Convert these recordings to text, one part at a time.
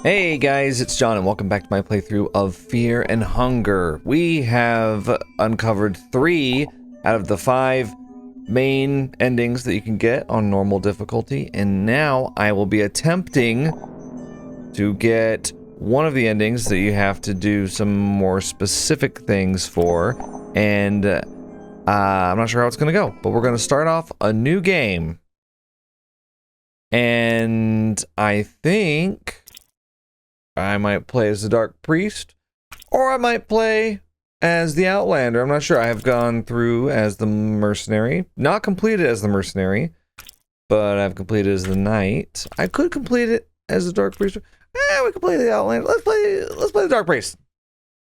Hey guys, it's John and welcome back to my playthrough of Fear and Hunger. We have uncovered 3 out of the 5 main endings that you can get on normal difficulty, and now I will be attempting to get one of the endings that you have to do some more specific things for, and I'm not sure how it's going to go, but we're going to start off a new game. And I think I might play as the Dark Priest, or I might play as the Outlander. I'm not sure. I have gone through as the Mercenary. Not completed as the Mercenary, but I've completed as the Knight. I could complete it as the Dark Priest. We could play the Outlander. Let's play the Dark Priest.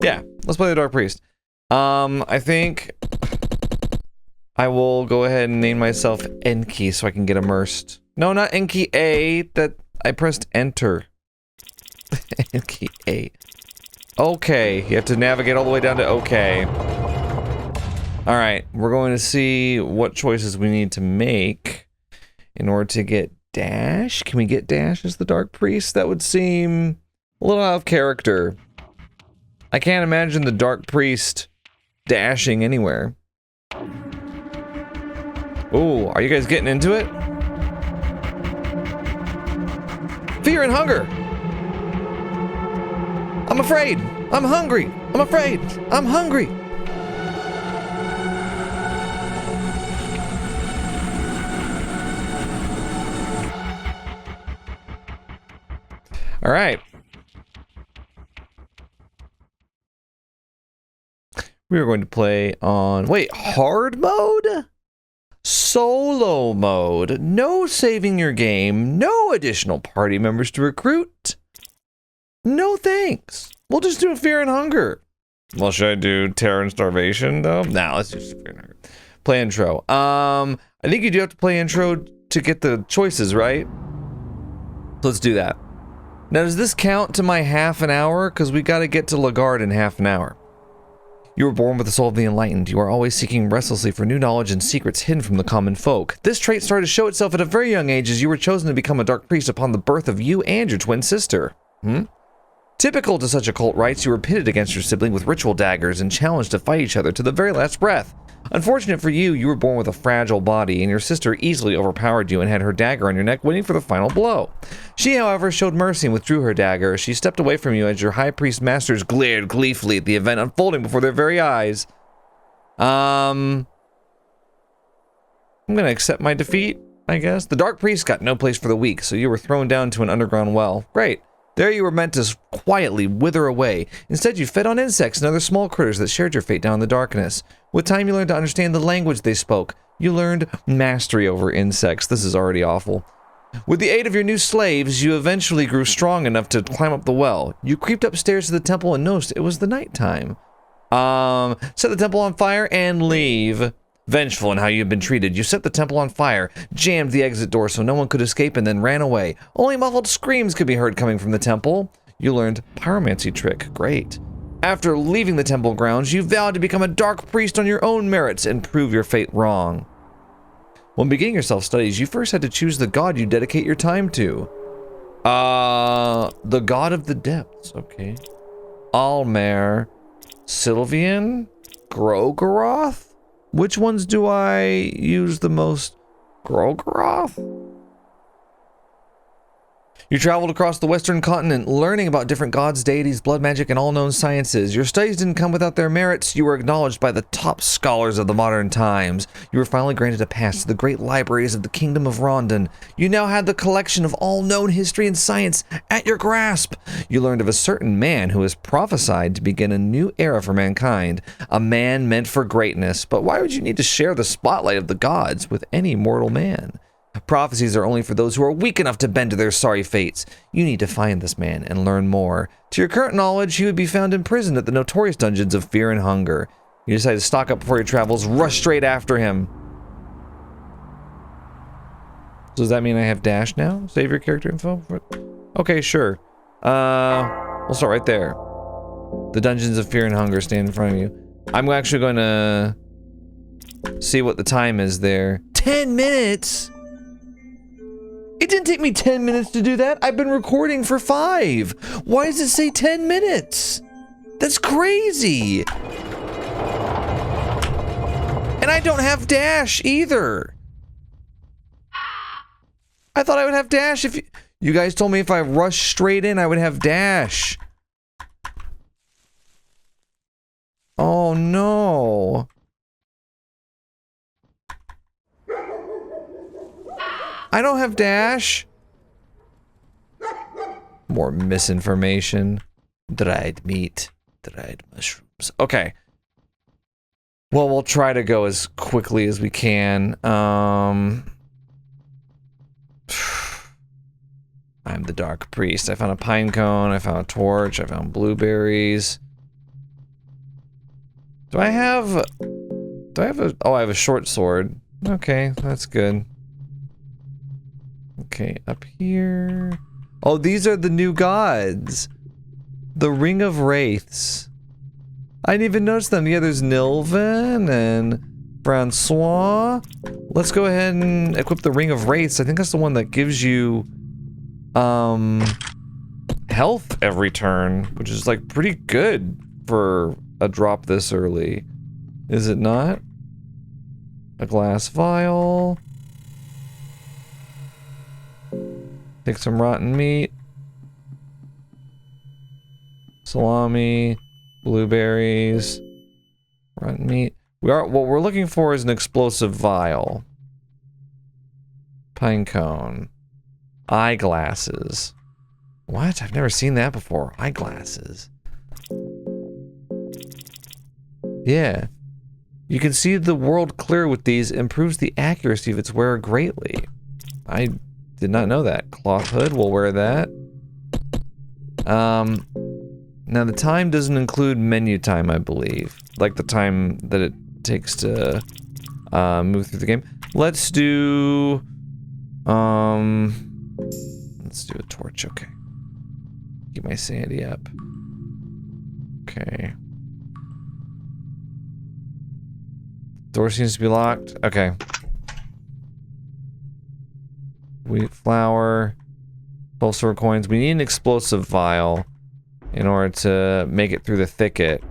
Yeah, let's play the Dark Priest. I think I will go ahead and name myself Enki so I can get immersed. No, not Enki A. That I pressed Enter. Enki A. Okay, you have to navigate all the way down to okay. Alright, we're going to see what choices we need to make in order to get Dash. Can we get Dash as the Dark Priest? That would seem a little out of character. I can't imagine the Dark Priest dashing anywhere. Ooh, are you guys getting into it? Fear and Hunger! I'm afraid! I'm hungry! I'm afraid! I'm hungry! Alright. We are going to play on... Wait, hard mode? Solo mode. No saving your game. No additional party members to recruit. No thanks. We'll just do Fear and Hunger. Well, should I do Terror and Starvation, though? Nah, let's just Fear and Hunger. Play intro. I think you do have to play intro to get the choices, right? Let's do that. Now, does this count to my half an hour? Because we got to get to Lagard in half an hour. You were born with the soul of the enlightened. You are always seeking restlessly for new knowledge and secrets hidden from the common folk. This trait started to show itself at a very young age as you were chosen to become a dark priest upon the birth of you and your twin sister. Typical to such occult rites, you were pitted against your sibling with ritual daggers and challenged to fight each other to the very last breath. Unfortunate for you, you were born with a fragile body, and your sister easily overpowered you and had her dagger on your neck waiting for the final blow. She, however, showed mercy and withdrew her dagger. She stepped away from you as your high priest masters glared gleefully at the event unfolding before their very eyes. I'm gonna accept my defeat, I guess. The Dark Priest got no place for the weak, so you were thrown down to an underground well. Great. There you were meant to quietly wither away. Instead, you fed on insects and other small critters that shared your fate down in the darkness. With time, you learned to understand the language they spoke. You learned mastery over insects. This is already awful. With the aid of your new slaves, you eventually grew strong enough to climb up the well. You creeped upstairs to the temple and noticed it was the nighttime. Set the temple on fire and leave. Vengeful in how you had been treated, you set the temple on fire, jammed the exit door so no one could escape, and then ran away. Only muffled screams could be heard coming from the temple. You learned pyromancy trick. Great. After leaving the temple grounds, you vowed to become a dark priest on your own merits and prove your fate wrong. When beginning your self-studies, you first had to choose the god you dedicate your time to. The god of the depths. Okay. Almer. Sylvian. Grogoroth? Which ones do I use the most? Grogoroth? You traveled across the western continent, learning about different gods, deities, blood magic, and all known sciences. Your studies didn't come without their merits. You were acknowledged by the top scholars of the modern times. You were finally granted a pass to the great libraries of the Kingdom of Rondon. You now had the collection of all known history and science at your grasp. You learned of a certain man who is prophesied to begin a new era for mankind. A man meant for greatness. But why would you need to share the spotlight of the gods with any mortal man? Prophecies are only for those who are weak enough to bend to their sorry fates. You need to find this man and learn more. To your current knowledge, he would be found imprisoned at the notorious dungeons of Fear and Hunger. You decide to stock up before your travels, rush straight after him. So does that mean I have dash now? Save your character info? Okay, sure. We'll start right there. The dungeons of Fear and Hunger stand in front of you. I'm actually going to see what the time is there. 10 minutes? It didn't take me 10 minutes to do that. I've been recording for 5. Why does it say 10 minutes? That's crazy. And I don't have dash either. I thought I would have dash if you guys told me if I rushed straight in, I would have dash. Oh no. I don't have dash. More misinformation. Dried meat. Dried mushrooms. Okay. Well, we'll try to go as quickly as we can. I'm the Dark Priest. I found a pine cone. I found a torch. I found blueberries. Do I have a... Oh, I have a short sword. Okay, that's good. Okay, up here... Oh, these are the new gods! The Ring of Wraiths. I didn't even notice them. Yeah, there's Nilvan and Francois. Let's go ahead and equip the Ring of Wraiths. I think that's the one that gives you... health every turn, which is, like, pretty good for a drop this early. Is it not? A glass vial... Take some rotten meat. Salami. Blueberries. Rotten meat. What we're looking for is an explosive vial. Pine cone. Eyeglasses. What? I've never seen that before. Eyeglasses. Yeah. You can see the world clear with these. Improves the accuracy of its wearer greatly. I did not know that. Cloth hood, we'll wear that. Now the time doesn't include menu time, I believe. Like the time that it takes to move through the game. Let's do a torch, okay. Keep my sanity up. Okay. Door seems to be locked. Okay. Wheat flour, pulsar coins. We need an explosive vial in order to make it through the thicket.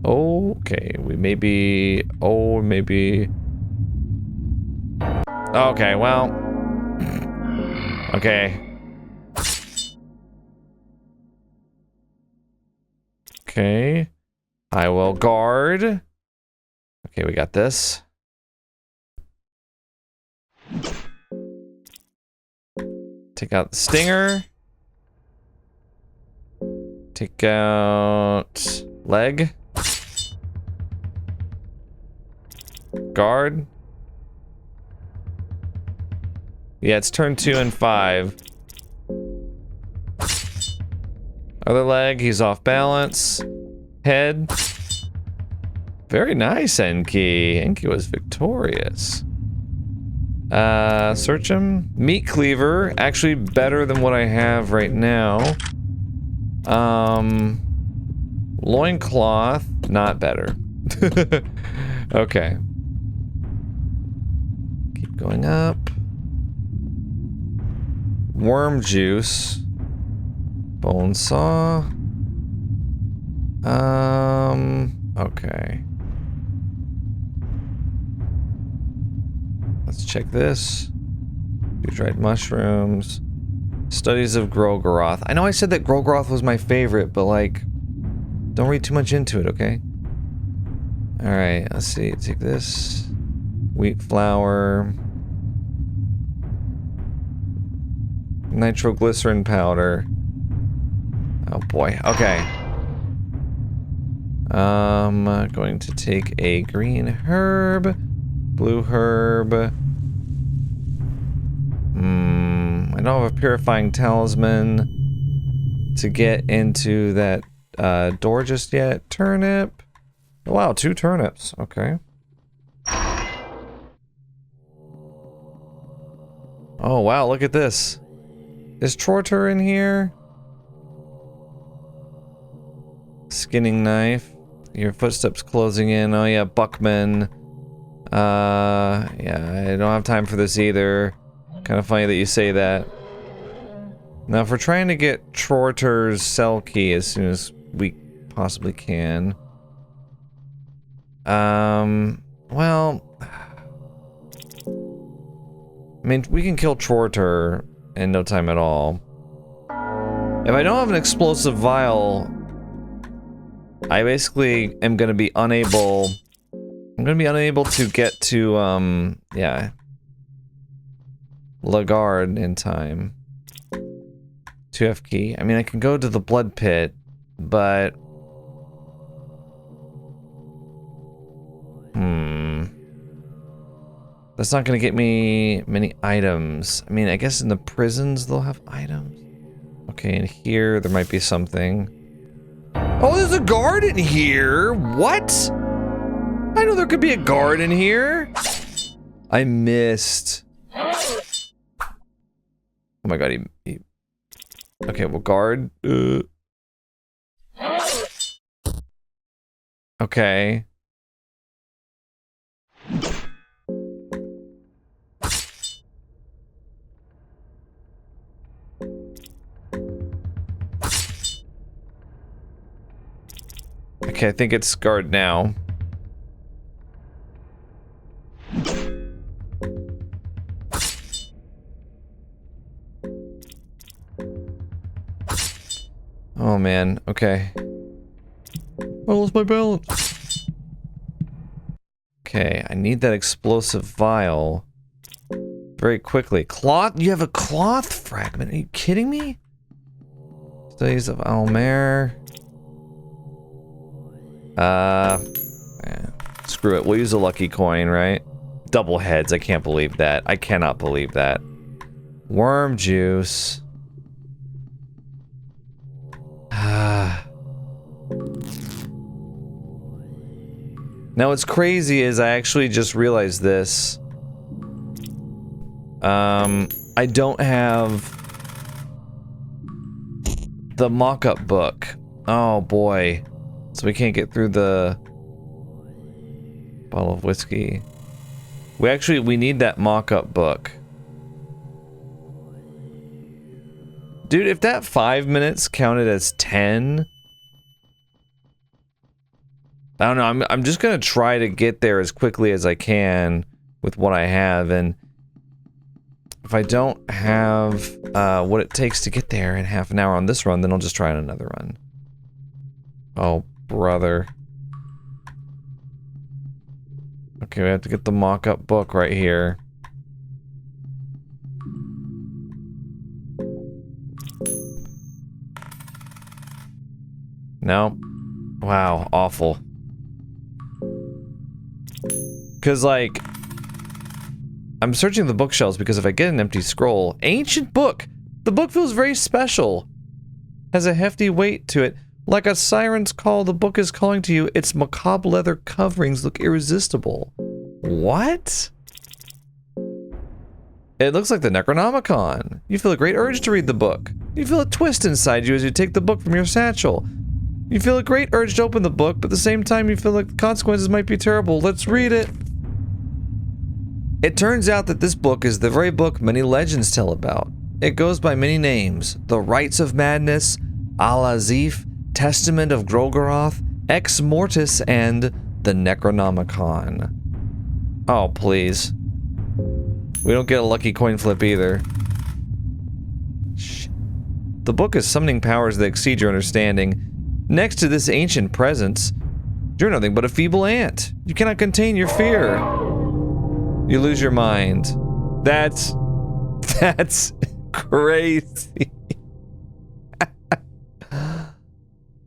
Okay, we maybe... Oh, maybe... Okay, well... Okay. Okay. I will guard. Okay, we got this. Take out the stinger. Take out leg. Guard. Yeah, it's turn 2 and 5. Other leg, he's off balance. Head. Very nice, Enki. Enki was victorious. Search him. Meat cleaver. Actually better than what I have right now. Loincloth. Not better. Okay. Keep going up. Worm juice. Bone saw. Okay. Let's check this. Dried mushrooms. Studies of Grogoroth. I know I said that Grogoroth was my favorite, but like, don't read too much into it, okay? Alright, let's see. Take this. Wheat flour. Nitroglycerin powder. Oh boy, okay. Going to take a green herb. Blue herb. I don't have a purifying talisman to get into that door just yet. Turnip. Oh, wow, 2 turnips. Okay. Oh, wow, look at this. Is Trorter in here? Skinning knife. Your footsteps closing in. Oh, yeah, Buckman. Yeah, I don't have time for this either. Kind of funny that you say that. Now, if we're trying to get Trorter's cell key as soon as we possibly can. Well... I mean, we can kill Trorter in no time at all. If I don't have an explosive vial, I basically am gonna be unable... I'm gonna be unable to get to, yeah. Lagarde in time. 2F key. I mean, I can go to the blood pit, but... That's not gonna get me many items. I mean, I guess in the prisons they'll have items. Okay, and here there might be something. Oh, there's a guard in here! What? I know there could be a guard in here! I missed. Oh my god, he... Okay, well, guard... Okay. Okay, I think it's guard now. Oh man, okay. I lost my balance. Okay, I need that explosive vial very quickly. Cloth? You have a cloth fragment? Are you kidding me? Studies of Almer. Yeah. Screw it. We'll use a lucky coin, right? Double heads. I can't believe that. I cannot believe that. Worm juice. Now what's crazy is I actually just realized this. I don't have the mock-up book. Oh boy. So we can't get through the bottle of whiskey. We need that mock-up book. Dude, if that 5 minutes counted as 10... I don't know, I'm just gonna try to get there as quickly as I can with what I have, and if I don't have what it takes to get there in half an hour on this run, then I'll just try on another run. Oh, brother. Okay, we have to get the mock-up book right here. No. Wow, awful. Because, like, I'm searching the bookshelves because if I get an empty scroll, ancient book! The book feels very special. Has a hefty weight to it. Like a siren's call, the book is calling to you. Its macabre leather coverings look irresistible. What? It looks like the Necronomicon. You feel a great urge to read the book. You feel a twist inside you as you take the book from your satchel. You feel a great urge to open the book, but at the same time you feel like the consequences might be terrible. Let's read it. It turns out that this book is the very book many legends tell about. It goes by many names. The Rites of Madness, Al-Azif, Testament of Grogoroth, Ex Mortis, and the Necronomicon. Oh, please. We don't get a lucky coin flip either. Shit. The book is summoning powers that exceed your understanding. Next to this ancient presence, you're nothing but a feeble ant. You cannot contain your fear. You lose your mind. That's crazy.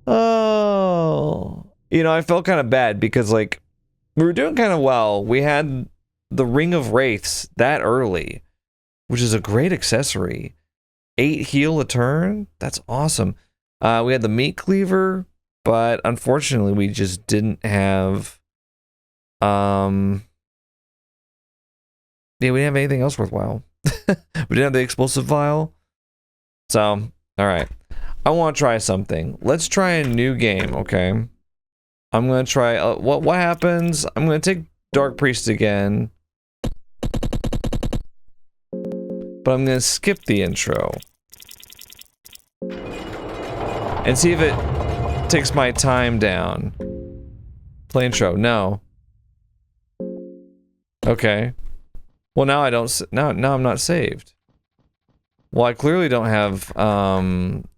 Oh. You know, I felt kind of bad because, like, we were doing kind of well. We had the Ring of Wraiths that early, which is a great accessory. 8 heal a turn? That's awesome. We had the Meat Cleaver, but unfortunately we just didn't have, yeah, we didn't have anything else worthwhile. We didn't have the explosive vial. So, alright. I want to try something. Let's try a new game, okay? I'm gonna try, what happens? I'm gonna take Dark Priest again. But I'm gonna skip the intro. And see if it takes my time down. Play intro. No. Okay. Well, now I don't. Now I'm not saved. Well, I clearly don't have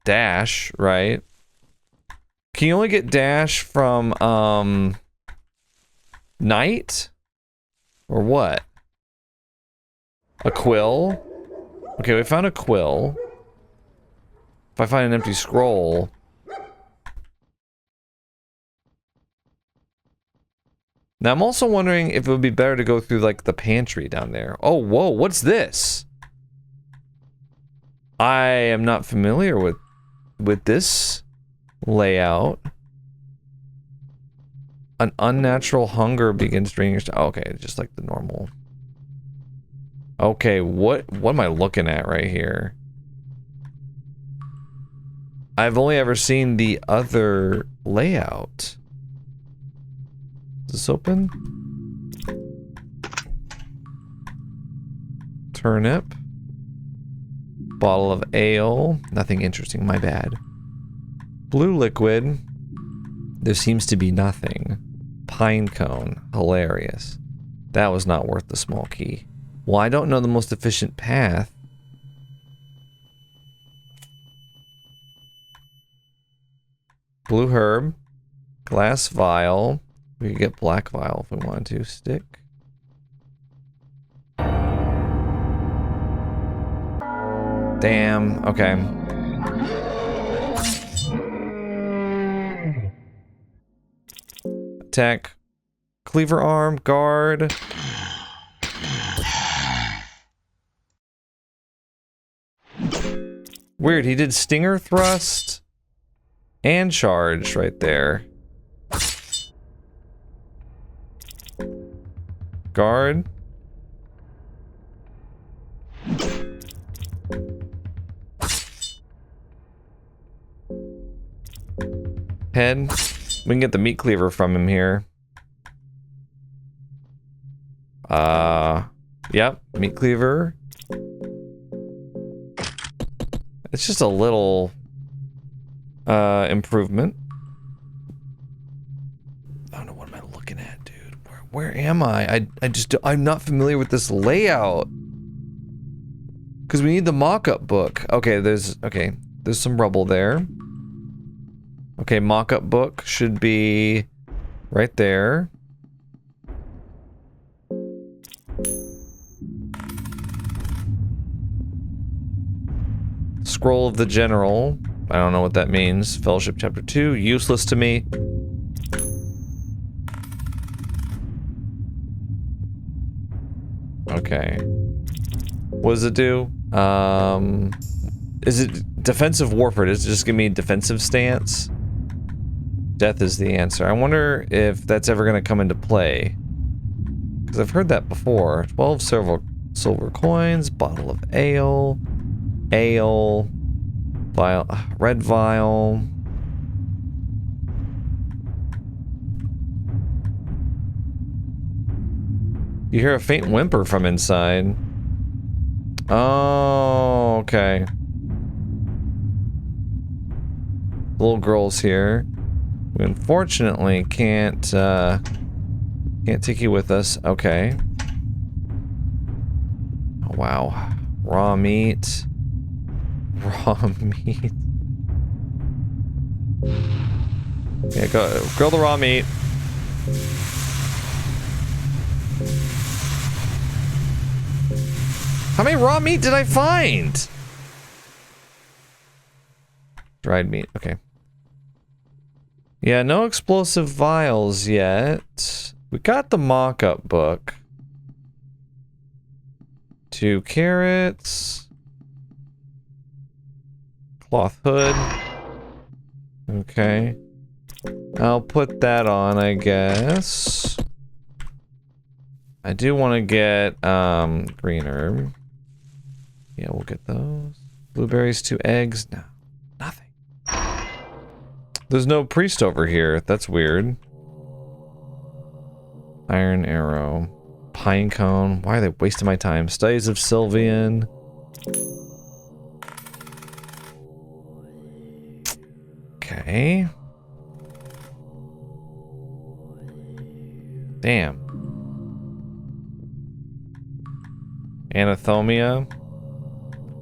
dash, right? Can you only get dash from night, or what? A quill? Okay, we found a quill. If I find an empty scroll. Now I'm also wondering if it would be better to go through like the pantry down there. Oh, whoa, what's this? I am not familiar with this layout. An unnatural hunger begins draining your okay, just like the normal. Okay, what am I looking at right here? I've only ever seen the other layout. Is this open? Turnip. Bottle of ale. Nothing interesting, my bad. Blue liquid. There seems to be nothing. Pine cone. Hilarious. That was not worth the small key. Well, I don't know the most efficient path. Blue herb. Glass vial. We could get black vial if we wanted to. Stick. Damn. Okay. Attack. Cleaver arm. Guard. Weird. He did stinger thrust and charge right there. Guard. Head. We can get the meat cleaver from him here. Yep, meat cleaver. It's just a little improvement. I don't know, what am I looking at, dude? Where am I? I'm not familiar with this layout. Because we need the mock-up book. Okay, there's some rubble there. Okay, mock-up book should be right there. Scroll of the General. I don't know what that means. Fellowship Chapter 2. Useless to me. Okay. What does it do? Is it defensive warfare? Does it just give me defensive stance? Death is the answer. I wonder if that's ever going to come into play. Because I've heard that before. 12 silver coins, bottle of ale, vial, red vial. You hear a faint whimper from inside. Oh, okay. Little girl's here. We unfortunately can't take you with us. Okay. Oh, wow. Raw meat. Raw meat. Yeah, go grill the raw meat. How many raw meat did I find? Dried meat, okay. Yeah, no explosive vials yet. We got the mock-up book. 2 carrots. Cloth hood. Okay. I'll put that on, I guess. I do want to get, green herb. Yeah, we'll get those. Blueberries, 2 eggs. No, nothing. There's no priest over here. That's weird. Iron arrow. Pine cone. Why are they wasting my time? Studies of Sylvian. Okay. Damn. Anathomia.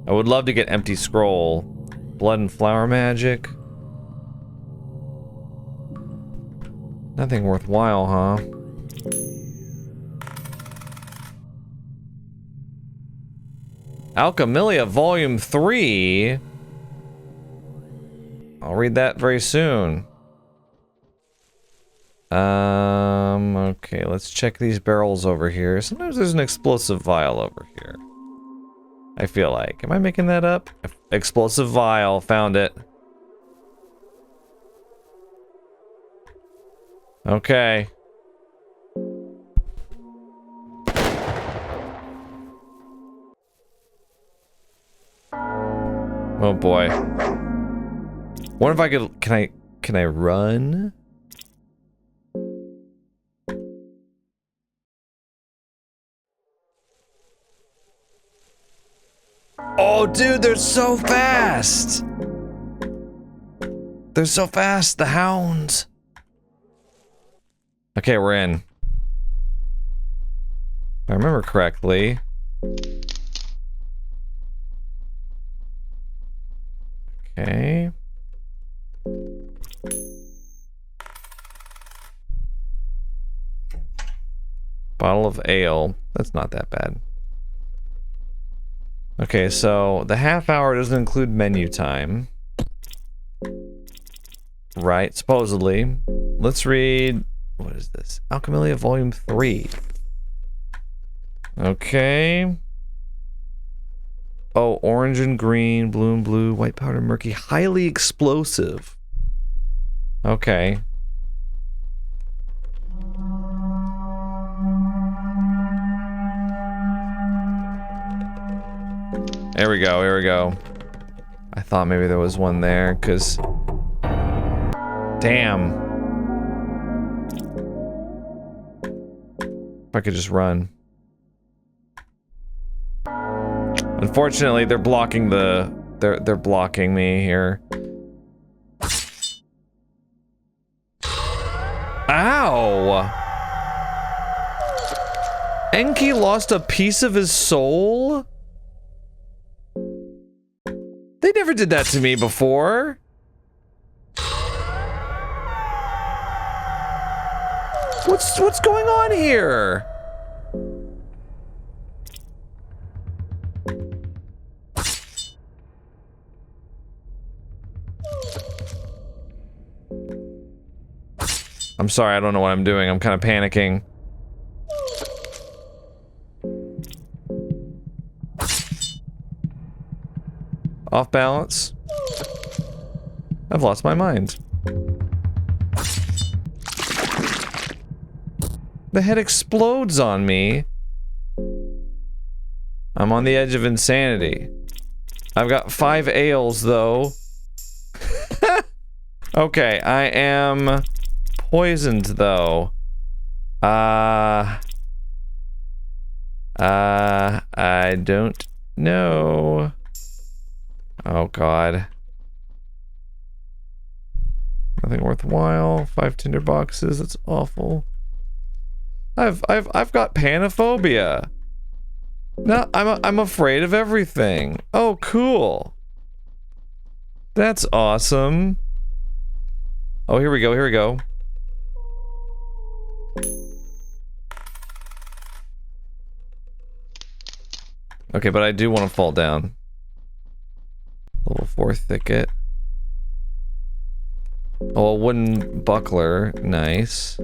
I would love to get empty scroll. Blood and flower magic. Nothing worthwhile, huh? Alchemilia Volume 3. I'll read that very soon. Okay, let's check these barrels over here. Sometimes there's an explosive vial over here. I feel like. Am I making that up? Explosive vial, found it. Okay. Oh boy. What if I could, can I run? Oh dude, they're so fast! They're so fast, the hounds. Okay, we're in. If I remember correctly. Okay. Bottle of ale. That's not that bad. Okay, so the half hour doesn't include menu time. Right, supposedly. Let's read... What is this? Alchemilia Volume 3. Okay. Oh, orange and green, blue and blue, white powder, murky, highly explosive. Okay. There we go, here we go. I thought maybe there was one there, because... Damn. If I could just run. Unfortunately, they're blocking the... They're blocking me here. Ow! Enki lost a piece of his soul? They never did that to me before. What's going on here? I'm sorry, I don't know what I'm doing. I'm kind of panicking. Off balance. I've lost my mind. The head explodes on me. I'm on the edge of insanity. I've got 5 ales, though. Okay, I am poisoned, though. I don't know. Oh god. Nothing worthwhile. 5 tinder boxes. That's awful. I've got panophobia. No, I'm afraid of everything. Oh, cool. That's awesome. Oh, here we go. Here we go. Okay, but I do want to fall down. Level 4 thicket. Oh, a wooden buckler. Nice.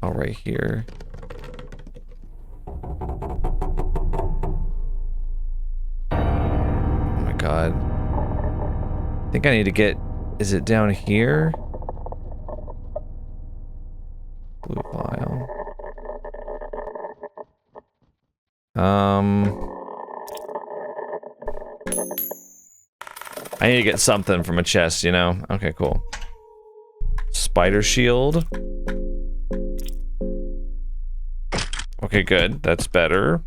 Oh, right here. Oh my god. I think I need to get... Is it down here? Blue vial. I need to get something from a chest, you know? Okay, cool. spider shield. Okay, good. That's better.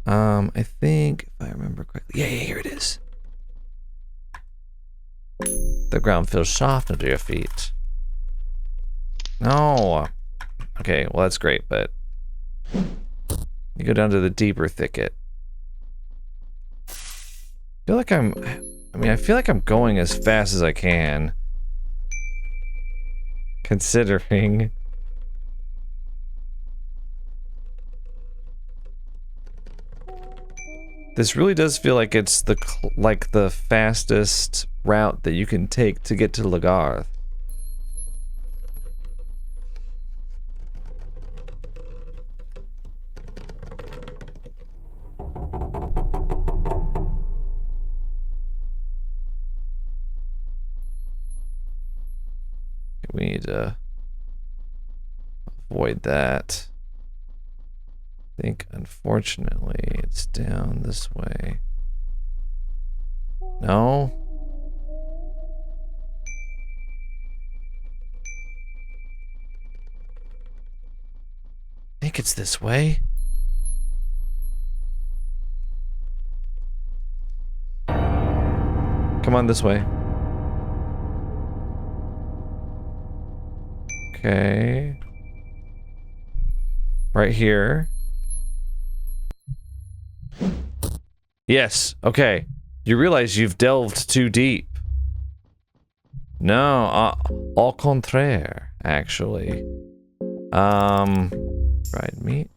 I think, if I remember correctly. Yeah, here it is. The ground feels soft under your feet. No. Okay, well that's great, but you go down to the deeper thicket. I feel like I feel like I'm going as fast as I can. Considering. This really does feel like it's the fastest route that you can take to get to NOgoroth. We need to avoid that. I think, unfortunately, it's down this way. No? I think it's this way. Come on, this way. Okay. Right here. Yes, okay. You realize you've delved too deep. No, au contraire, actually. Fried meat.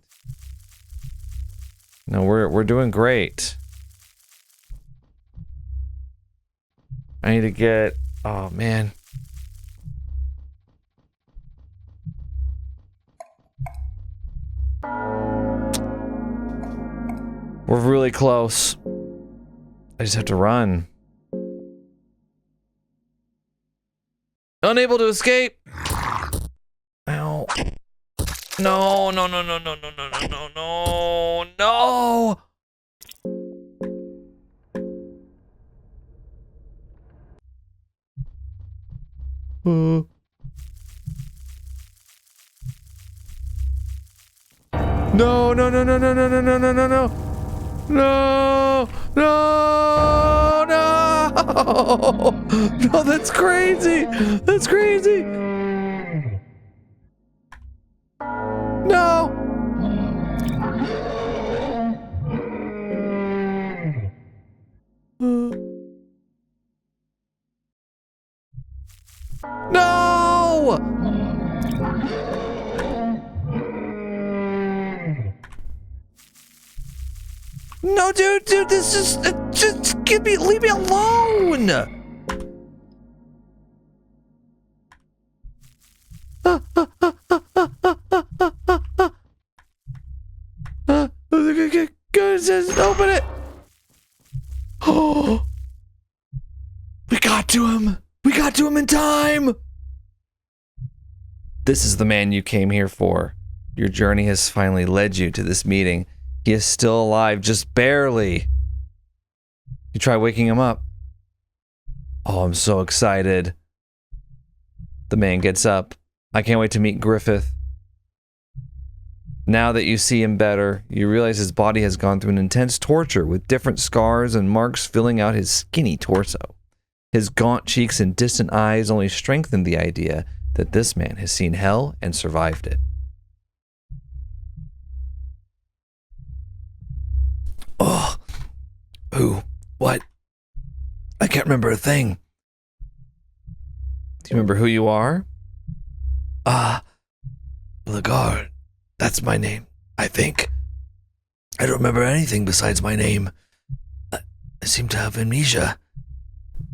No, we're doing great. I need to get, oh man. We're really close. I just have to run. Unable to escape. Ow. No, no, no, no, no, no, no, no, no, no, no. No, no, no, no, no, no, no, no, no, no, no. No! No! No! No, that's crazy! That's crazy! No! No! No, dude, this is just leave me alone. Just open it. Oh, we got to him. We got to him in time. This is the man you came here for. Your journey has finally led you to this meeting. He is still alive, just barely. You try waking him up. Oh, I'm so excited. The man gets up. I can't wait to meet Griffith. Now that you see him better, you realize his body has gone through an intense torture with different scars and marks filling out his skinny torso. His gaunt cheeks and distant eyes only strengthen the idea that this man has seen hell and survived it. Oh, who? What? I can't remember a thing. Do you remember who you are? NOgoroth. That's my name, I think. I don't remember anything besides my name. I seem to have amnesia.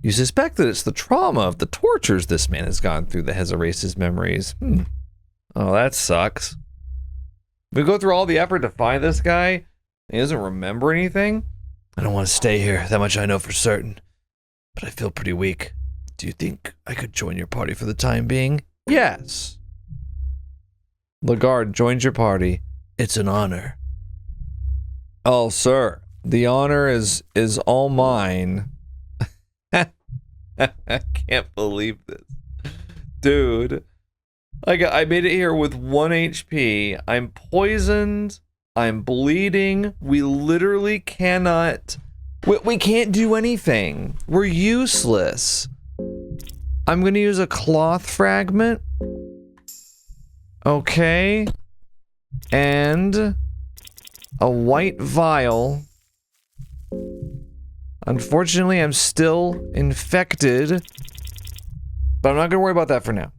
You suspect that it's the trauma of the tortures this man has gone through that has erased his memories. Oh, that sucks. We go through all the effort to find this guy. He doesn't remember anything? I don't want to stay here, that much I know for certain. But I feel pretty weak. Do you think I could join your party for the time being? Yes. NOgoroth joins your party. It's an honor. Oh, sir. The honor is all mine. I can't believe this. Dude. I made it here with 1 HP. I'm poisoned. I'm bleeding. We literally cannot... We can't do anything. We're useless. I'm gonna use a cloth fragment. Okay. And... a white vial. Unfortunately, I'm still infected. But I'm not gonna worry about that for now.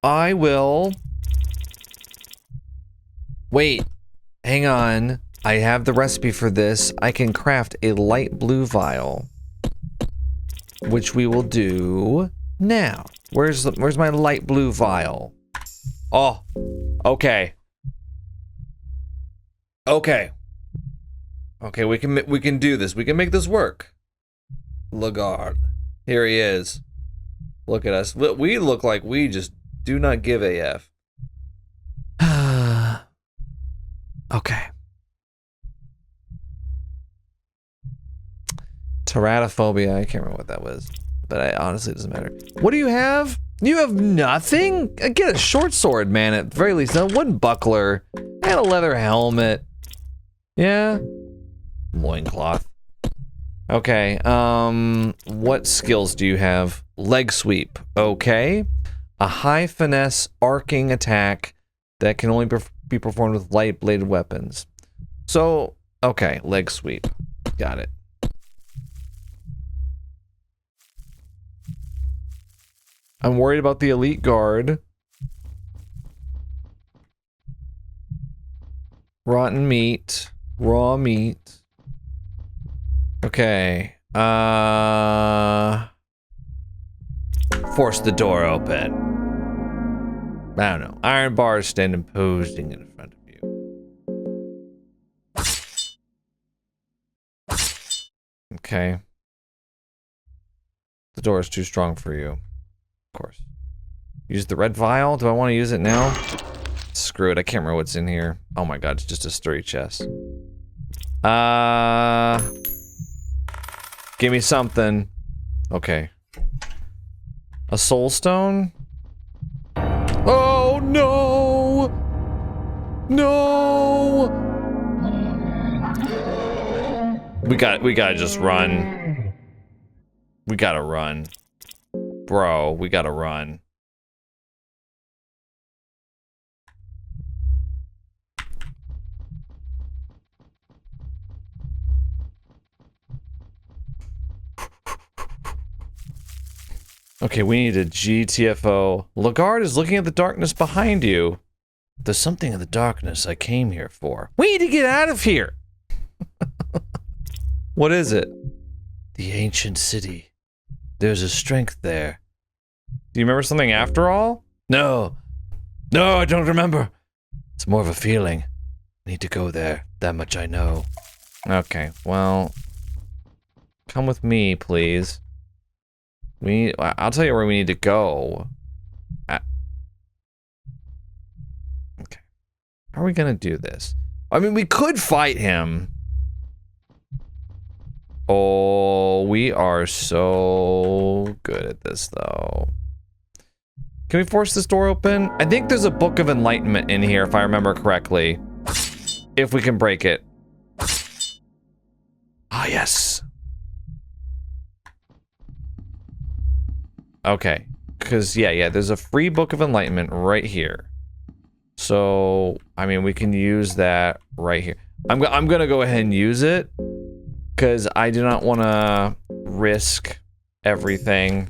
I will... Wait. Hang on. I have the recipe for this. I can craft a light blue vial. Which we will do now. Where's my light blue vial? Oh. Okay. Okay. Okay, we can do this. We can make this work. Lagarde. Here he is. Look at us. We look like we just do not give a F. Okay. Teratophobia. I can't remember what that was. But honestly, it doesn't matter. What do you have? You have nothing? Get a short sword, man, at the very least. A wooden buckler. And a leather helmet. Yeah. Loincloth. Okay, what skills do you have? Leg sweep. Okay. A high finesse arcing attack that can only be performed with light bladed weapons. So, okay, leg sweep. Got it. I'm worried about the elite guard. Rotten meat. Raw meat. Okay. Force the door open. I don't know. Iron bars stand imposing in front of you. Okay. The door is too strong for you. Of course. Use the red vial? Do I want to use it now? Screw it. I can't remember what's in here. Oh my god, it's just a sturdy chest. Give me something. Okay. A soul stone? Oh no! No! We gotta just run. We gotta run. Bro, we gotta run. Okay, we need a GTFO. Lagarde is looking at the darkness behind you. There's something in the darkness I came here for. We need to get out of here! What is it? The ancient city. There's a strength there. Do you remember something after all? No. No, I don't remember. It's more of a feeling. I need to go there. That much I know. Okay, well... come with me, please. I'll tell you where we need to go. Okay. How are we gonna do this? I mean, we could fight him. Oh, we are so good at this, though. Can we force this door open? I think there's a Book of Enlightenment in here, if I remember correctly. If we can break it. Ah, yes. Okay. Because, yeah, there's a free Book of Enlightenment right here. So, I mean, we can use that right here. I'm gonna go ahead and use it. Because I do not want to risk everything.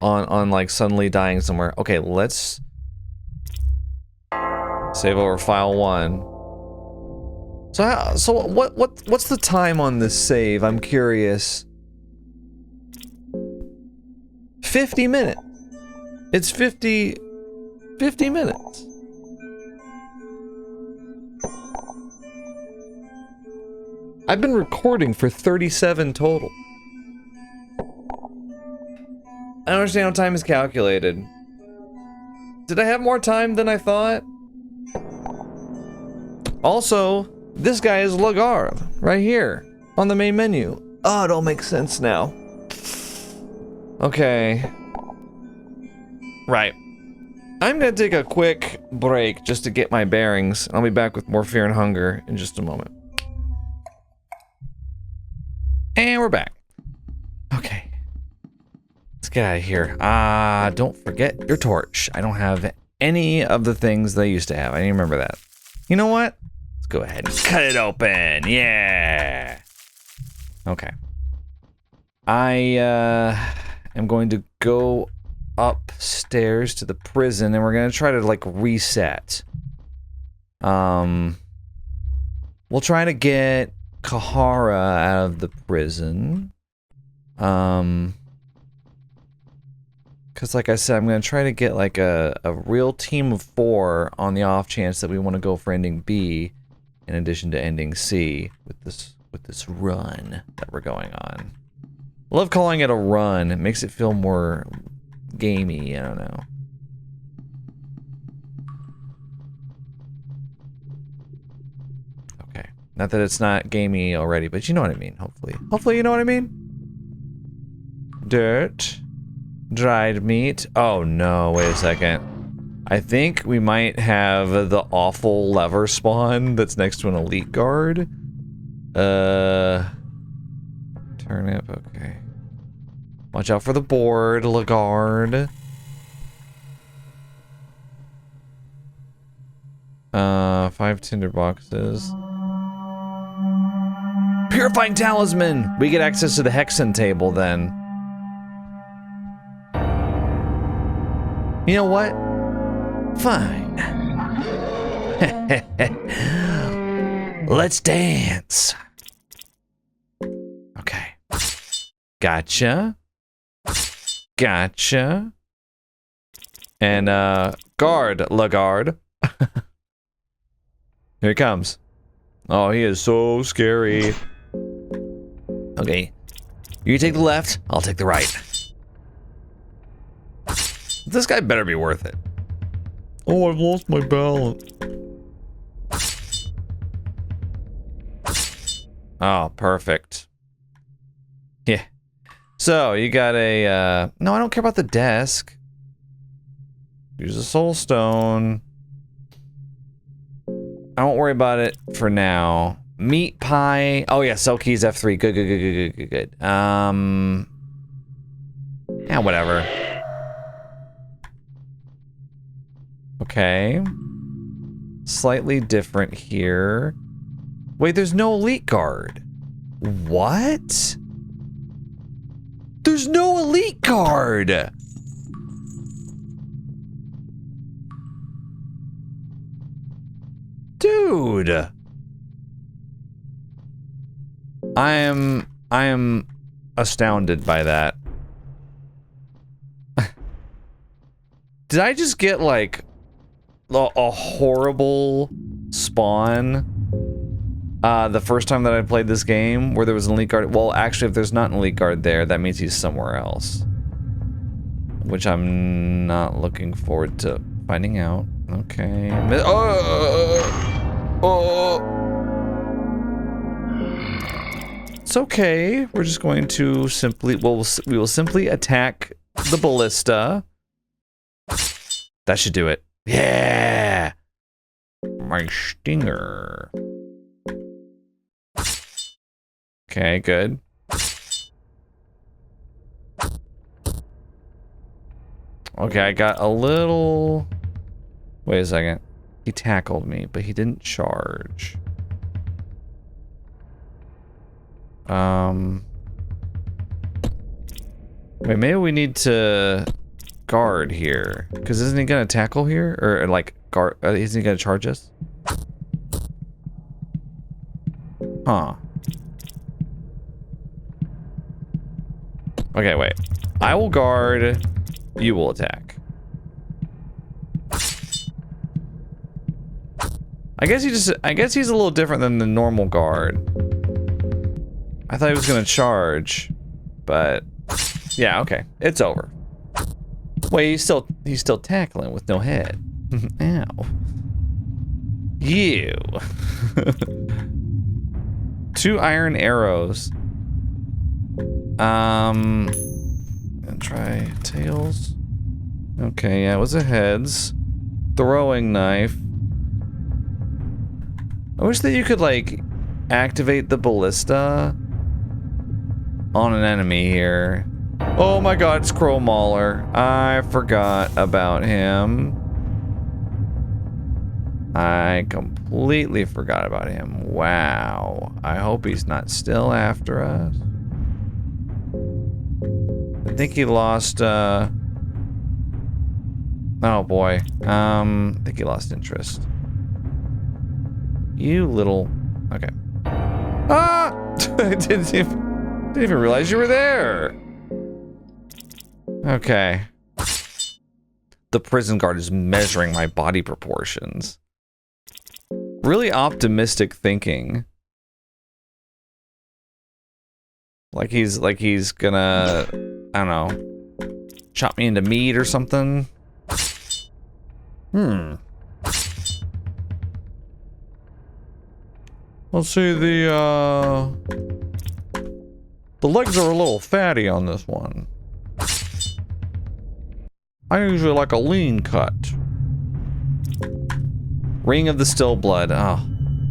on like suddenly dying somewhere. Okay, let's save over file 1. So what's the time on this save? I'm curious. 50 minutes. It's 50 minutes. I've been recording for 37 total. I don't understand how time is calculated. Did I have more time than I thought? Also, this guy is Lagarde, right here, on the main menu. Oh, it all makes sense now. Okay. Right. I'm gonna take a quick break just to get my bearings. I'll be back with more Fear and Hunger in just a moment. And we're back. Okay. Let's get out of here. Don't forget your torch. I don't have any of the things they used to have. I need to remember that. You know what? Let's go ahead and cut it open. Yeah. Okay. I am going to go upstairs to the prison and we're gonna try to like reset. We'll try to get Kahara out of the prison. Cause like I said, I'm gonna try to get like a real team of 4 on the off chance that we want to go for ending B in addition to ending C with this run that we're going on. I love calling it a run. It makes it feel more gamey, I don't know. Okay. Not that it's not gamey already, but you know what I mean, hopefully. Hopefully you know what I mean? Dirt. Dried meat. Oh no, wait a second. I think we might have the awful lever spawn that's next to an elite guard. Turnip, okay. Watch out for the board, Lagarde. 5 tinder boxes. Purifying talisman! We get access to the Hexen table then. You know what? Fine. Let's dance. Okay. Gotcha. Gotcha. And, guard, Lagarde. Here he comes. Oh, he is so scary. Okay. You take the left, I'll take the right. This guy better be worth it. Oh, I've lost my balance. Oh, perfect. Yeah. So, you got a, no, I don't care about the desk. Use a soul stone. I won't worry about it for now. Meat pie. Oh, yeah, sell keys F3. Good, good, good, good, good, good, good. Yeah, whatever. Okay. Slightly different here. Wait, there's no elite guard. What? There's no elite guard! Dude! I am astounded by that. Did I just get like a horrible spawn the first time that I played this game where there was an elite guard? Well, actually, if there's not an elite guard there, that means he's somewhere else. Which I'm not looking forward to finding out. Okay. It's okay. We're just going to simply, well, we will simply attack the ballista. That should do it. Yeah! My stinger. Okay, good. Okay, I got a little... Wait a second. He tackled me, but he didn't charge. Wait, maybe we need to guard here. Because isn't he gonna tackle here? Or like, guard, isn't he gonna charge us? Huh. Okay, wait. I will guard, you will attack. I guess he's a little different than the normal guard. I thought he was gonna charge, but yeah, okay. It's over. Wait, he's still tackling with no head. Ow. You. 2 iron arrows. And try tails. Okay, yeah, it was a heads. Throwing knife. I wish that you could, like, activate the ballista on an enemy here. Oh my god, it's Crow Mauler. I forgot about him. I completely forgot about him. Wow. I hope he's not still after us. I think he lost, oh boy. I think he lost interest. You little... Okay. Ah! I didn't even realize you were there. Okay. The prison guard is measuring my body proportions. Really optimistic thinking. Like he's gonna, I don't know, chop me into meat or something. Let's see, the legs are a little fatty on this one. I usually like a lean cut. Ring of the Still Blood. Oh,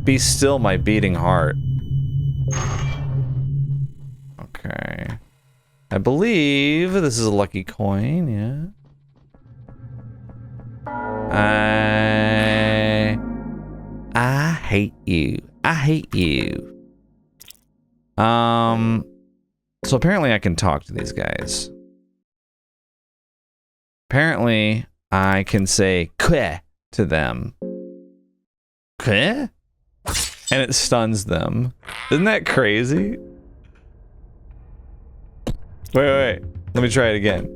be still my beating heart. Okay. I believe this is a lucky coin, yeah. I hate you. I hate you. So apparently I can talk to these guys. Apparently I can say "Kweh" to them. Kweh? And it stuns them. Isn't that crazy? Wait. Let me try it again.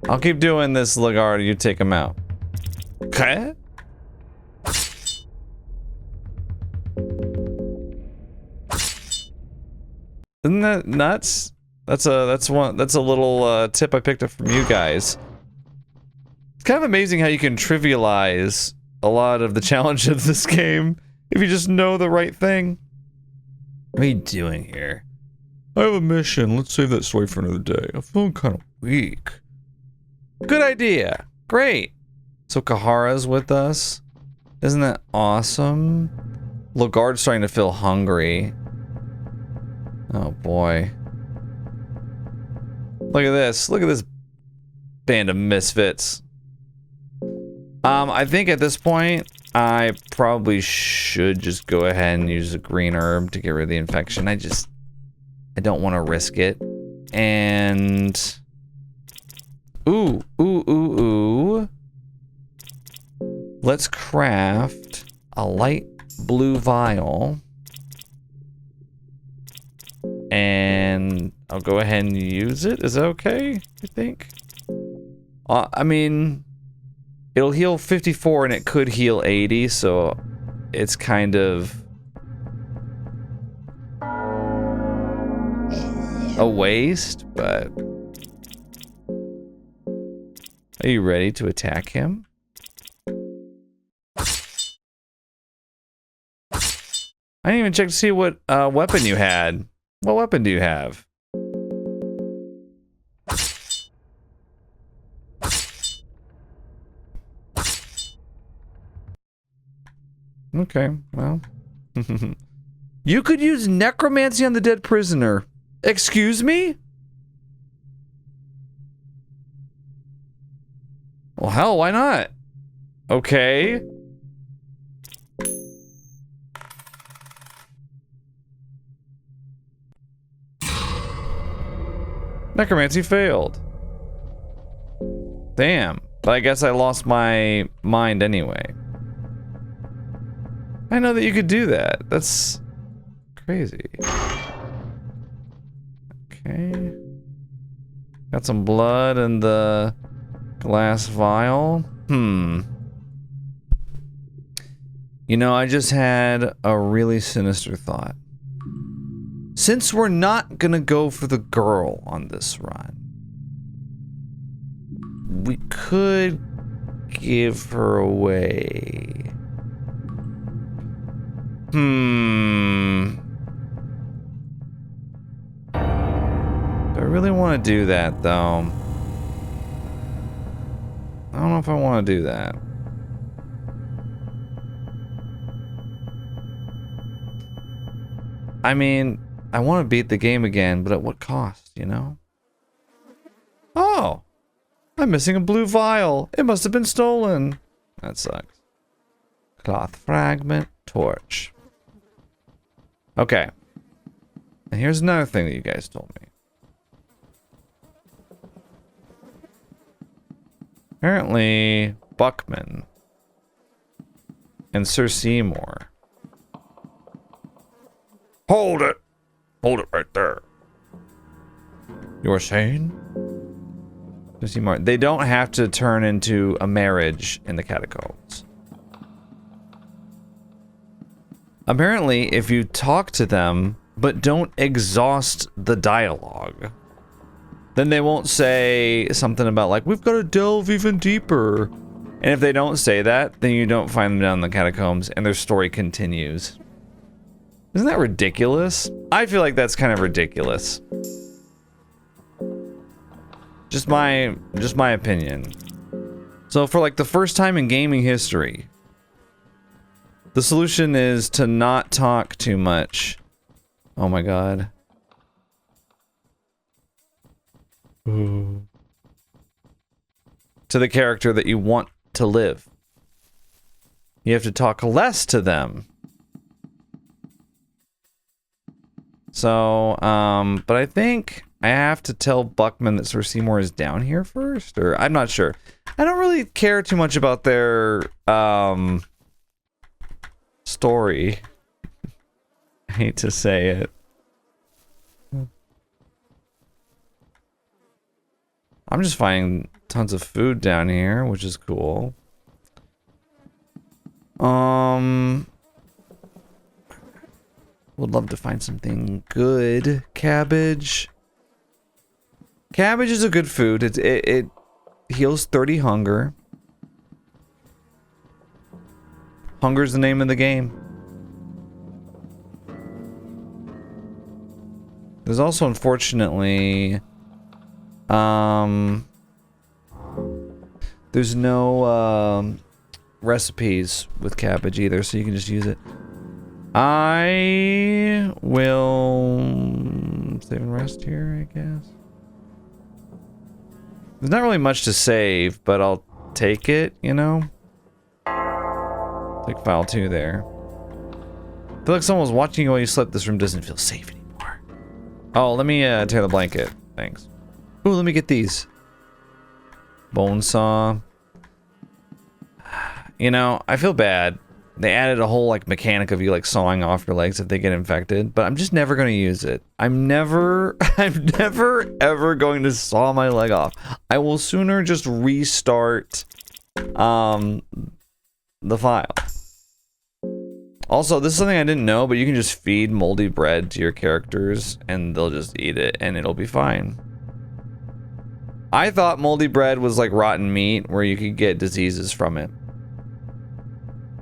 I'll keep doing this, Lagarde. You take him out. Kweh? Isn't that nuts? That's a little tip I picked up from you guys. It's kind of amazing how you can trivialize a lot of the challenge of this game if you just know the right thing. What are you doing here? I have a mission. Let's save that story for another day. I'm feeling kind of weak. Good idea. Great. So Kahara's with us. Isn't that awesome? Lagarde's starting to feel hungry. Oh boy. Look at this. Look at this band of misfits. I think at this point, I probably should just go ahead and use a green herb to get rid of the infection. I don't want to risk it. And... Ooh. Let's craft a light blue vial. And I'll go ahead and use it. Is that okay, you think? I mean, it'll heal 54 and it could heal 80, so it's kind of a waste, but... Are you ready to attack him? I didn't even check to see what weapon you had. What weapon do you have? Okay, well. You could use necromancy on the dead prisoner. Excuse me? Well, hell, why not? Okay. Necromancy failed. Damn. But I guess I lost my mind anyway. I know that you could do that. That's crazy. Okay. Got some blood in the glass vial. You know, I just had a really sinister thought. Since we're not gonna go for the girl on this run, we could give her away. really want to do that, though. I don't know if I want to do that. I mean, I want to beat the game again, but at what cost, you know? Oh! I'm missing a blue vial. It must have been stolen. That sucks. Cloth fragment, torch. Okay. And here's another thing that you guys told me. Apparently, Buckman and Sir Seymour. Hold it! Hold it right there. You were saying? Sir Seymour. They don't have to turn into a marriage in the catacombs. Apparently, if you talk to them, but don't exhaust the dialogue, then they won't say something about like, we've got to delve even deeper. And if they don't say that, then you don't find them down in the catacombs and their story continues. Isn't that ridiculous? I feel like that's kind of ridiculous. Just my opinion. So for like the first time in gaming history, the solution is to not talk too much. Oh my god. Ooh. To the character that you want to live. You have to talk less to them. So, but I think I have to tell Buckman that Sir Seymour is down here first, or I'm not sure. I don't really care too much about their, story. I hate to say it. I'm just finding tons of food down here, which is cool. Would love to find something good. Cabbage. Cabbage is a good food. It heals 30 hunger. Hunger's the name of the game. There's also, unfortunately, there's no recipes with cabbage either, so you can just use it. I will save and rest here, I guess. There's not really much to save, but I'll take it, you know? Take file 2 there. I feel like someone was watching you while you slept. This room doesn't feel safe anymore. Oh, let me tear the blanket. Thanks. Ooh, let me get these. Bone saw. You know, I feel bad. They added a whole, like, mechanic of you, like, sawing off your legs if they get infected, but I'm just never going to use it. I'm never, ever going to saw my leg off. I will sooner just restart, the file. Also, this is something I didn't know, but you can just feed moldy bread to your characters, and they'll just eat it, and it'll be fine. I thought moldy bread was like rotten meat, where you could get diseases from it.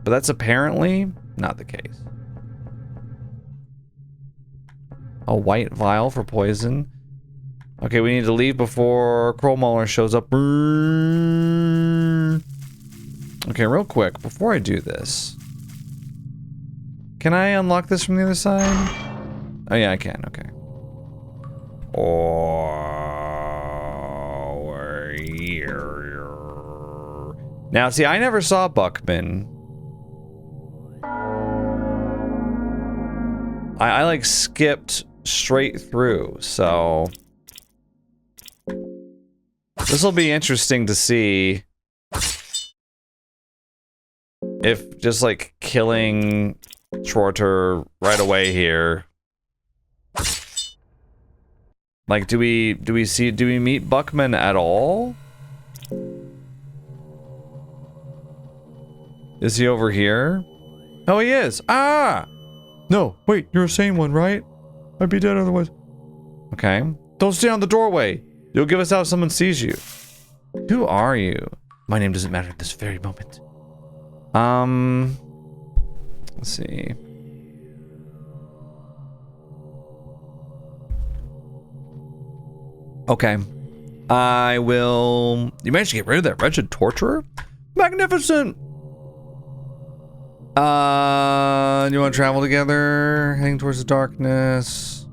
But that's apparently not the case. A white vial for poison. Okay, we need to leave before Crowmauler shows up. Okay, real quick, before I do this. Can I unlock this from the other side? Oh yeah, I can, okay. Now, see, I never saw Buckman. I like skipped straight through, so this will be interesting to see if just like killing Schwarter right away here. Like, do we meet Buckman at all? Is he over here? Oh, he is. Ah! No, wait, you're a sane one, right? I'd be dead otherwise. Okay. Don't stay on the doorway. You'll give us out if someone sees you. Who are you? My name doesn't matter at this very moment. Let's see. Okay. I will... You managed to get rid of that wretched torturer? Magnificent! You want to travel together? Heading towards the darkness.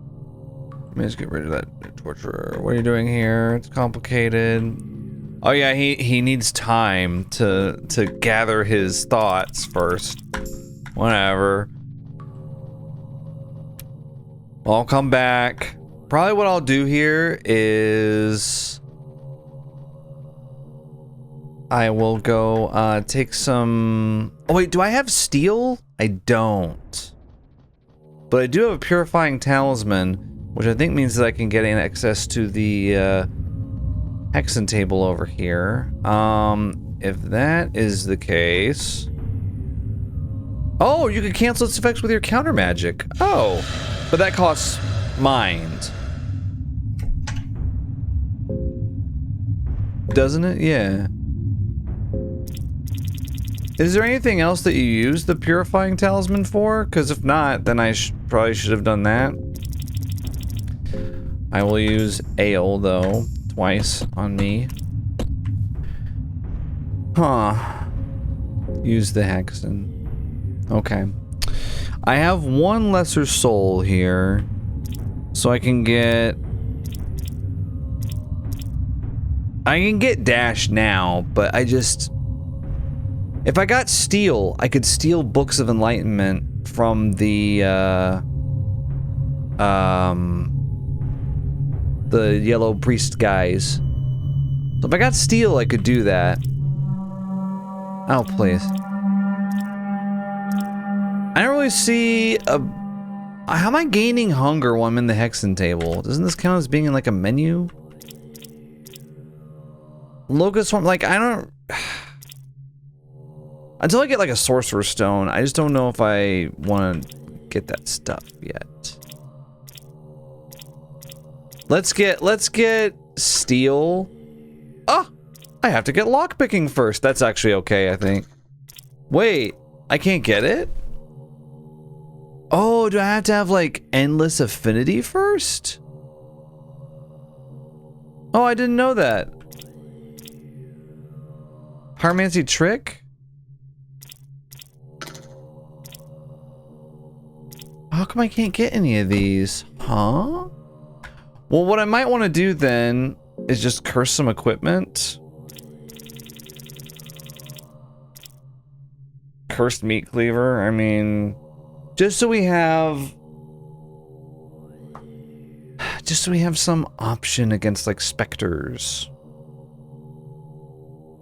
Managed to get rid of that torturer. What are you doing here? It's complicated. Oh yeah, he needs time to gather his thoughts first. Whatever. I'll come back. Probably what I'll do here is I will go take some... Oh wait, do I have steel? I don't. But I do have a purifying talisman, which I think means that I can get in access to the hexen table over here. If that is the case... Oh, you can cancel its effects with your counter magic. Oh, but that costs mind. Doesn't it? Yeah. Is there anything else that you use the purifying talisman for? Because if not, then I probably should have done that. I will use ale, though, twice on me. Huh. Use the hexen. Okay. I have one lesser soul here, so I can get dash now, but I just... If I got steel, I could steal books of enlightenment from the yellow priest guys. So if I got steel, I could do that. Oh, please. I don't really see a... How am I gaining hunger while I'm in the hexen table? Doesn't this count as being in like a menu? Locust one, like I don't... Until I get like a sorcerer's stone, I just don't know if I want to get that stuff yet. Let's get steel. Ah! I have to get lockpicking first. That's actually okay, I think. Wait, I can't get it? Oh, do I have to have like endless affinity first? Oh, I didn't know that. Pyromancy trick? How come I can't get any of these? Huh? Well, what I might want to do then is just curse some equipment. Cursed meat cleaver, I mean... Just so we have some option against like specters.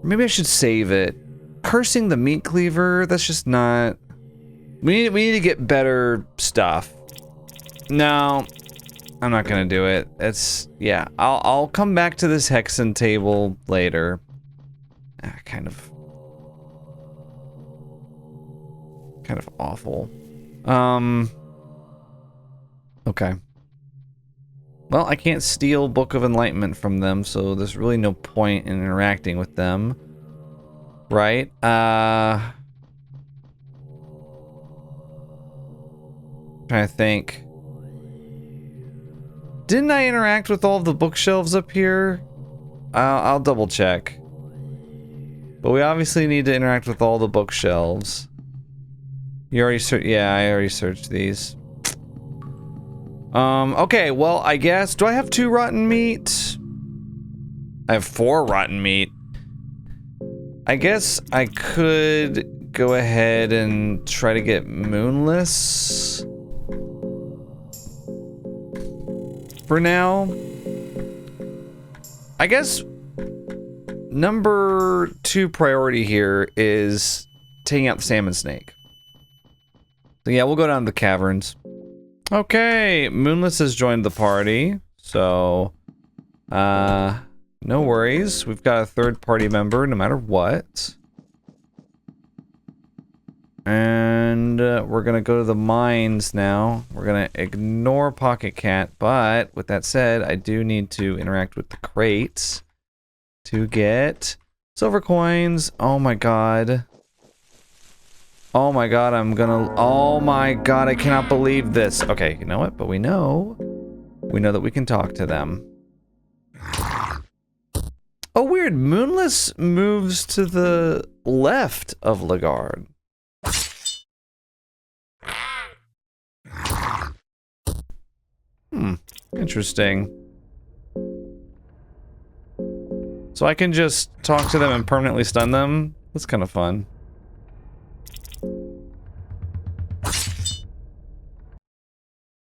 Maybe I should save it. Cursing the meat cleaver, that's just not... We need to get better stuff. No, I'm not gonna do it. It's... Yeah, I'll come back to this hexen table later. Kind of awful. Okay. Well, I can't steal Book of Enlightenment from them, so there's really no point in interacting with them. Right? Trying to think. Didn't I interact with all of the bookshelves up here? I'll double check. But we obviously need to interact with all the bookshelves. You already searched? Yeah, I already searched these. Okay, well, I guess... Do I have 2 rotten meat? I have 4 rotten meat. I guess I could go ahead and try to get moonless. For now. I guess... Number 2 priority here is taking out the salmon snake. So yeah, we'll go down to the caverns. Okay, Moonless has joined the party, so no worries. We've got a 3rd party member no matter what. And we're gonna go to the mines now. We're gonna ignore Pocket Cat, but with that said, I do need to interact with the crates to get silver coins. Oh my god. Oh my god, oh my god, I cannot believe this. Okay, you know what? But we know that we can talk to them. Oh, weird. Moonless moves to the left of Lagarde. Interesting. So I can just talk to them and permanently stun them? That's kind of fun.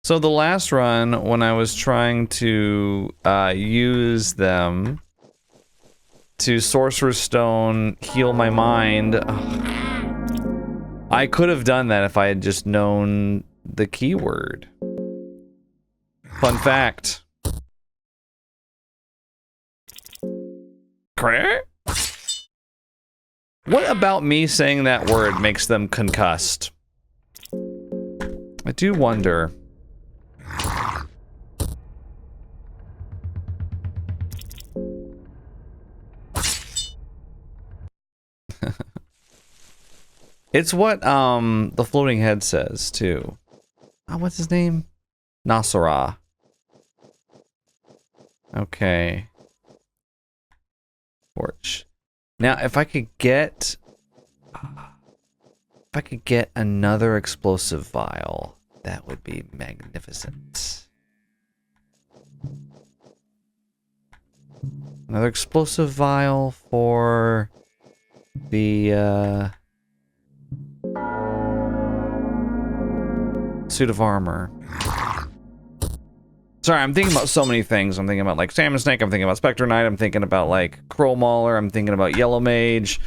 So the last run, when I was trying to use them to Sorcerer's Stone heal my mind, I could have done that if I had just known the keyword. Fun fact. What about me saying that word makes them concussed? I do wonder. It's what the floating head says too. Oh, what's his name? NOgoroth. Okay. Torch. Now, if I could get another explosive vial, that would be magnificent. Another explosive vial for the suit of armor. Sorry, I'm thinking about so many things. I'm thinking about like Salmon Snake, I'm thinking about Spectre Knight, I'm thinking about like Crow Mauler, I'm thinking about Yellow Mage.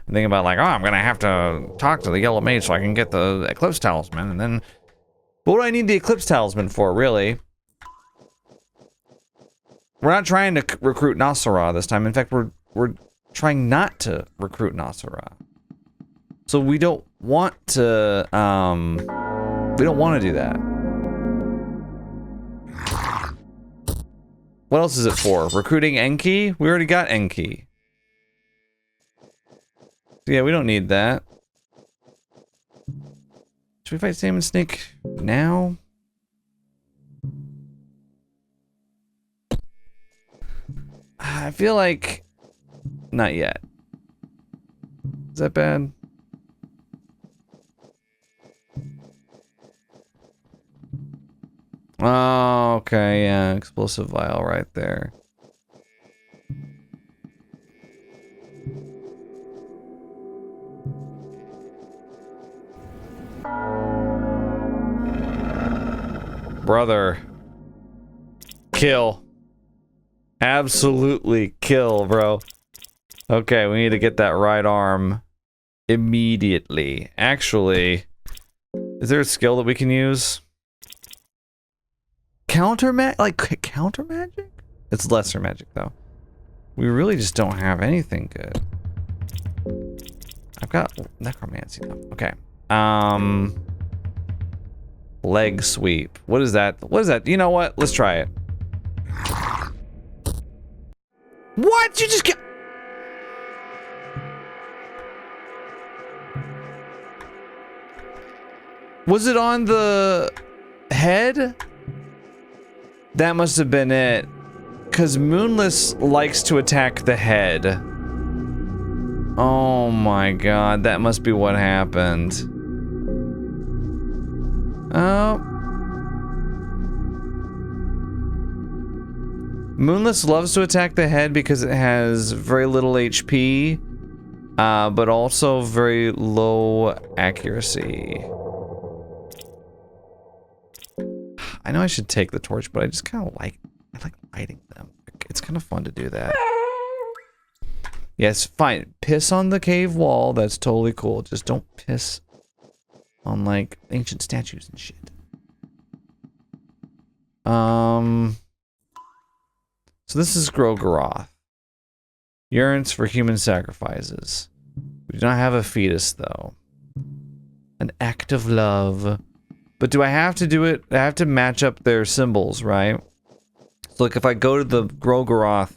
I'm thinking about like, oh, I'm gonna have to talk to the Yellow Mage so I can get the Eclipse Talisman, and then what do I need the Eclipse Talisman for, really? We're not trying to recruit NOgoroth this time. In fact, we're trying not to recruit NOgoroth. So we don't want to do that. What else is it for? Recruiting Enki? We already got Enki. Yeah, we don't need that. Should we fight Salmon Snake now? I feel like... not yet. Is that bad? Oh, okay, yeah, explosive vial right there. Brother. Kill. Absolutely kill, bro. Okay, we need to get that right arm immediately. Actually, is there a skill that we can use? Counter magic? It's lesser magic though. We really just don't have anything good. I've got necromancy though. Okay. Leg sweep. What is that? What is that? You know what? Let's try it. What? You just get... Was it on the head? That must have been it. Because Moonless likes to attack the head. Oh my god, that must be what happened. Oh. Moonless loves to attack the head because it has very little HP, but also very low accuracy. I know I should take the torch, but I just kind of like lighting them. It's kind of fun to do that. Yes, fine. Piss on the cave wall. That's totally cool. Just don't piss on like ancient statues and shit. So this is Grogoroth. Yearns for human sacrifices. We do not have a fetus though. An act of love. But do I have to do it? I have to match up their symbols, right? So like if I go to the Grogoroth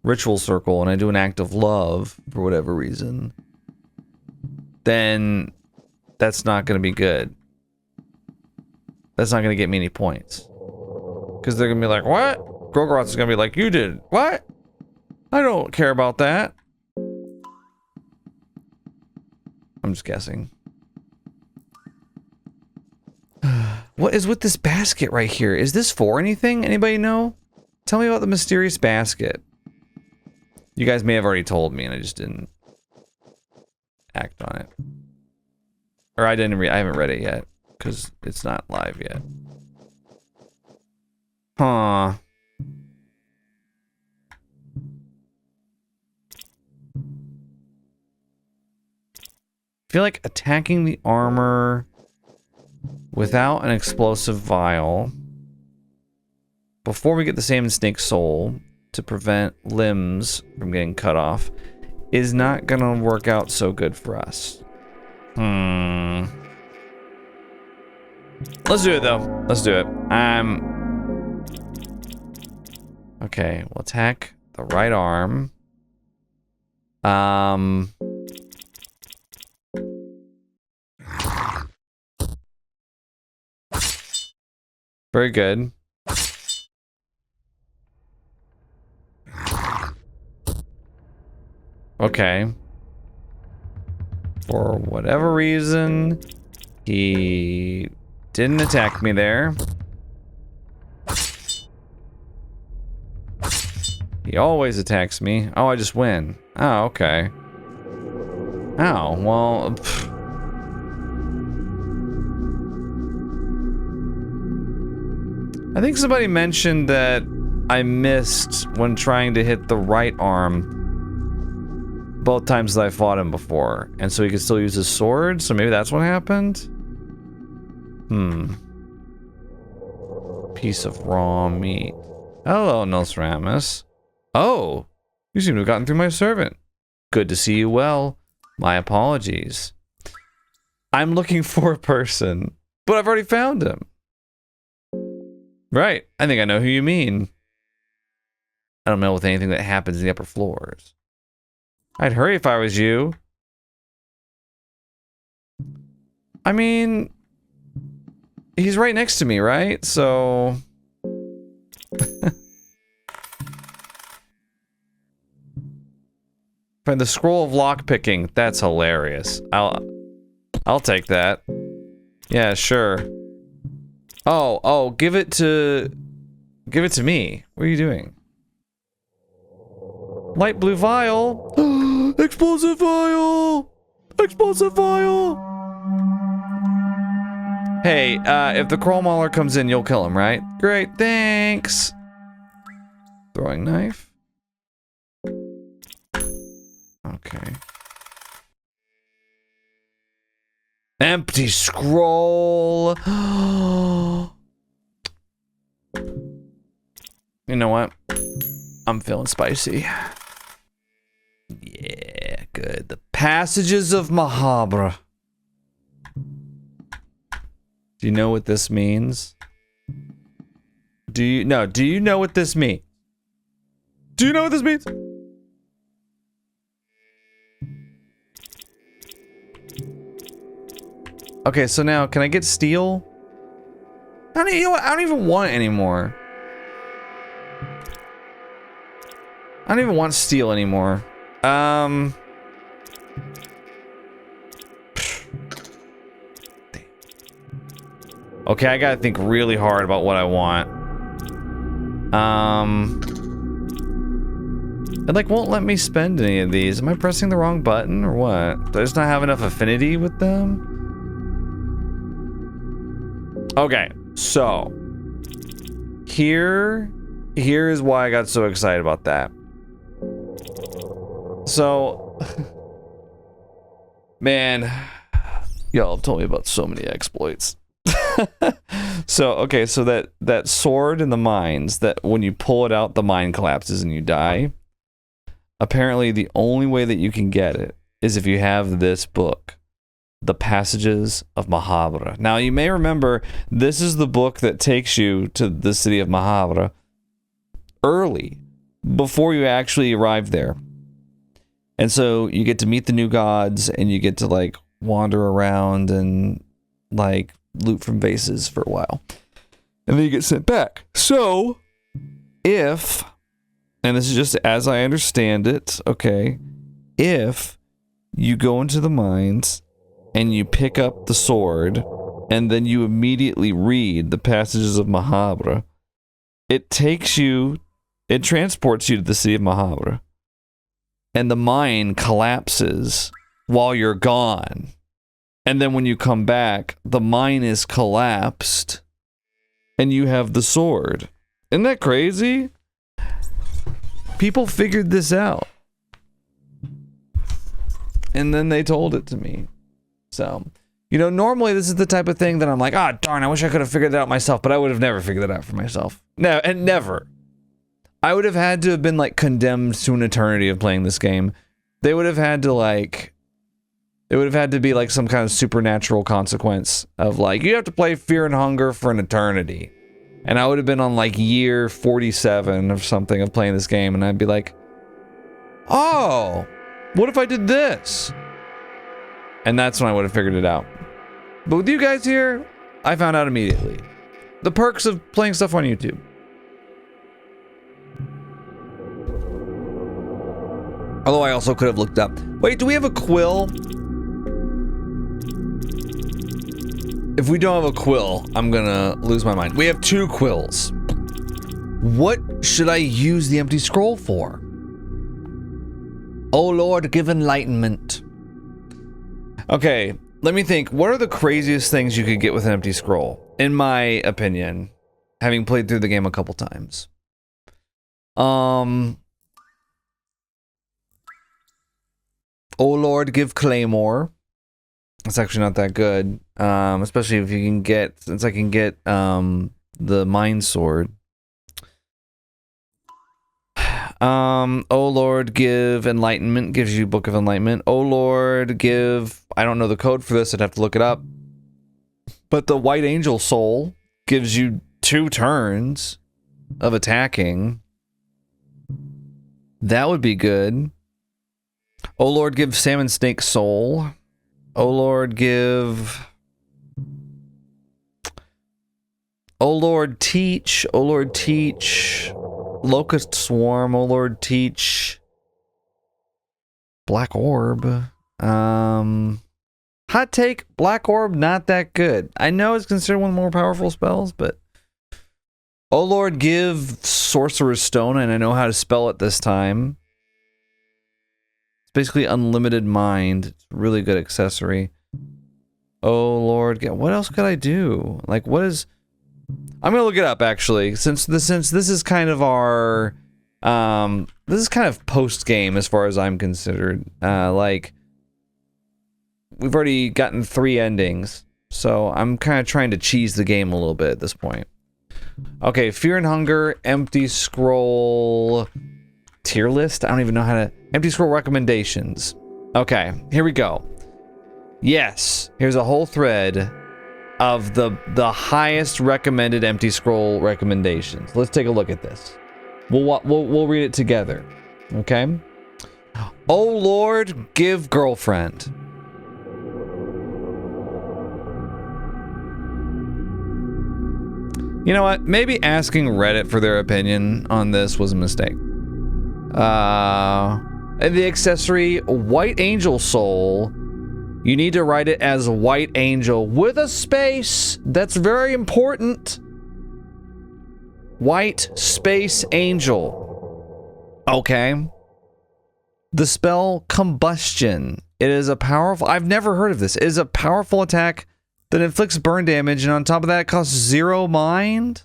ritual circle and I do an act of love for whatever reason, then that's not going to be good. That's not going to get me any points. Because they're going to be like, what? Grogoroth is going to be like, you did. What? I don't care about that. I'm just guessing. What is with this basket right here? Is this for anything? Anybody know? Tell me about the mysterious basket. You guys may have already told me and I just didn't act on it. Or I haven't read it yet because it's not live yet. Huh. I feel like attacking the armor without an explosive vial before we get the salmon snake soul to prevent limbs from getting cut off is not gonna work out so good for us. Let's do it though. Let's do it. Okay, we'll attack the right arm. Very good. Okay. For whatever reason, he didn't attack me there. He always attacks me. Oh, I just win. Oh, okay. Oh, well... I think somebody mentioned that I missed when trying to hit the right arm both times that I fought him before, and so he could still use his sword, so maybe that's what happened? Piece of raw meat. Hello, Nostradamus. Oh, you seem to have gotten through my servant. Good to see you well. My apologies. I'm looking for a person, but I've already found him. Right, I think I know who you mean. I don't know with anything that happens in the upper floors. I'd hurry if I was you. I mean, he's right next to me, right? So... Find the scroll of lockpicking. That's hilarious. I'll take that. Yeah, sure. Oh, give it to me. What are you doing? Light blue vial. Explosive vial. Explosive vial. Hey, if the Kroll Mauler comes in, you'll kill him, right? Great, thanks. Throwing knife. Okay. Empty scroll. You know what? I'm feeling spicy. Yeah, good. The passages of Mahabra. Do you know what this means? Do you know what this means? Do you know what this means? Okay, so now, can I get steel? I don't even want it anymore. I don't even want steel anymore. Okay, I gotta think really hard about what I want. It like won't let me spend any of these. Am I pressing the wrong button or what? Do I just not have enough affinity with them? Okay, so here is why I got so excited about that. So, man, y'all told me about so many exploits. So, okay, so that sword in the mines, that when you pull it out, the mine collapses and you die. Apparently, the only way that you can get it is if you have this book. The Passages of Mahabra. Now, you may remember, this is the book that takes you to the city of Mahabra early, before you actually arrive there. And so, you get to meet the new gods, and you get to, like, wander around and, like, loot from vases for a while. And then you get sent back. So, if and this is just as I understand it, okay, if you go into the mines and you pick up the sword and then you immediately read the passages of Mahabharata, it transports you to the city of Mahabharata, and the mine collapses while you're gone. And then when you come back, the mine is collapsed and you have the sword. Isn't that crazy? People figured this out. And then they told it to me. So, you know, normally this is the type of thing that I'm like, ah, darn, I wish I could have figured that out myself, but I would have never figured that out for myself. No, and never. I would have had to have been, like, condemned to an eternity of playing this game. They would have had to, like... It would have had to be, like, some kind of supernatural consequence of, like, you have to play Fear and Hunger for an eternity. And I would have been on, like, year 47 or something of playing this game, and I'd be like, oh, what if I did this? And that's when I would have figured it out. But with you guys here, I found out immediately. The perks of playing stuff on YouTube. Although I also could have looked up. Wait, do we have a quill? If we don't have a quill, I'm gonna lose my mind. We have 2 quills. What should I use the empty scroll for? Oh Lord, give enlightenment. Okay, let me think. What are the craziest things you could get with an empty scroll? In my opinion, having played through the game a couple times. Oh Lord, give claymore. It's actually not that good. Especially if you can get, since I can get the mind sword. Oh Lord, give enlightenment, gives you Book of Enlightenment. Oh Lord, give, I don't know the code for this, I'd have to look it up. But the White Angel Soul gives you 2 turns of attacking. That would be good. Oh Lord, give Salmon Snake Soul. Oh Lord, give... Oh Lord, teach. Oh Lord, teach. Locust Swarm. Oh Lord, teach. Black Orb. Hot take, Black Orb, not that good. I know it's considered one of the more powerful spells, but... Oh Lord, give Sorcerer's Stone, and I know how to spell it this time. It's basically Unlimited Mind. It's a really good accessory. Oh Lord, what else could I do? Like, what is... I'm gonna look it up, actually, since this is kind of our... this is kind of post-game as far as I'm considered. Like... We've already gotten 3 endings, so I'm kind of trying to cheese the game a little bit at this point. Okay, Fear and Hunger, Empty Scroll... Tier list? I don't even know how to... Empty Scroll recommendations. Okay, here we go. Yes, here's a whole thread of the highest recommended Empty Scroll recommendations. Let's take a look at this. We'll read it together. Okay? Oh Lord, give girlfriend. You know what? Maybe asking Reddit for their opinion on this was a mistake. And the accessory, White Angel Soul. You need to write it as White Angel with a space. That's very important. White space angel. Okay. The spell Combustion. It is a powerful... I've never heard of this. It is a powerful attack that inflicts burn damage, and on top of that, it costs 0 mind.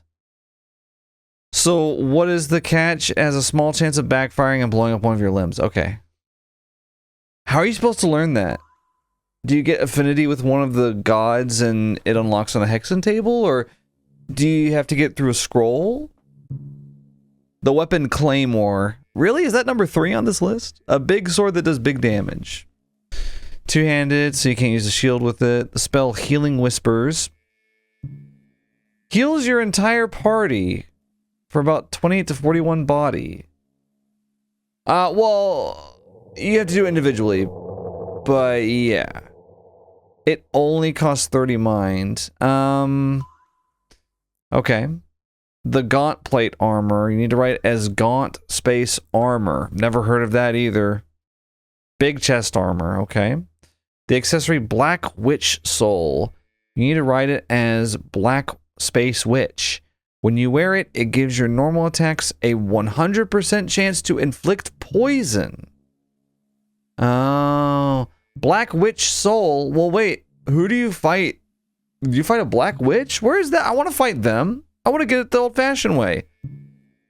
So, what is the catch? It has a small chance of backfiring and blowing up one of your limbs. Okay. How are you supposed to learn that? Do you get affinity with one of the gods and it unlocks on a hexen table? Or do you have to get through a scroll? The weapon Claymore. Really? Is that number 3 on this list? A big sword that does big damage. 2-handed, so you can't use a shield with it. The spell Healing Whispers. Heals your entire party for about 28 to 41 body. Well, you have to do it individually. But yeah. It only costs 30 mind. Okay. the gaunt plate armor. You need to write it as gaunt space armor. Never heard of that either. Big chest armor, okay. The accessory Black Witch Soul. You need to write it as Black Space Witch. When you wear it, it gives your normal attacks a 100% chance to inflict poison. Oh, Black Witch Soul. Well, wait, who do you fight? Do you fight a Black Witch? Where is that? I want to fight them. I want to get it the old-fashioned way.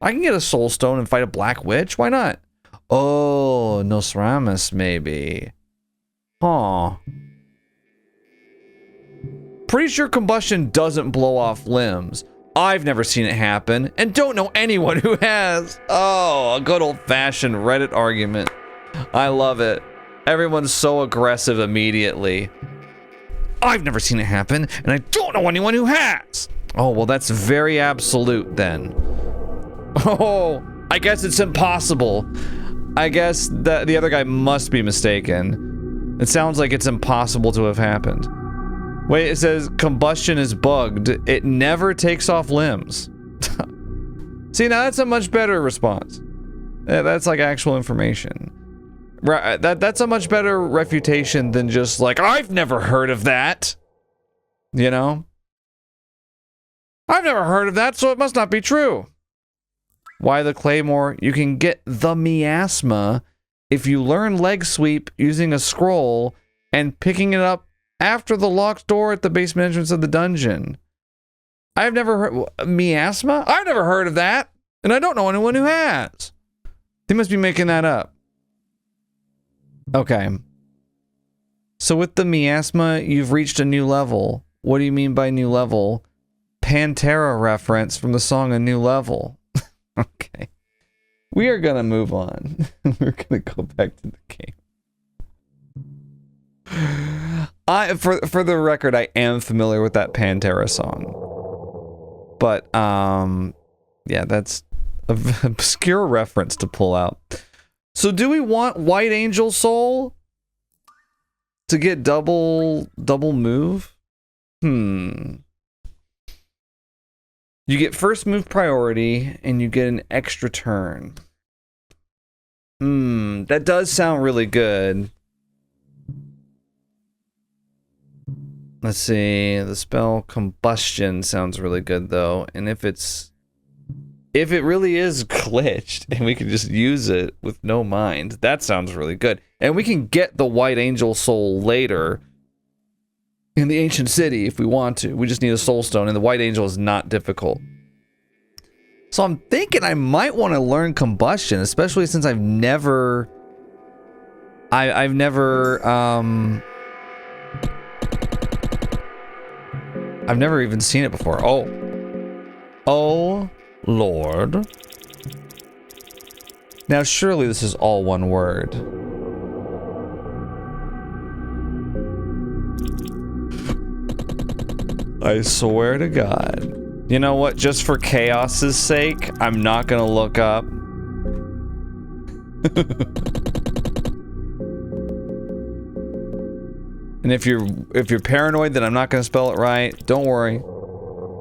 I can get a Soul Stone and fight a Black Witch. Why not? Oh, Nosramus, maybe. Huh. Pretty sure combustion doesn't blow off limbs. I've never seen it happen, and don't know anyone who has. Oh, a good old-fashioned Reddit argument. I love it. Everyone's so aggressive immediately. I've never seen it happen, and I don't know anyone who has. Oh, well, that's very absolute then. Oh, I guess it's impossible. I guess that the other guy must be mistaken. It sounds like it's impossible to have happened. Wait, it says combustion is bugged. It never takes off limbs. See, now that's a much better response. That's like actual information. Right, that's a much better refutation than just like, I've never heard of that. You know? I've never heard of that, so it must not be true. Why the Claymore? You can get the miasma if you learn leg sweep using a scroll and picking it up after the locked door at the basement entrance of the dungeon. I've never heard... Miasma? I've never heard of that, and I don't know anyone who has. They must be making that up. Okay. So with the miasma, you've reached a new level. What do you mean by new level? Pantera reference from the song A New Level. Okay. We are gonna move on. We're gonna go back to the game. For the record, I am familiar with that Pantera song. But, yeah, that's an obscure reference to pull out. So do we want White Angel Soul to get double move? You get first move priority, and you get an extra turn. That does sound really good. Let's see, the spell Combustion sounds really good, though. And if it really is glitched, and we can just use it with no mind, that sounds really good. And we can get the White Angel Soul later in the Ancient City if we want to. We just need a Soul Stone, and the White Angel is not difficult. So I'm thinking I might want to learn Combustion, especially since I've never even seen it before. Oh, Lord. Now, surely this is all one word. I swear to God. You know what? Just for chaos's sake, I'm not gonna look up. And if you're paranoid that I'm not gonna spell it right, don't worry.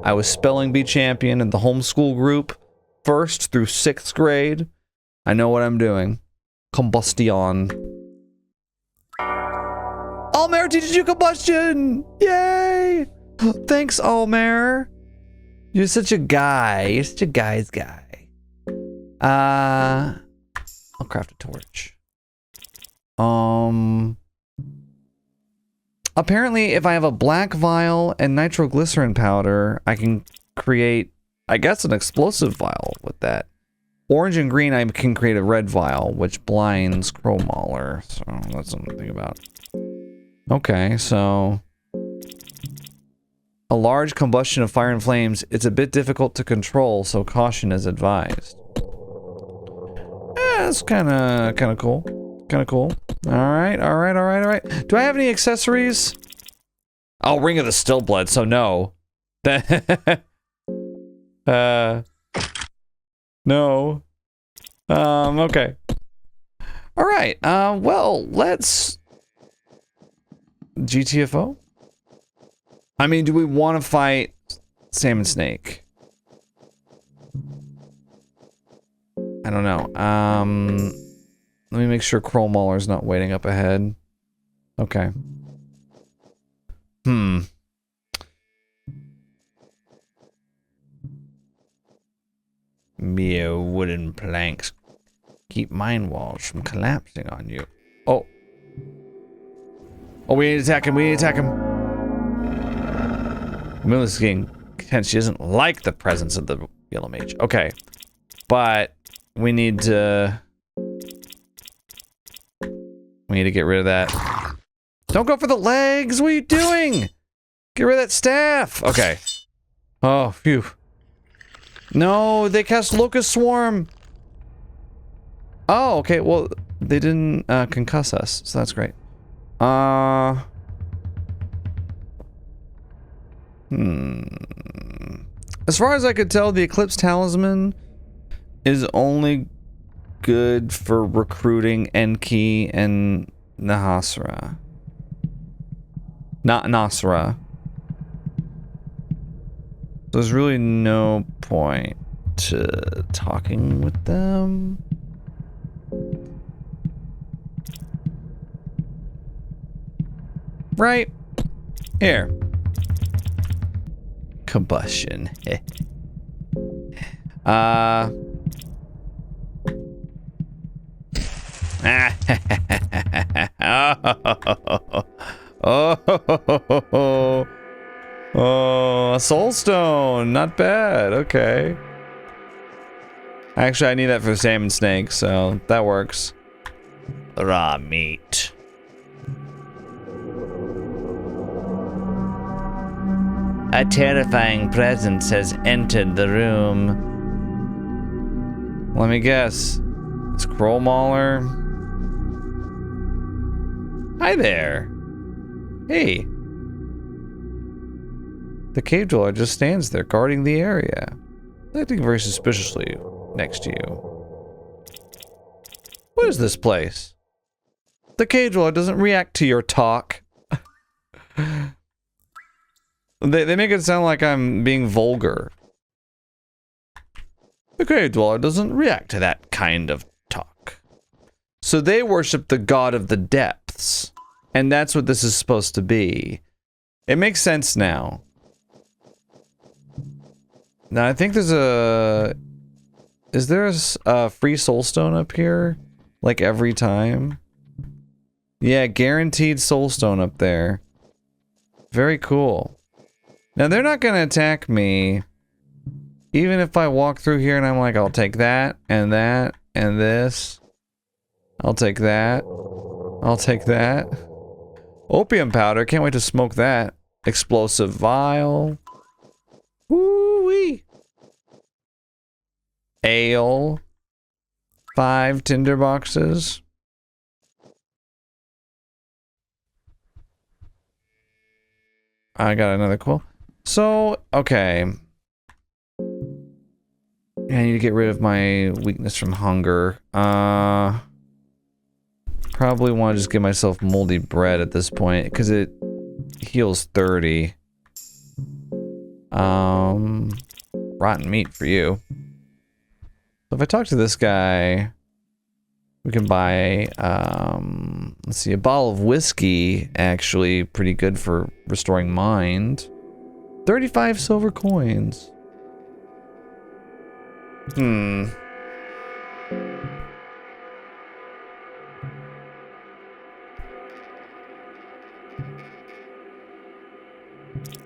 I was spelling bee champion in the homeschool group, 1st through 6th grade. I know what I'm doing. Combustion. Almer teaches you combustion! Yay! Thanks, Almer. You're such a guy. You're such a guy's guy. I'll craft a torch. Apparently, if I have a black vial and nitroglycerin powder, I can create, I guess, an explosive vial with that. Orange and green, I can create a red vial, which blinds Crow Mauler. So that's something to think about. Okay, so... a large combustion of fire and flames. It's a bit difficult to control, so caution is advised. That's kind of cool. Kind of cool. All right. Do I have any accessories? Oh, Ring of the Stillblood, so no. No. Okay. All right. Well, let's... GTFO? I mean, do we want to fight Salmon Snake? I don't know. Let me make sure Kroll Mauler's not waiting up ahead. Okay. Mere wooden planks keep mine walls from collapsing on you. Oh. Oh, we need to attack him. We need to attack him. Miller's getting tense. She doesn't like the presence of the yellow mage. Okay. But we need to... We need to get rid of that. Don't go for the legs! What are you doing? Get rid of that staff! Okay. Oh, phew. No, they cast Locust Swarm! Oh, okay, well, they didn't concuss us, so that's great. As far as I could tell, the Eclipse Talisman is only good for recruiting Enki and Nahasra. Not Nasra. There's really no point to talking with them. Right? Here. Combustion. Oh, a soul stone. Not bad. Okay. Actually, I need that for the salmon snake, so that works. Raw meat. A terrifying presence has entered the room. Let me guess. It's Kroll Mauler. Hi there. Hey. The cave dweller just stands there, guarding the area, acting very suspiciously next to you. What is this place? The cave dweller doesn't react to your talk. They make it sound like I'm being vulgar. The cave dweller doesn't react to that kind of talk. So they worship the god of the depths. And that's what this is supposed to be. It makes sense now. Now I think there's a... Is there a free soulstone up here? Like every time? Yeah, guaranteed soulstone up there. Very cool. Now they're not gonna attack me. Even if I walk through here and I'm like, I'll take that, and this. I'll take that. I'll take that. Opium powder, can't wait to smoke that. Explosive vial. Woo-wee. Ale. 5 tinder boxes. I got another cool. So, okay. I need to get rid of my weakness from hunger. Probably want to just give myself moldy bread at this point, because it heals 30. Rotten meat for you. So if I talk to this guy, we can buy, let's see, a bottle of whiskey, actually pretty good for restoring mind. 35 silver coins.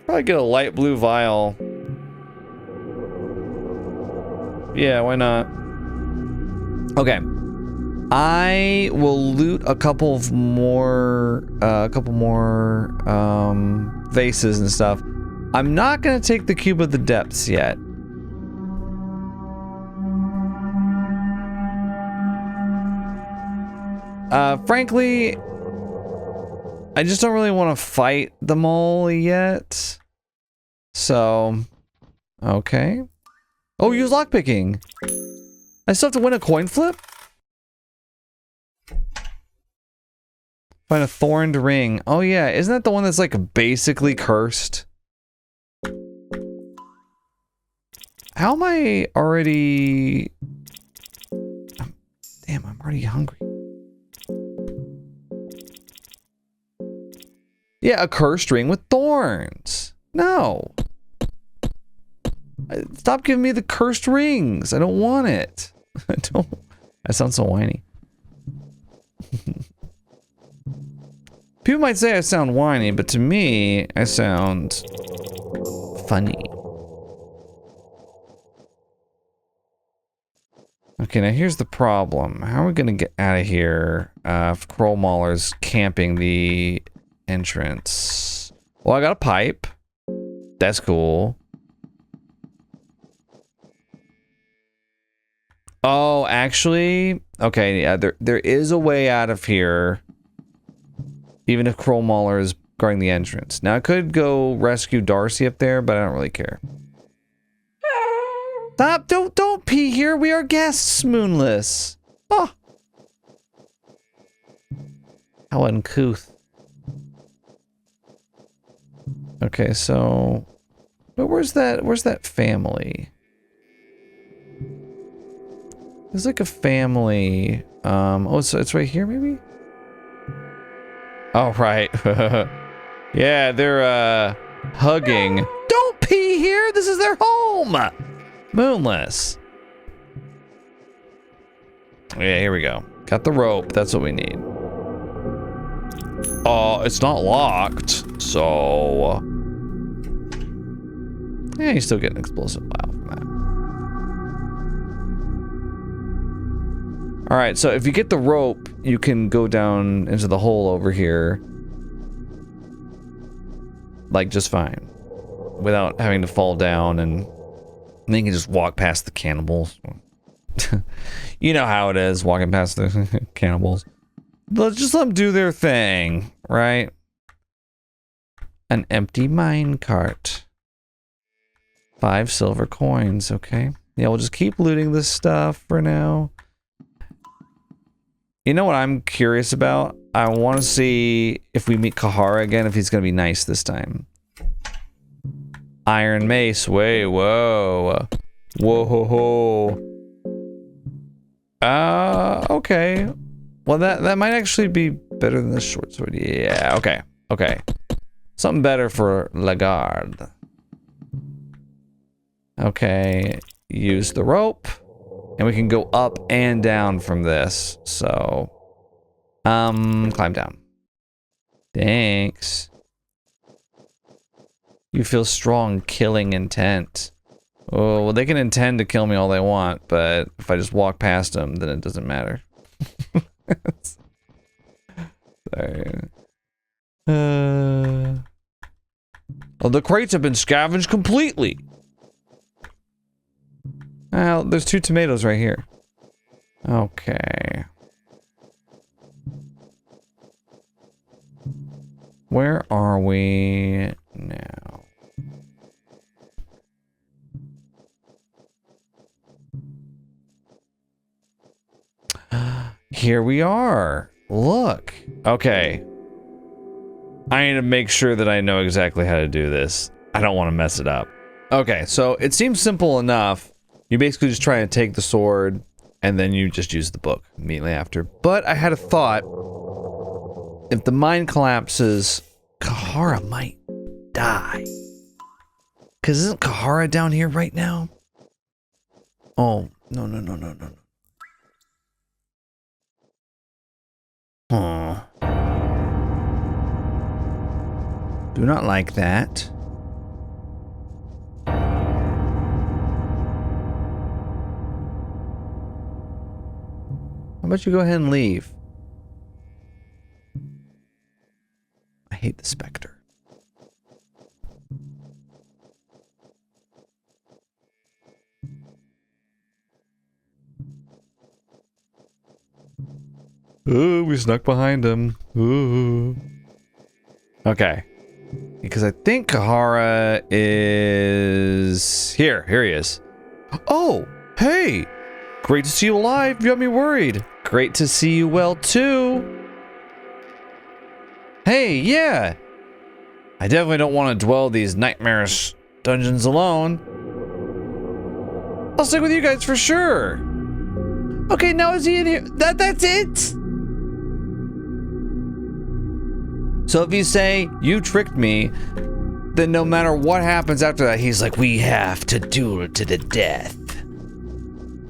Probably get a light blue vial. Yeah, why not? Okay. I will loot a couple more vases and stuff. I'm not gonna take the Cube of the Depths yet. Frankly, I just don't really want to fight the mole yet. So, okay. Oh, use lockpicking. I still have to win a coin flip? Find a thorned ring. Oh yeah, isn't that the one that's like basically cursed? How am I already... Damn, I'm already hungry. Yeah, a cursed ring with thorns. No. Stop giving me the cursed rings. I don't want it. I don't. I sound so whiny. People might say I sound whiny, but to me, I sound funny. Okay, now here's the problem. How are we gonna get out of here if Kroll Mauler's camping the entrance? Well, I got a pipe. That's cool. Oh, actually, okay, yeah, there is a way out of here. Even if Kroll Mauler is guarding the entrance. Now, I could go rescue Darcy up there, but I don't really care. Stop! Don't pee here. We are guests, Moonless. Oh, how uncouth. Okay, so, but where's that family? There's like a family. Oh, so it's right here, maybe. Oh, right. Yeah, they're hugging. Don't pee here. This is their home. Moonless. Yeah, here we go. Got the rope. That's what we need. It's not locked, so... Yeah, you still get an explosive vial from that. Alright, so if you get the rope, you can go down into the hole over here. Like, just fine. Without having to fall down, and then you can just walk past the cannibals. You know how it is, walking past the cannibals. Let's just let them do their thing, right? An empty mine cart. 5 silver coins, okay. Yeah, we'll just keep looting this stuff for now. You know what I'm curious about? I want to see if we meet Kahara again, if he's going to be nice this time. Iron Mace, wait, whoa. Whoa, ho, ho. Okay. Well, that might actually be better than the short sword. Yeah, okay. Okay. Something better for Lagarde. Okay. Use the rope. And we can go up and down from this. So, climb down. Thanks. You feel strong killing intent. Oh, well, they can intend to kill me all they want, but if I just walk past them, then it doesn't matter. Sorry. Oh, the crates have been scavenged completely. Well, there's 2 tomatoes right here. Okay. Where are we now? Here we are. Look. Okay. I need to make sure that I know exactly how to do this. I don't want to mess it up. Okay, so it seems simple enough. You basically just try and take the sword, and then you just use the book immediately after. But I had a thought. If the mine collapses, Kahara might die. Because isn't Kahara down here right now? Oh, no. Aw. Do not like that. How about you go ahead and leave? I hate the Spectre. Ooh, we snuck behind him. Ooh. Okay. Because I think Kahara is... Here he is. Oh, hey! Great to see you alive, you got me worried. Great to see you well, too. Hey, yeah! I definitely don't want to dwell these nightmarish dungeons alone. I'll stick with you guys for sure. Okay, now is he in here? That's it? So if you say, you tricked me, then no matter what happens after that, he's like, we have to duel to the death.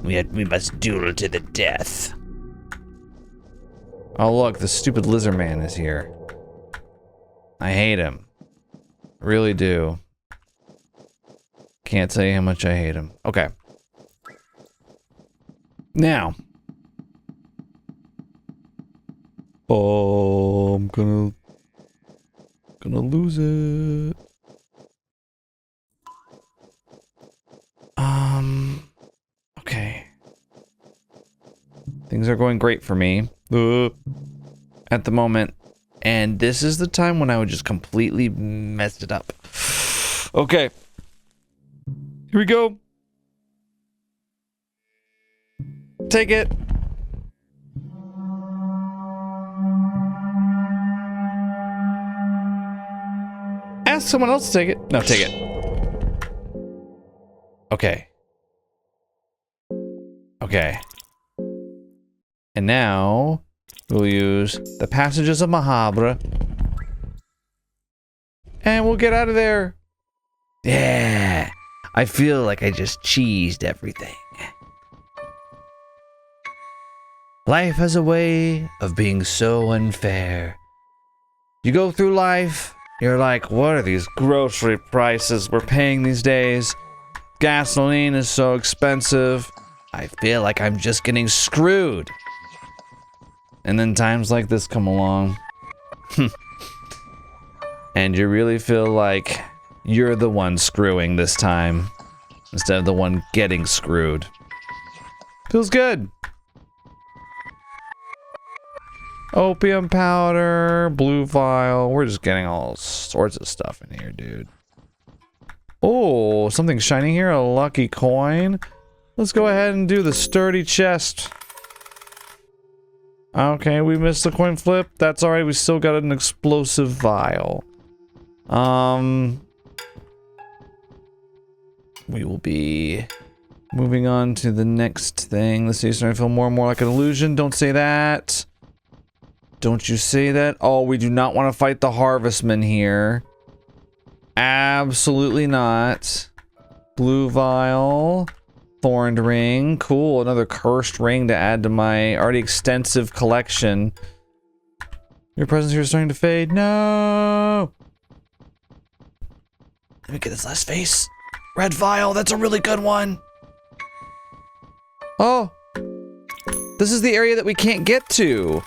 We must duel to the death. Oh look, the stupid lizard man is here. I hate him. Really do. Can't tell you how much I hate him. Okay. Now. Oh, I'm gonna lose it. Okay. Things are going great for me. At the moment. And this is the time when I would just completely mess it up. Okay. Here we go. Take it. Ask someone else to take it. No, take it. Okay. Okay. And now we'll use the passages of Mahabra. And we'll get out of there. Yeah. I feel like I just cheesed everything. Life has a way of being so unfair. You go through life, you're like, what are these grocery prices we're paying these days? Gasoline is so expensive. I feel like I'm just getting screwed. And then times like this come along. And you really feel like you're the one screwing this time, instead of the one getting screwed. Feels good. Opium powder, blue vial. We're just getting all sorts of stuff in here, dude. Oh, something shiny here, a lucky coin. Let's go ahead and do the sturdy chest. Okay, we missed the coin flip. That's alright, we still got an explosive vial. We will be moving on to the next thing. This is starting to feel more and more like an illusion. Don't say that. Don't you say that. Oh, we do not want to fight the harvestman here. Absolutely not. Blue vial. Thorned ring. Cool, another cursed ring to add to my already extensive collection. Your presence here is starting to fade. No! Let me get this last face. Red vial, that's a really good one. Oh. This is the area that we can't get to.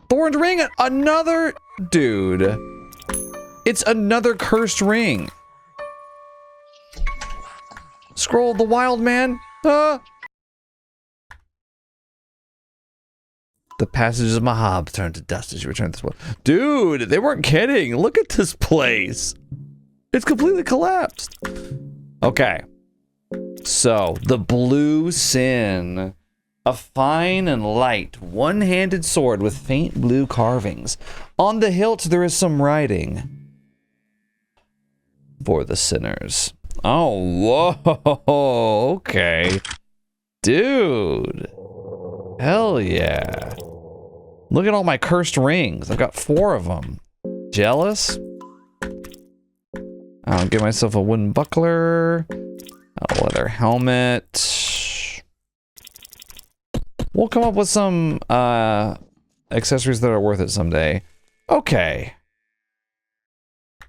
Thorned ring, another dude. It's another cursed ring. Scroll the wild man. The passages of Mahab turn to dust as you return to this world. Dude, they weren't kidding. Look at this place. It's completely collapsed. Okay. So, the blue sin. A fine and light, one-handed sword with faint blue carvings. On the hilt there is some writing. For the sinners. Oh, whoa, okay. Dude. Hell yeah. Look at all my cursed rings. I've got 4 of them. Jealous? I'll get myself a wooden buckler. A leather helmet. We'll come up with some accessories that are worth it someday. Okay.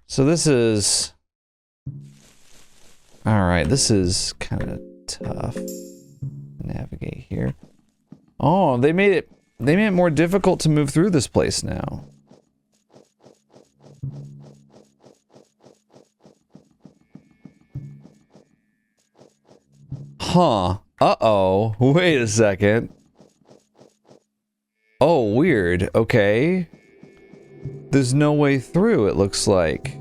So this is... Alright, this is kind of tough. Navigate here. Oh, they made it more difficult to move through this place now. Huh. Uh-oh. Wait a second. Oh, weird. Okay. There's no way through, it looks like.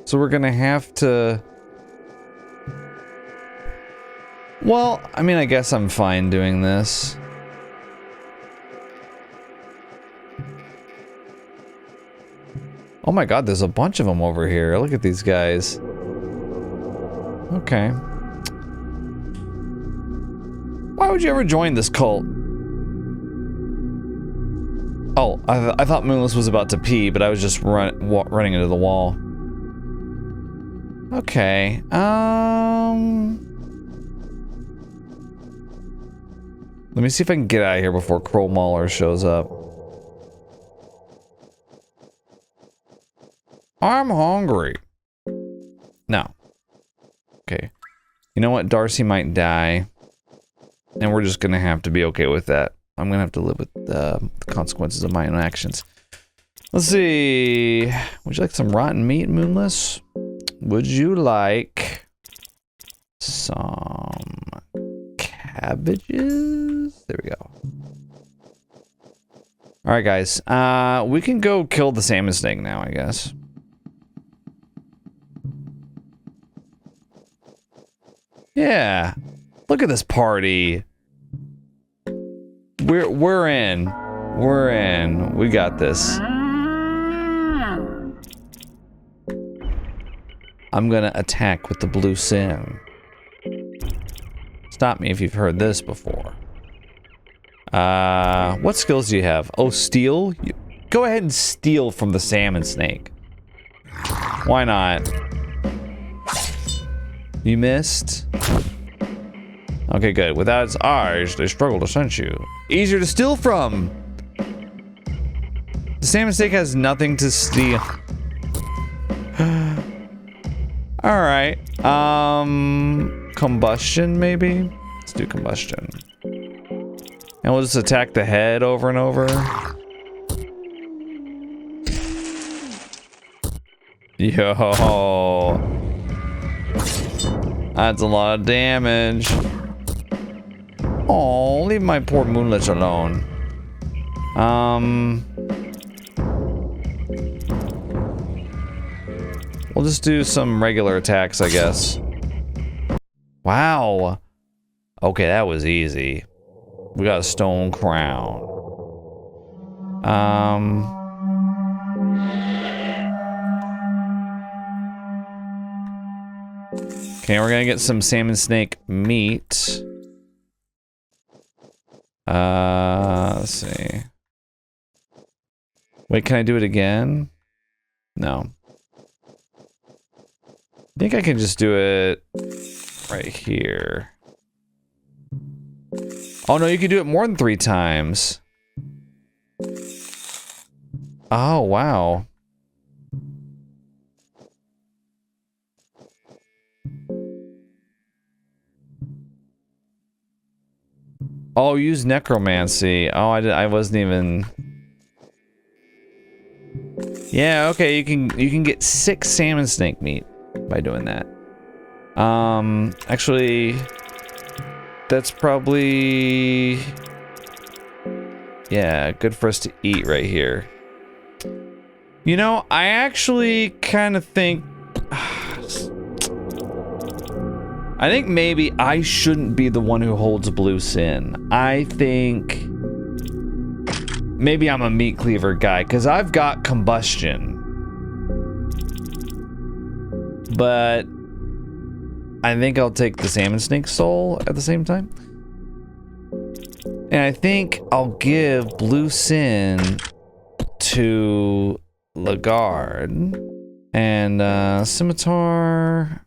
So we're gonna have to... Well, I mean, I guess I'm fine doing this. Oh my god, there's a bunch of them over here. Look at these guys. Okay. would you ever join this cult? Oh, I thought Moonless was about to pee, but I was just running into the wall. Okay, let me see if I can get out of here before Crow Mauler shows up. I'm hungry. No. Okay. You know what? Darcy might die. And we're just gonna have to be okay with that. I'm gonna have to live with the consequences of my own actions. Let's see. Would you like some rotten meat, Moonless? Would you like some cabbages? There we go. Alright, guys. We can go kill the salmon snake now, I guess. Yeah. Look at this party. We're in. We're in. We got this. I'm gonna attack with the blue sin. Stop me if you've heard this before. What skills do you have? Oh, steal? Go ahead and steal from the salmon snake. Why not? You missed? Okay, good. Without its eyes, they struggle to sense you. Easier to steal from! The salmon snake has nothing to steal. Alright. Combustion, maybe? Let's do combustion. And we'll just attack the head over and over. Yo. That's a lot of damage. Oh, leave my poor Moonless alone. We'll just do some regular attacks, I guess. Wow. Okay, that was easy. We got a stone crown. Okay, we're gonna get some salmon snake meat. Let's see. Wait, can I do it again? No. I think I can just do it right here. Oh no, you can do it more than 3 times. Oh, wow. Oh, use necromancy. Oh, I wasn't even. Yeah, okay, you can get 6 salmon snake meat by doing that. Actually, that's probably, yeah, good for us to eat right here. You know, I actually kind of think, I think maybe I shouldn't be the one who holds blue sin. I think maybe I'm a meat cleaver guy, because I've got combustion. But I think I'll take the salmon snake soul at the same time. And I think I'll give blue sin to Lagarde. And scimitar.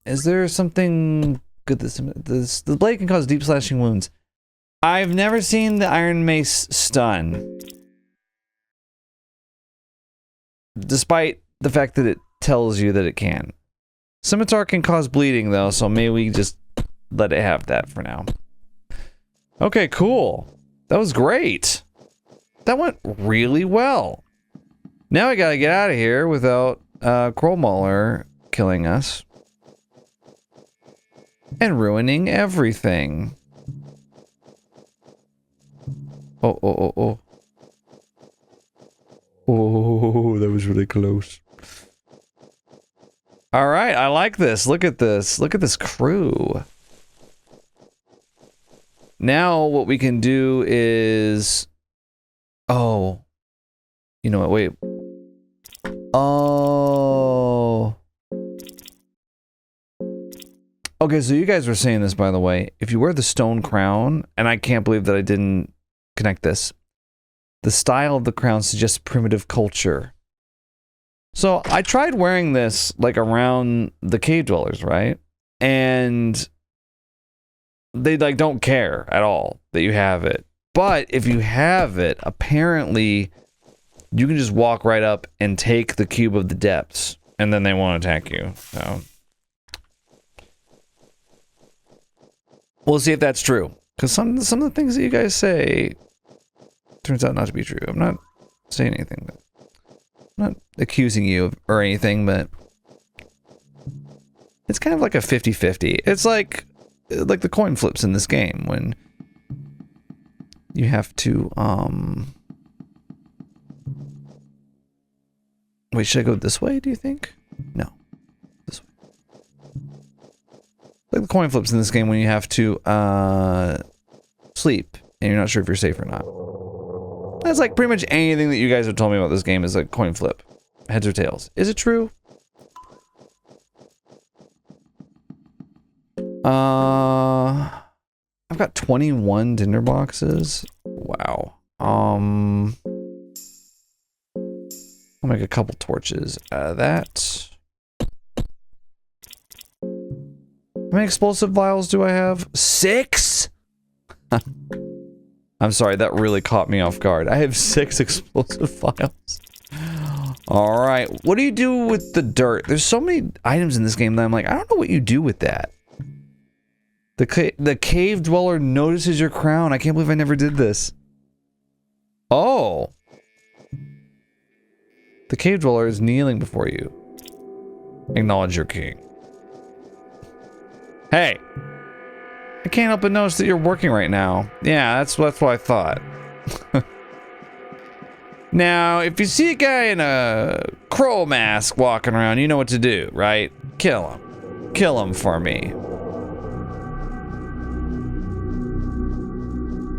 Is there something good that the blade can cause deep slashing wounds? I've never seen the Iron Mace stun. Despite the fact that it tells you that it can. Scimitar can cause bleeding though, so maybe we just let it have that for now. Okay, cool. That was great. That went really well. Now I gotta get out of here without Crow Mauler killing us. And ruining everything. Oh, oh, oh, oh. Oh, that was really close. Alright, I like this. Look at this. Look at this crew. Now what we can do is... Oh. You know what, wait. Oh. Okay, so you guys were saying this, by the way. If you wear the stone crown, and I can't believe that I didn't connect this, the style of the crown suggests primitive culture. So I tried wearing this, like, around the cave dwellers, right? And they, like, don't care at all that you have it. But if you have it, apparently you can just walk right up and take the cube of the depths, and then they won't attack you. So we'll see if that's true. Because some of the things that you guys say turns out not to be true. I'm not saying anything, but I'm not accusing you or anything, but it's kind of like a 50-50. It's like the coin flips in this game when you have to, wait, should I go this way, do you think? No. This way. Like the coin flips in this game when you have to, sleep, and you're not sure if you're safe or not. That's like pretty much anything that you guys have told me about this game is like coin flip. Heads or tails. Is it true? I've got 21 tinder boxes. Wow. I'll make a couple torches out of that. How many explosive vials do I have? 6? I'm sorry, that really caught me off guard. I have 6 explosive vials. Alright, what do you do with the dirt? There's so many items in this game that I'm like, I don't know what you do with that. The cave dweller notices your crown. I can't believe I never did this. Oh. The cave dweller is kneeling before you. Acknowledge your king. Hey. I can't help but notice that you're working right now. Yeah, that's what I thought. Now, if you see a guy in a crow mask walking around, you know what to do, right? Kill him. Kill him for me.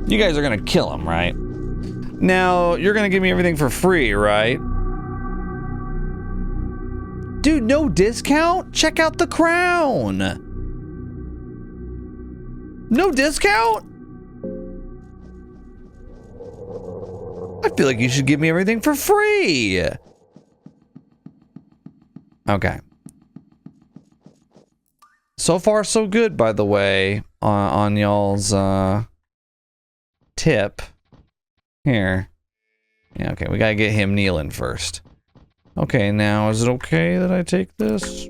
You guys are gonna kill him, right? Now, you're gonna give me everything for free, right? Dude, no discount? Check out the crown! No discount? I feel like you should give me everything for free! Okay. So far, so good, by the way, on y'all's, tip. Here. Yeah, okay, we gotta get him kneeling first. Okay, now, is it okay that I take this?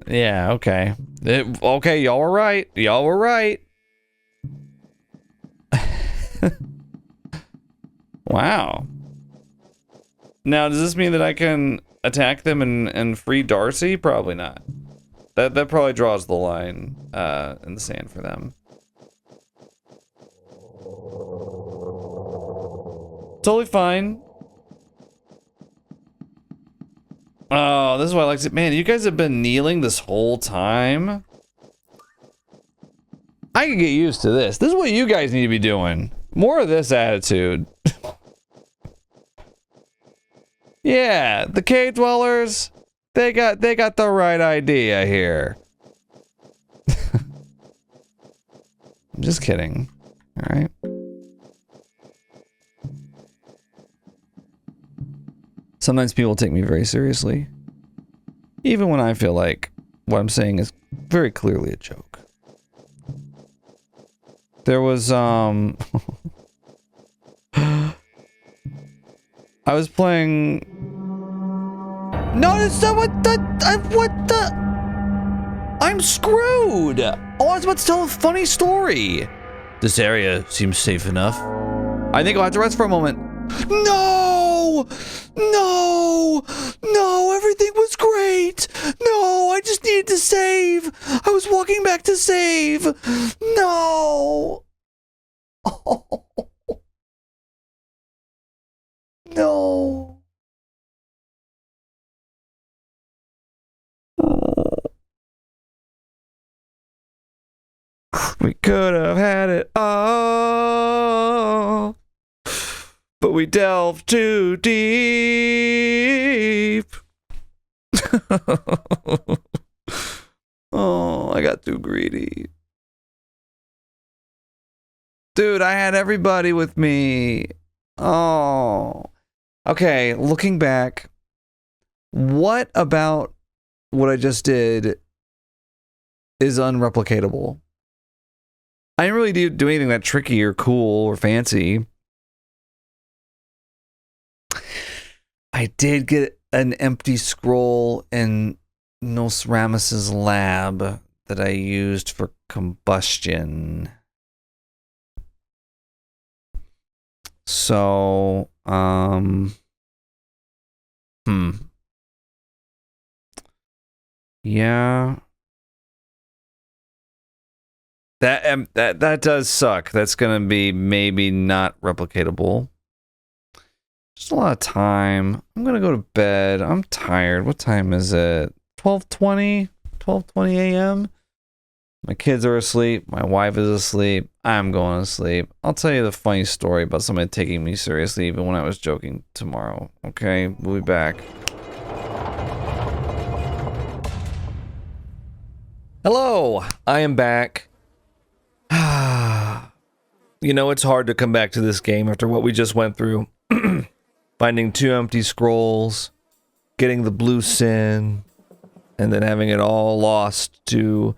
Yeah, okay. Okay, y'all were right. Y'all were right. Wow. Now, does this mean that I can attack them and free Darcy? Probably not. That probably draws the line in the sand for them. Totally fine. Oh, this is why I like it. Man, you guys have been kneeling this whole time. I can get used to this. This is what you guys need to be doing. More of this attitude. Yeah, the cave dwellers, they got the right idea here. I'm just kidding. All right. Sometimes people take me very seriously, even when I feel like what I'm saying is very clearly a joke. There was, I was playing... No, it's not what the... I'm screwed! Oh, I was about to tell a funny story. This area seems safe enough. I think I'll have to rest for a moment. No! No! No, everything was great! No, I just needed to save! I was walking back to save! No! Oh. No. We could have had it all. but we delve too deep. Oh, I got too greedy. Dude, I had everybody with me. Oh. Okay, looking back, what about what I just did is unreplicatable? I didn't really do anything that tricky or cool or fancy. I did get an empty scroll in Nosramus's lab that I used for combustion. So, yeah. That does suck. That's gonna be maybe not replicatable. Just a lot of time. I'm gonna go to bed. I'm tired. What time is it? 12:20? 12:20 a.m.? My kids are asleep. My wife is asleep. I'm going to sleep. I'll tell you the funny story about somebody taking me seriously even when I was joking tomorrow. Okay? We'll be back. Hello! I am back. You know, it's hard to come back to this game after what we just went through. Finding 2 empty scrolls, getting the blue sin, and then having it all lost to,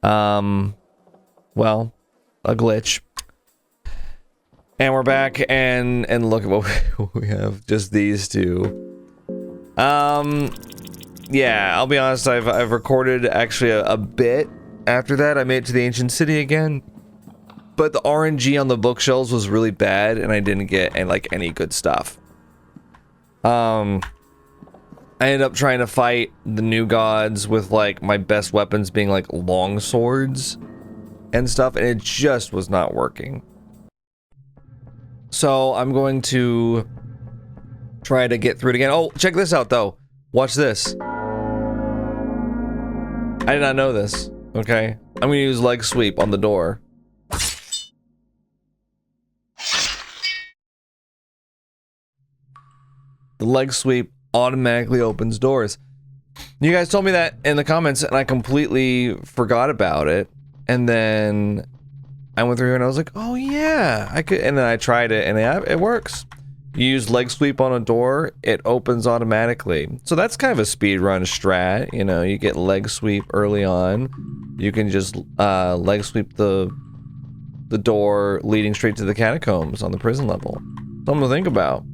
well, a glitch. And we're back, and look at what we have. Just these 2. Yeah, I'll be honest, I've recorded actually a bit after that. I made it to the ancient city again. But the RNG on the bookshelves was really bad, and I didn't get any good stuff. I ended up trying to fight the new gods with my best weapons being long swords and stuff, and it just was not working. So I'm going to try to get through it again. Oh, check this out though. Watch this. I did not know this. Okay, I'm gonna use leg sweep on the door. The leg sweep automatically opens doors. You guys told me that in the comments, and I completely forgot about it. And then I went through and I was like, oh yeah, I could. And then I tried it, and it works. You use leg sweep on a door, it opens automatically. So that's kind of a speedrun strat. You know, you get leg sweep early on. You can just leg sweep the door leading straight to the catacombs on the prison level. Something to think about.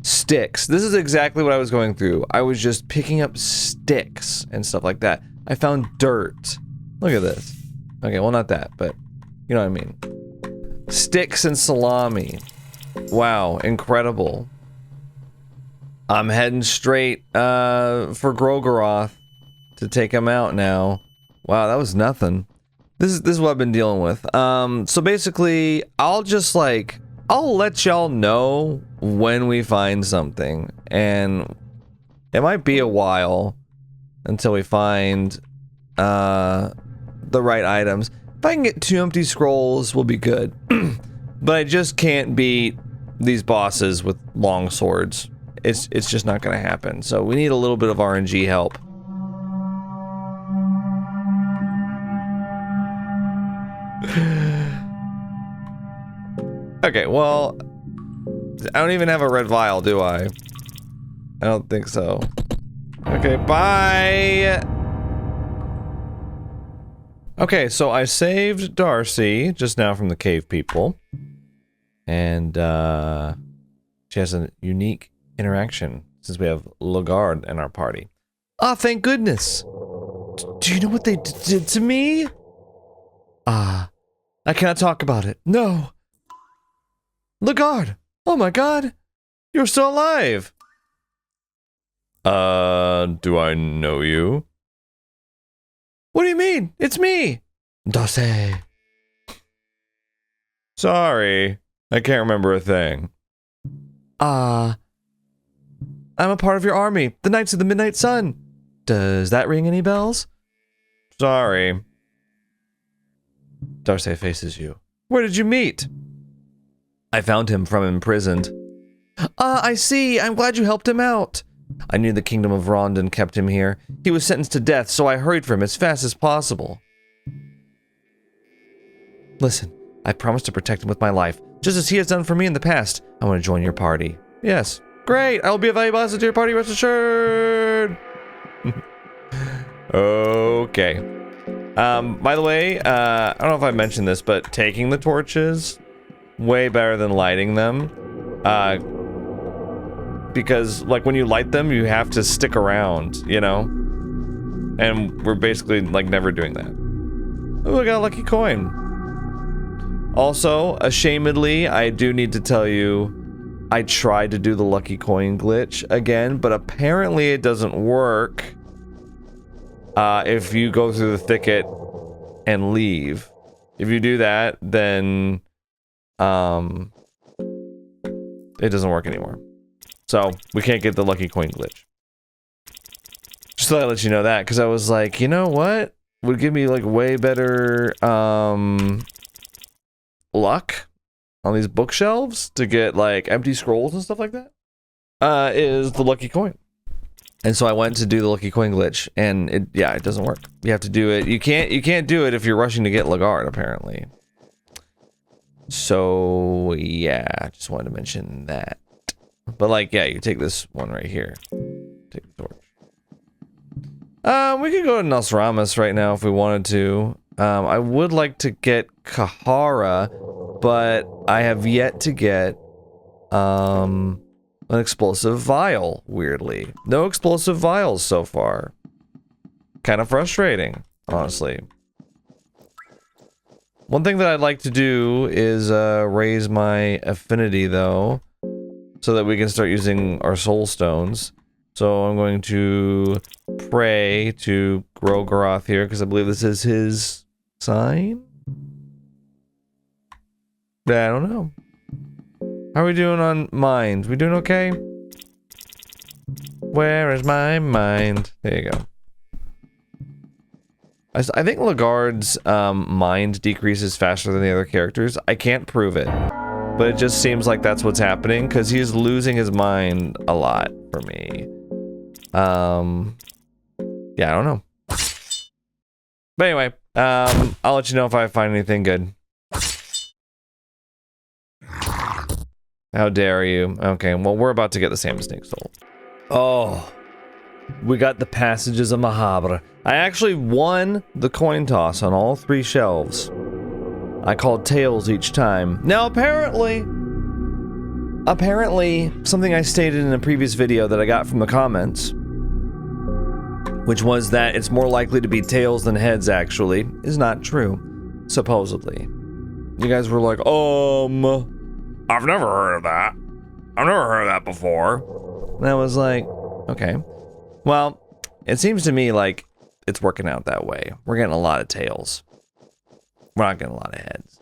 Sticks. This is exactly what I was going through. I was just picking up sticks and stuff like that. I found dirt. Look at this. Okay, well not that, but you know what I mean. Sticks and salami. Wow, incredible. I'm heading straight for Grogoroth to take him out now. Wow, that was nothing. This is what I've been dealing with. So basically, I'll just I'll let y'all know when we find something, and it might be a while until we find the right items. If I can get 2 empty scrolls, we'll be good. But I just can't beat these bosses with long swords. It's just not gonna happen. So we need a little bit of RNG help. Okay, well, I don't even have a red vial, do I? I don't think so. Okay, bye! Okay, so I saved Darcy just now from the cave people. And, she has a unique interaction since we have Lagarde in our party. Ah, thank goodness! Do you know what they did to me? I cannot talk about it. No! Lagarde! Oh my god! You're still alive! Do I know you? What do you mean? It's me! Darcy. Sorry. I can't remember a thing. I'm a part of your army, the Knights of the Midnight Sun. Does that ring any bells? Sorry. Darcy faces you. Where did you meet? I found him from imprisoned. I see. I'm glad you helped him out. I knew the kingdom of Rondon kept him here. He was sentenced to death, so I hurried for him as fast as possible. Listen, I promised to protect him with my life, just as he has done for me in the past. I want to join your party. Yes. Great! I will be a valuable asset to your party, rest assured! Okay. By the way, I don't know if I mentioned this, but taking the torches, way better than lighting them. Because, like, when you light them, you have to stick around, you know? And we're basically, like, never doing that. Oh, I got a lucky coin. Also, ashamedly, I do need to tell you, I tried to do the lucky coin glitch again, but apparently it doesn't work if you go through the thicket and leave. If you do that, then it doesn't work anymore. So, we can't get the lucky coin glitch. Just thought I'd let you know that, because I was like, you know what? Would give me, like, way better, luck on these bookshelves to get, like, empty scrolls and stuff like that, is the lucky coin. And so I went to do the lucky coin glitch, and it doesn't work. You have to do it. You can't do it if you're rushing to get Lagard, apparently. So, yeah, just wanted to mention that. But, like, yeah, you take this one right here. Take the torch. We could go to Nosramis right now if we wanted to. I would like to get Kahara, but I have yet to get, an explosive vial, weirdly. No explosive vials so far. Kind of frustrating, honestly. One thing that I'd like to do is, raise my affinity, though, so that we can start using our soul stones. So I'm going to pray to Grogoroth here, because I believe this is his sign? Yeah, I don't know. How are we doing on mind? We doing okay? Where is my mind? There you go. I think Lagard's mind decreases faster than the other characters. I can't prove it, but it just seems like that's what's happening, because he's losing his mind a lot for me. Yeah, I don't know. But anyway, I'll let you know if I find anything good. How dare you? Okay, well, we're about to get the Salmon Snake Soul. Oh, we got the Passages of Mahabra. I actually won the coin toss on all 3 shelves. I called tails each time. Now, apparently, something I stated in a previous video that I got from the comments, which was that it's more likely to be tails than heads, actually, is not true, supposedly. You guys were like, I've never heard of that. I've never heard of that before. And I was like, okay. Well, it seems to me like it's working out that way. We're getting a lot of tails. We're not getting a lot of heads.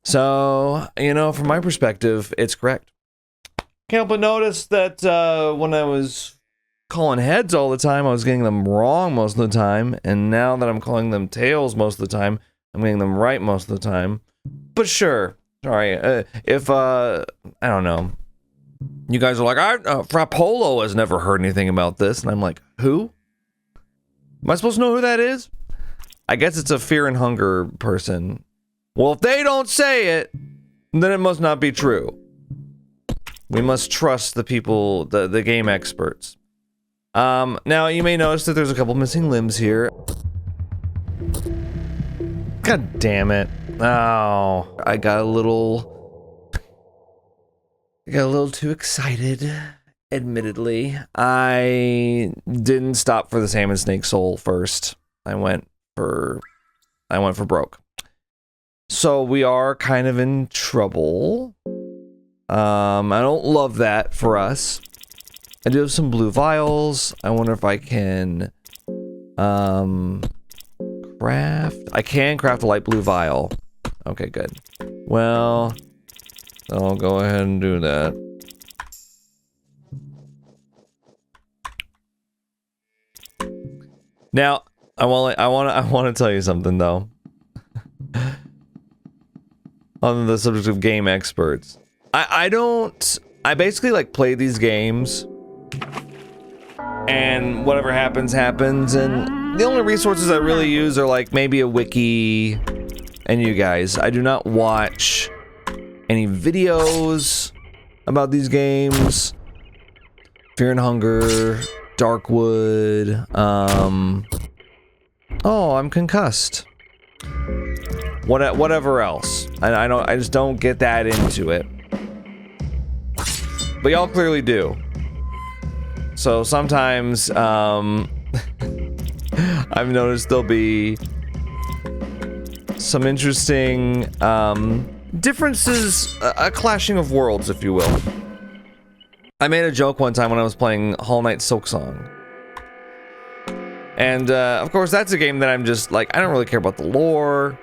So, you know, from my perspective, it's correct. Can't help but notice that when I was calling heads all the time, I was getting them wrong most of the time. And now that I'm calling them tails most of the time, I'm getting them right most of the time. But sure. Sorry. If, I don't know. You guys are like, Frappolo has never heard anything about this. And I'm like, who? Am I supposed to know who that is? I guess it's a fear and hunger person. Well, if they don't say it, then it must not be true. We must trust the people, the game experts. Now, you may notice that there's a couple missing limbs here. God damn it. Oh, I got a little too excited, admittedly. I didn't stop for the Salmon Snake Soul first. I went for broke. So we are kind of in trouble. I don't love that for us. I do have some blue vials. I wonder if I can craft. I can craft a light blue vial. Okay, good. Well, I'll go ahead and do that. Now, I want to tell you something though. On the subject of game experts, I basically like play these games and whatever happens, and the only resources I really use are like maybe a wiki and you guys. I do not watch any videos about these games. Fear and Hunger, Darkwood, oh, I'm concussed. Whatever else. I just don't get that into it. But y'all clearly do. So sometimes, I've noticed there'll be some interesting, differences, a clashing of worlds, if you will. I made a joke one time when I was playing Hollow Knight Silksong. And, of course, that's a game that I'm just, like, I don't really care about the lore.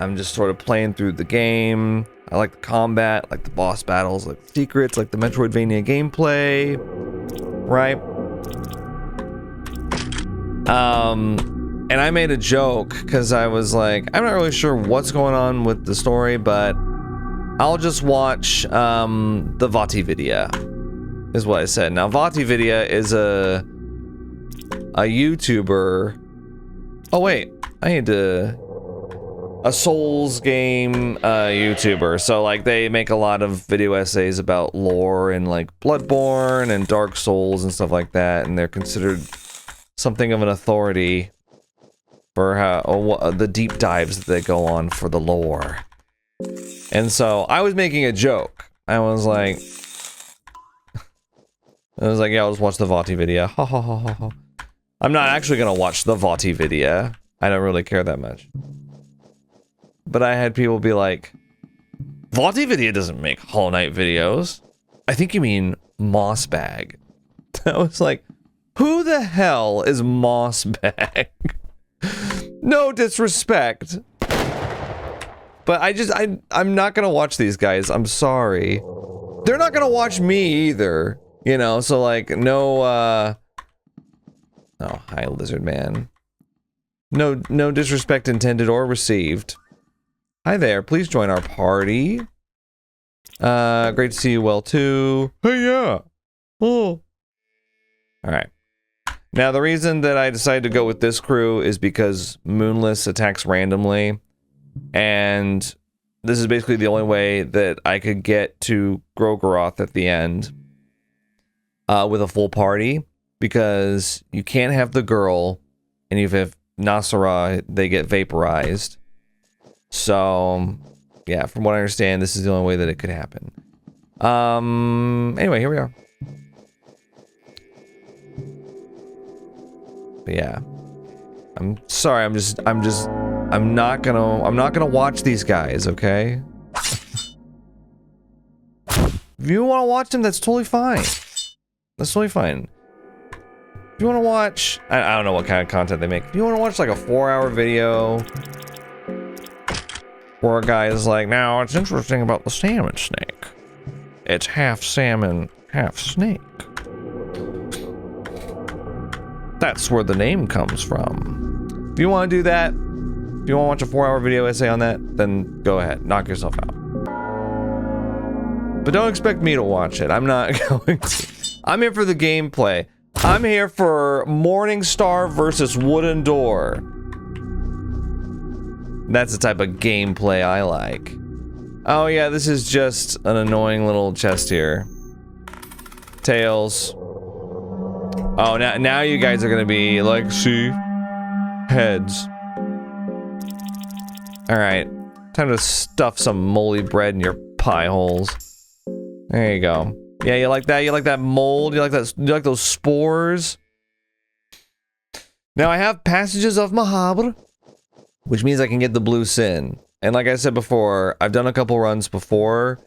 I'm just sort of playing through the game. I like the combat, like the boss battles, like the secrets, like the Metroidvania gameplay. Right? And I made a joke, because I was like, I'm not really sure what's going on with the story, but I'll just watch, the Vati video, is what I said. Now, Vati video is a YouTuber. Oh, wait. I need to... A Souls game YouTuber. So, like, they make a lot of video essays about lore and, like, Bloodborne and Dark Souls and stuff like that, and they're considered something of an authority for how the deep dives that they go on for the lore. And so, I was making a joke. I was like, yeah, I'll just watch the Vati video. Ha ha ha ha ha. I'm not actually gonna watch the Vati video. I don't really care that much. But I had people be like, Vati video doesn't make Hollow Knight videos. I think you mean Mossbag. I was like, who the hell is Mossbag? No disrespect. But I'm not gonna watch these guys. I'm sorry. They're not gonna watch me either. You know, so like, no, oh, hi, Lizard Man. No disrespect intended or received. Hi there, please join our party. Great to see you well too. Hey, yeah. Oh. Alright. Now, the reason that I decided to go with this crew is because Moonless attacks randomly. And this is basically the only way that I could get to Grogoroth at the end. With a full party. Because you can't have the girl, and if you have Nasara, they get vaporized. So, yeah, from what I understand, this is the only way that it could happen. Anyway, here we are. But yeah. I'm sorry, I'm not gonna watch these guys, okay? If you want to watch them, that's totally fine. That's totally fine. If you want to watch, I don't know what kind of content they make. If you want to watch like a 4-hour video where a guy is like, now it's interesting about the salmon snake. It's half salmon, half snake. That's where the name comes from. If you want to do that, if you want to watch a 4-hour video essay on that, then go ahead, knock yourself out. But don't expect me to watch it. I'm not going to. I'm here for the gameplay. I'm here for Morningstar versus Wooden Door. That's the type of gameplay I like. Oh yeah, this is just an annoying little chest here. Tails. Oh, now you guys are gonna be like, see? Heads. Alright. Time to stuff some moldy bread in your pie holes. There you go. Yeah, you like that? You like that mold? You like that? You like those spores? Now I have Passages of Mahabra, which means I can get the Blue Sin. And like I said before, I've done a couple runs before,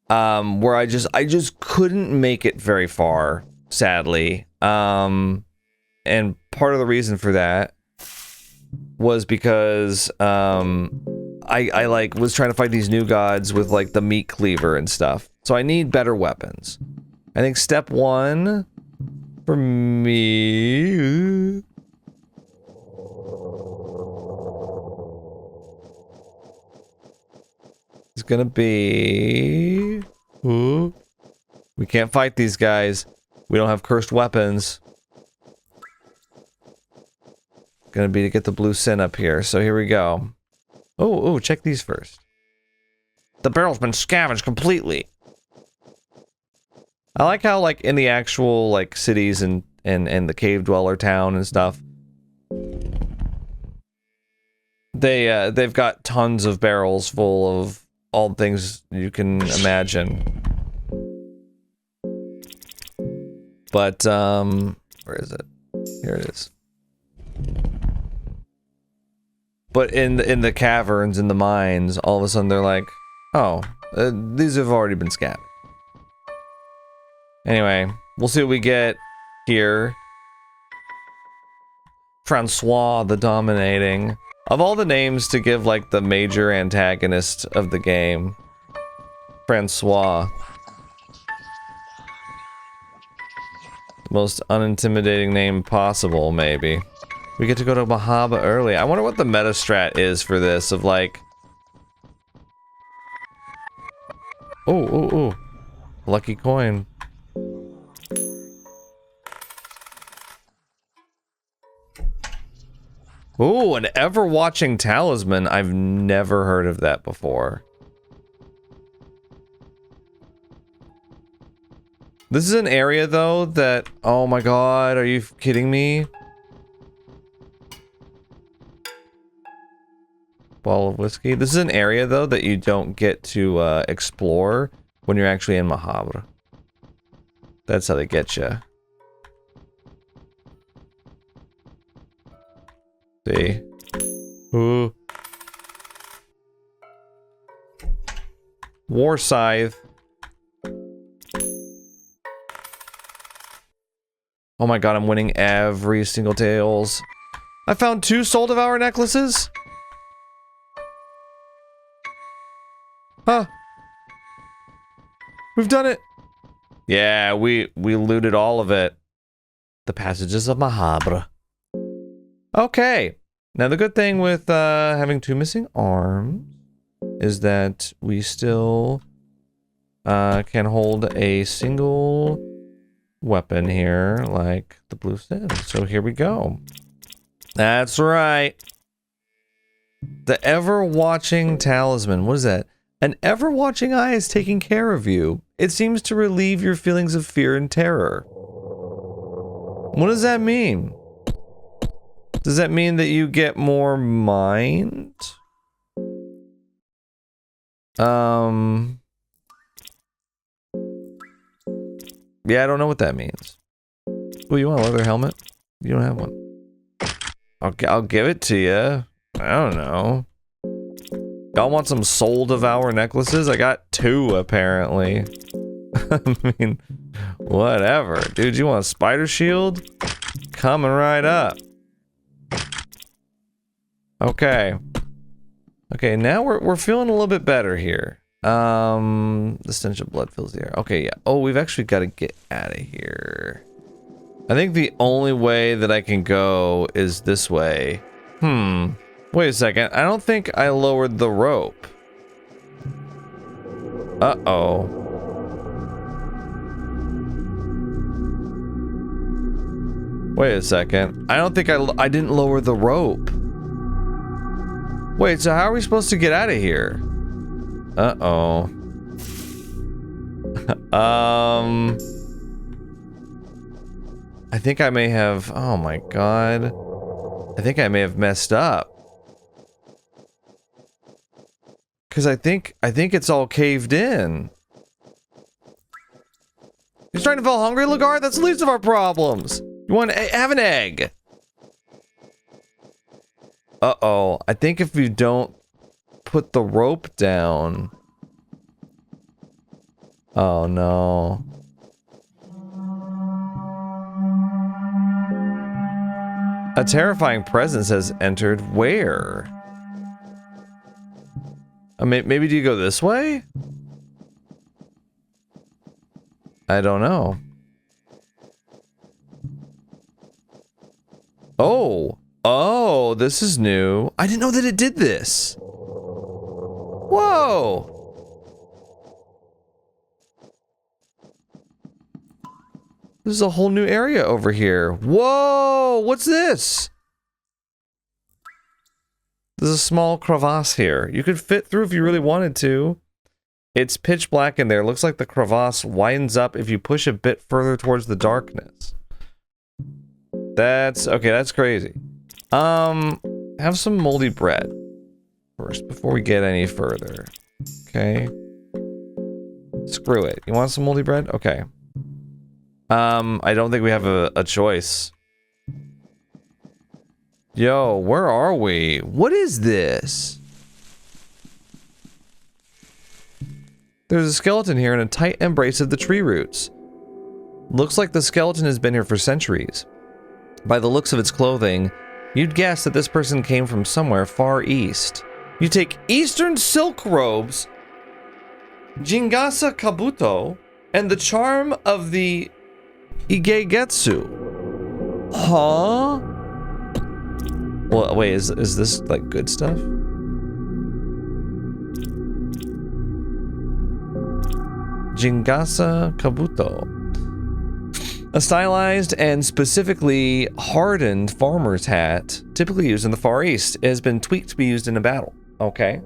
where I just couldn't make it very far, sadly. And part of the reason for that was because I like was trying to fight these new gods with like the meat cleaver and stuff. So I need better weapons. I think step 1 for me is gonna be Ooh. We can't fight these guys. We don't have cursed weapons. Gonna be to get the blue sin up here, so here we go. Oh, check these first. The barrel's been scavenged completely. I like how, like, in the actual, like, cities and the cave dweller town and stuff, they've got tons of barrels full of all the things you can imagine. But, where is it? Here it is. But in the caverns, in the mines, all of a sudden they're like, oh, these have already been scavenged. Anyway, we'll see what we get here. Francois the Dominating. Of all the names to give, like, the major antagonist of the game, Francois. Most unintimidating name possible, maybe. We get to go to Mahaba early. I wonder what the meta strat is for this, of like... Oh. Lucky coin. Ooh, an ever-watching talisman. I've never heard of that before. This is an area, though, that... Oh my god, are you kidding me? Bottle of whiskey. This is an area, though, that you don't get to explore when you're actually in Mahabra. That's how they get you. See? Ooh. War Scythe. Oh my god, I'm winning every single tails. I found 2 Soul Devour necklaces? Huh. We've done it. Yeah, we looted all of it. The passages of Mahabra. Okay. Now the good thing with having 2 missing arms is that we still can hold a single weapon here, like the blue sin. So here we go. That's right. The ever-watching talisman. What is that? An ever-watching eye is taking care of you. It seems to relieve your feelings of fear and terror. What does that mean? Does that mean that you get more mind? Yeah, I don't know what that means. Oh, you want a leather helmet? You don't have one. I'll give it to you. I don't know. Y'all want some Soul Devour necklaces? I got 2, apparently. I mean, whatever. Dude, you want a spider shield? Coming right up. Okay. Okay, now we're feeling a little bit better here. The stench of blood fills the air. Okay, yeah. Oh, we've actually got to get out of here. I think the only way that I can go is this way. Wait a second. I don't think I lowered the rope. Uh-oh. Wait a second. I don't think I didn't lower the rope. Wait, so how are we supposed to get out of here? Uh-oh. I think I may have... Oh my god. I think I may have messed up. Because I think it's all caved in. You're starting to feel hungry, Lagarde? That's the least of our problems. You want to have an egg? Uh-oh. I think if you don't put the rope down... Oh no. A terrifying presence has entered. Where? Maybe do you go this way? I don't know. Oh. Oh, this is new. I didn't know that it did this. Whoa. This is a whole new area over here. Whoa! What's this? There's a small crevasse here. You could fit through if you really wanted to. It's pitch black in there. Looks like the crevasse widens up if you push a bit further towards the darkness. That's... okay, that's crazy. Have some moldy bread first before we get any further. Okay. Screw it. You want some moldy bread? Okay. I don't think we have a choice. Yo, where are we? What is this? There's a skeleton here in a tight embrace of the tree roots. Looks like the skeleton has been here for centuries. By the looks of its clothing, you'd guess that this person came from somewhere far east. You take Eastern silk robes, Jingasa Kabuto, and the charm of the Igegetsu. Huh? Well, wait, is this like good stuff? Jingasa Kabuto. A stylized and specifically hardened farmer's hat, typically used in the Far East, it has been tweaked to be used in a battle. Okay.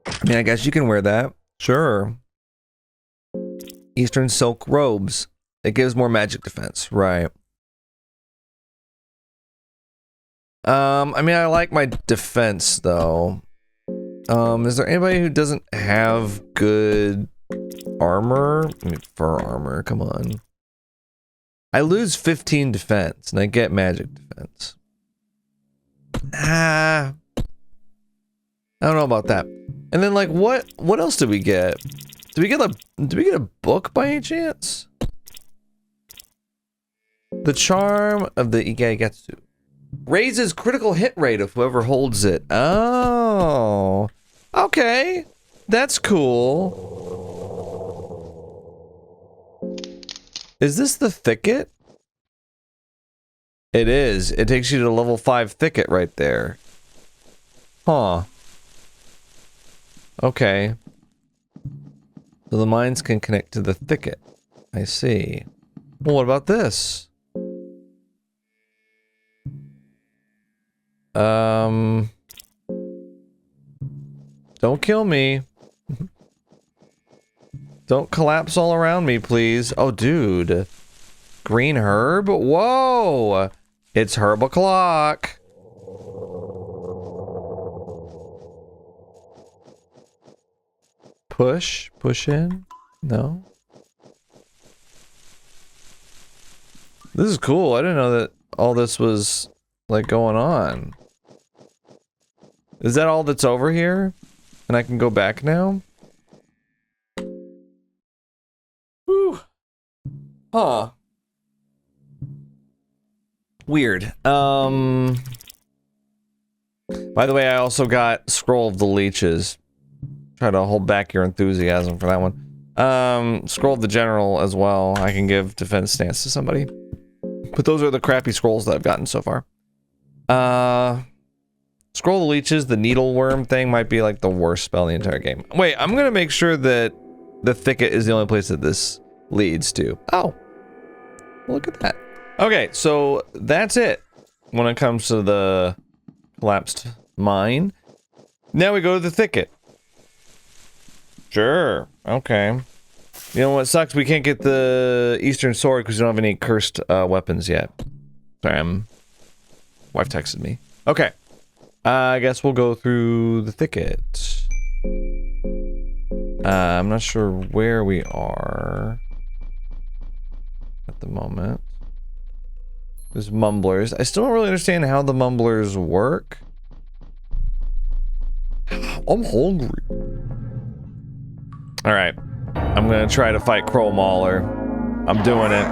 I mean, I guess you can wear that. Sure. Eastern silk robes. It gives more magic defense. Right. I mean, I like my defense, though. Is there anybody who doesn't have good armor? I mean, fur armor, come on. I lose 15 defense, and I get magic defense. I don't know about that. And then, like, what else did we get? Did we get a book by any chance? The charm of the Igegetsu. Raises critical hit rate of whoever holds it. Oh. Okay. That's cool. Is this the thicket? It is. It takes you to level 5 thicket right there. Huh. Okay. So the mines can connect to the thicket. I see. Well, what about this? Don't kill me. Don't collapse all around me, please. Oh, dude. Green herb? Whoa! It's herb o'clock. Push in? No? This is cool. I didn't know that all this was, like, going on. Is that all that's over here? And I can go back now? Whew. Huh. Weird. By the way, I also got Scroll of the Leeches. Try to hold back your enthusiasm for that one. Scroll of the General as well. I can give defense stance to somebody. But those are the crappy scrolls that I've gotten so far. Scroll of the Leeches, the needleworm thing might be like the worst spell in the entire game. Wait, I'm gonna make sure that the thicket is the only place that this leads to. Oh. Look at that. Okay, so that's it when it comes to the collapsed mine. Now we go to the thicket. Sure. Okay. You know what sucks? We can't get the Eastern Sword because we don't have any cursed weapons yet. Sorry, wife texted me. Okay. I guess we'll go through the thicket. I'm not sure where we are at the moment. There's mumblers. I still don't really understand how the mumblers work. I'm hungry. Alright. I'm gonna try to fight Crow Mauler. I'm doing it.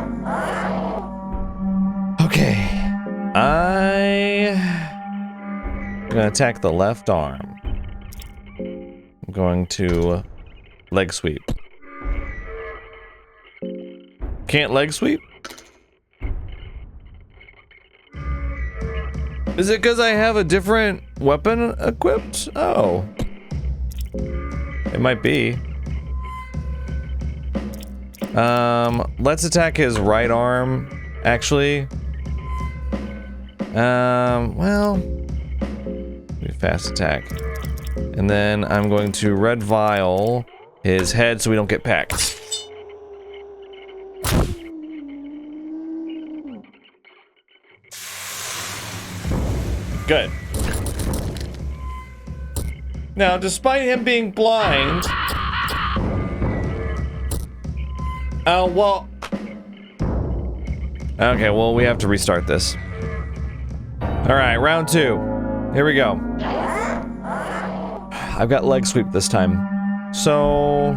Okay. I'm gonna attack the left arm. I'm going to leg sweep. Can't leg sweep? Is it because I have a different weapon equipped? Oh. It might be. Let's attack his right arm, actually. Well, fast attack. And then I'm going to red vial his head so we don't get packed. Good. Now, despite him being blind... Oh, well... Okay, well, we have to restart this. Alright, round 2. Here we go. I've got leg sweep this time. So...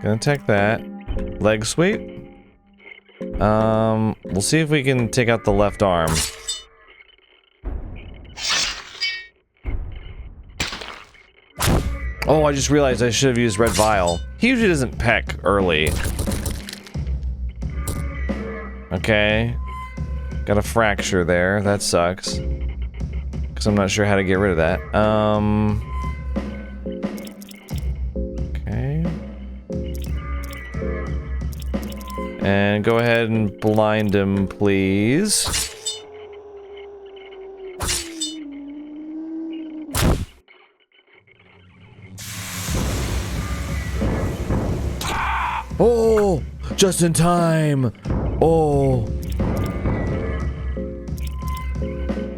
Gonna attack that. Leg sweep. We'll see if we can take out the left arm. Oh, I just realized I should have used red vial. He usually doesn't peck early. Okay. Got a fracture there. That sucks. Because I'm not sure how to get rid of that. Okay. And go ahead and blind him, please. Oh, just in time. Oh.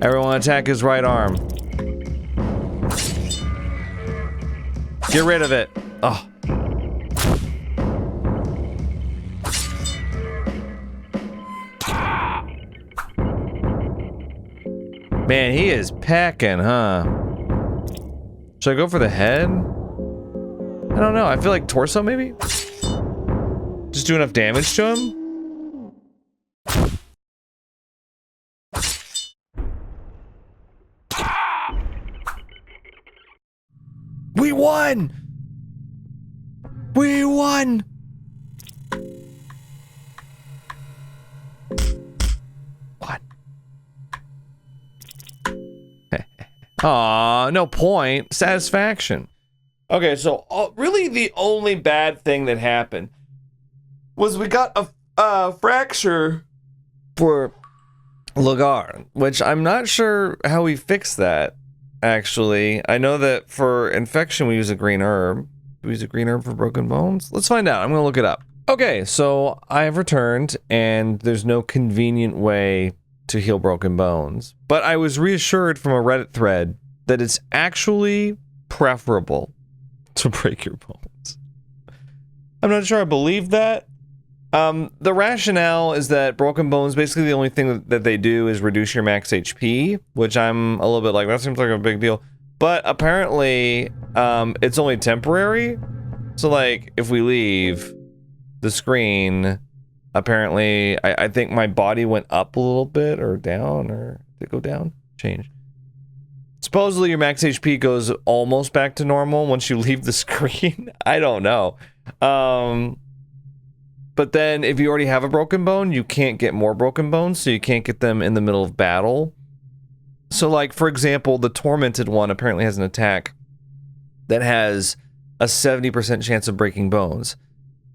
Everyone attack his right arm. Get rid of it. Oh. Man, he is packing, huh? Should I go for the head? I don't know. I feel like torso, maybe? Just do enough damage to him? We won! We won! What? Aw, no point. Satisfaction. Okay, so really the only bad thing that happened was we got a fracture for Lagarde, which I'm not sure how we fixed that, actually. I know that for infection we use a green herb. Do we use a green herb for broken bones? Let's find out. I'm gonna look it up. Okay, so I have returned, and there's no convenient way to heal broken bones. But I was reassured from a Reddit thread that it's actually preferable to break your bones. I'm not sure I believe that. The rationale is that broken bones, basically the only thing that they do is reduce your max HP, which I'm a little bit like, that seems like a big deal. But apparently, it's only temporary. So like, if we leave the screen, apparently, I think my body went up a little bit, or down, or did it go down? Change. Supposedly your max HP goes almost back to normal once you leave the screen. I don't know. But then if you already have a broken bone, you can't get more broken bones, so you can't get them in the middle of battle. So like, for example, the Tormented one apparently has an attack that has a 70% chance of breaking bones.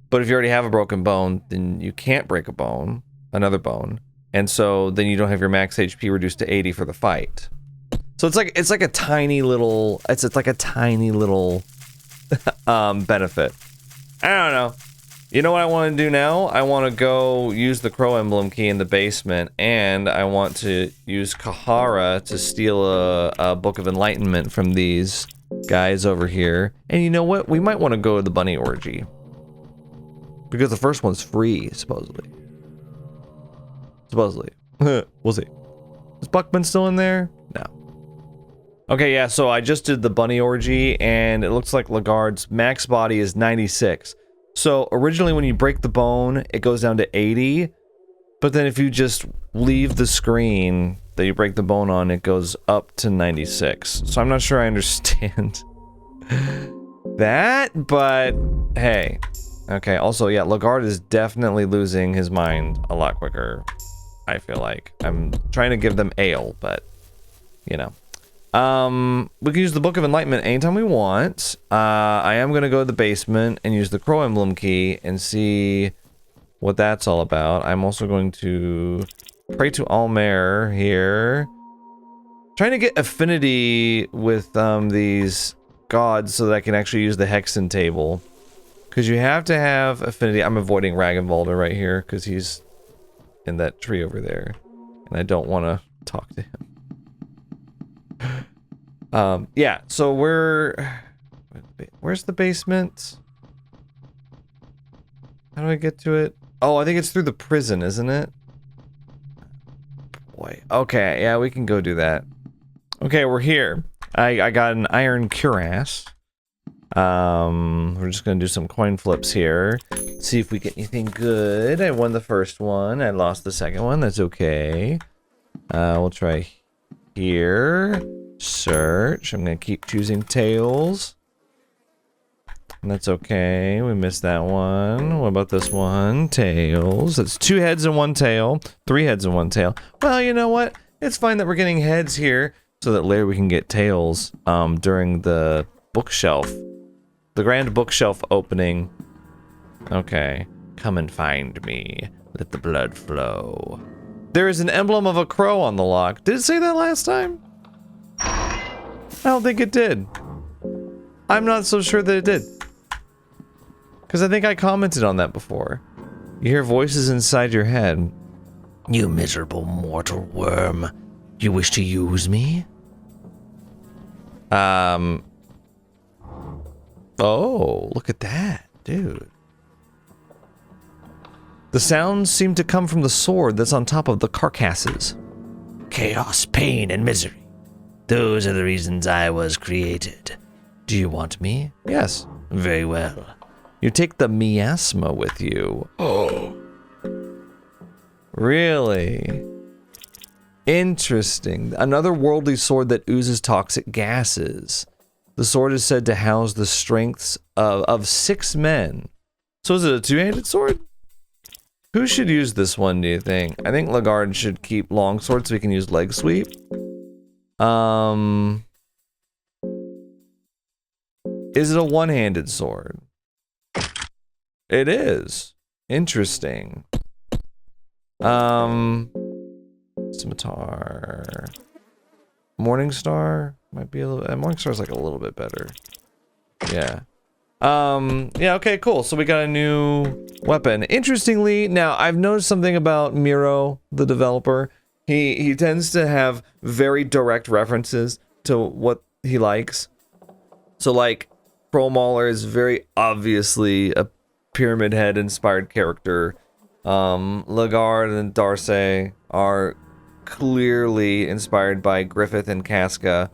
But if you already have a broken bone, then you can't break a bone, another bone. And so then you don't have your max HP reduced to 80 for the fight. So it's like a tiny little, it's like a tiny little benefit. I don't know. You know what I want to do now? I want to go use the Crow Emblem key in the basement, and I want to use Kahara to steal a Book of Enlightenment from these guys over here. And you know what? We might want to go to the Bunny Orgy. Because the first one's free, supposedly. Supposedly. We'll see. Is Buckman still in there? No. Okay, yeah, so I just did the Bunny Orgy, and it looks like Lagarde's max body is 96. So originally when you break the bone, it goes down to 80, but then if you just leave the screen that you break the bone on, it goes up to 96. So I'm not sure I understand that, but hey. Okay, also, yeah, Lagarde is definitely losing his mind a lot quicker, I feel like. I'm trying to give them ale, but, you know. We can use the Book of Enlightenment anytime we want. I am gonna go to the basement and use the Crow Emblem key and see what that's all about. I'm also going to pray to Almer here. Trying to get affinity with these gods so that I can actually use the Hexen table. Because you have to have affinity. I'm avoiding Ragnvalder right here because he's in that tree over there. And I don't want to talk to him. Yeah, so where's the basement? How do I get to it? Oh, I think it's through the prison, isn't it? Boy. Okay, yeah, we can go do that. Okay, we're here. I got an iron cuirass. We're just gonna do some coin flips here. See if we get anything good. I won the first one. I lost the second one. That's okay. We'll try here. Search. I'm gonna keep choosing tails. And that's okay. We missed that one. What about this one? Tails. That's 2 heads and 1 tail. 3 heads and 1 tail. Well, you know what? It's fine that we're getting heads here so that later we can get tails during the bookshelf. The grand bookshelf opening. Okay. Come and find me. Let the blood flow. There is an emblem of a crow on the lock. Did it say that last time? I don't think it did. I'm not so sure that it did. Because I think I commented on that before. You hear voices inside your head. You miserable mortal worm. You wish to use me? Oh, look at that, dude. The sounds seem to come from the sword that's on top of the carcasses. Chaos, pain, and misery. Those are the reasons I was created. Do you want me? Yes. Very well. You take the miasma with you. Oh. Really? Interesting. Another worldly sword that oozes toxic gases. The sword is said to house the strengths of 6 men. So is it a 2-handed sword? Who should use this one, do you think? I think Lagarde should keep long sword so he can use leg sweep. Is it a 1-handed sword? It is. Interesting. Scimitar. Morningstar might be a little. Morningstar's like a little bit better. Yeah. Yeah. Okay. Cool. So we got a new weapon. Interestingly, now I've noticed something about Miro, the developer. He tends to have very direct references to what he likes. So like, Pro Mauler is very obviously a Pyramid Head inspired character. Lagarde and Darcy are clearly inspired by Griffith and Casca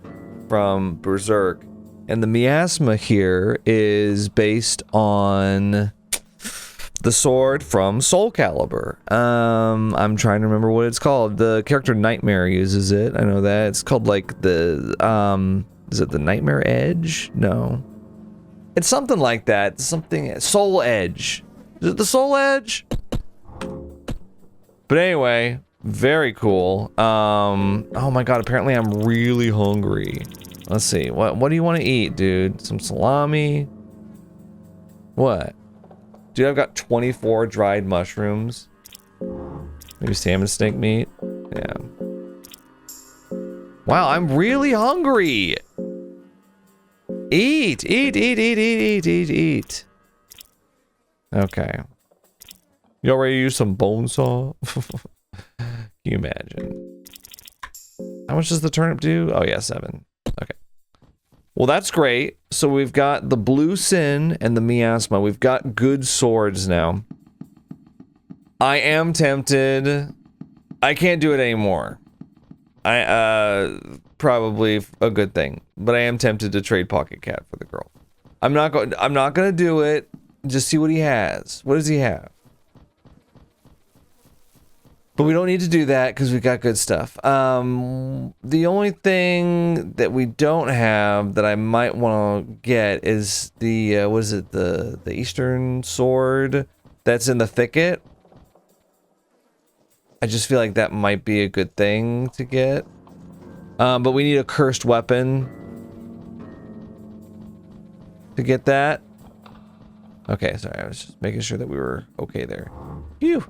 from Berserk. And the miasma here is based on the sword from Soul Calibur. I'm trying to remember what it's called. The character Nightmare uses it. I know that. It's called like the, is it the Nightmare Edge? No. It's something like that. Something, Soul Edge. Is it the Soul Edge? But anyway, very cool. Oh my god, apparently I'm really hungry. Let's see, what do you want to eat, dude? Some salami? What? Dude, I've got 24 dried mushrooms. Maybe salmon steak meat? Yeah. Wow, I'm really hungry! Eat! Eat, eat, eat, eat, eat, eat, eat. Okay. You already use some bone saw? Can you imagine? How much does the turnip do? Oh yeah, 7. Okay. Well, that's great. So we've got the Blue Sin and the Miasma. We've got good swords now. I am tempted. I can't do it anymore. Probably a good thing. But I am tempted to trade Pocket Cat for the girl. I'm not gonna do it. Just see what he has. What does he have? But we don't need to do that because we've got good stuff. The only thing that we don't have that I might want to get is the, what is it? The Eastern Sword that's in the thicket. I just feel like that might be a good thing to get. But we need a cursed weapon to get that. Okay, sorry, I was just making sure that we were okay there. Phew.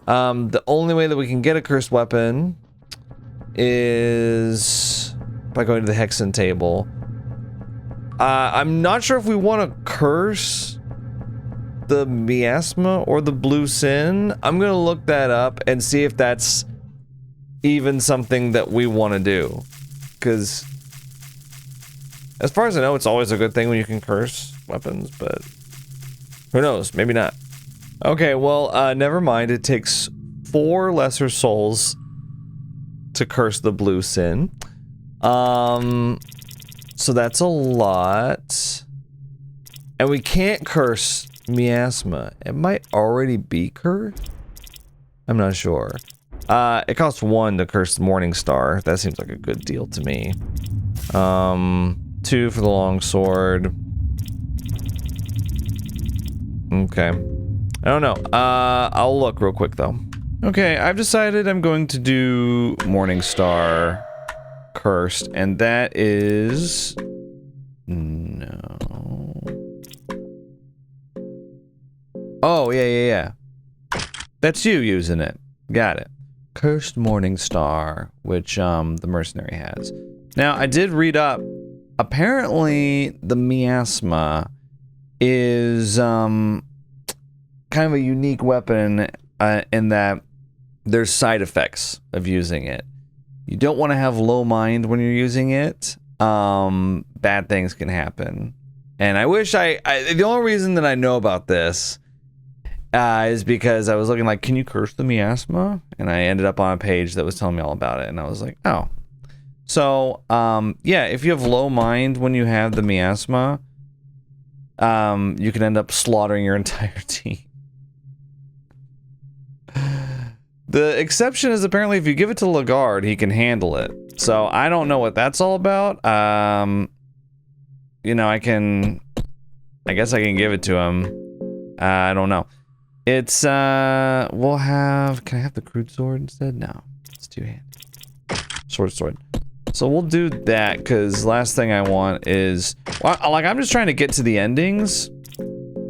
The only way that we can get a cursed weapon is by going to the Hexen table. I'm not sure if we want to curse the miasma or the blue sin. I'm gonna look that up and see if that's even something that we want to do. Because as far as I know, it's always a good thing when you can curse weapons, but who knows? Maybe not. Okay, well, never mind. It takes 4 lesser souls to curse the blue sin. So that's a lot. And we can't curse miasma. It might already be cursed. I'm not sure. It costs 1 to curse the Morning Star. That seems like a good deal to me. 2 for the long sword. Okay. I don't know. I'll look real quick though. Okay, I've decided I'm going to do Morning Star cursed, and that is no. Oh yeah. That's you using it. Got it. Cursed Morning Star, which the mercenary has. Now I did read up. Apparently, the miasma is kind of a unique weapon in that there's side effects of using it. You don't want to have low mind when you're using it. Bad things can happen. And I wish the only reason that I know about this is because I was looking like, can you curse the miasma? And I ended up on a page that was telling me all about it. And I was like, oh. So, yeah, if you have low mind when you have the miasma, you can end up slaughtering your entire team. The exception is apparently if you give it to Lagarde, he can handle it. So I don't know what that's all about. You know, I guess I can give it to him. I don't know. It's, we'll have, can I have the crude sword instead? No, it's two-handed. Sword. So we'll do that, because last thing I want is, well, like, I'm just trying to get to the endings.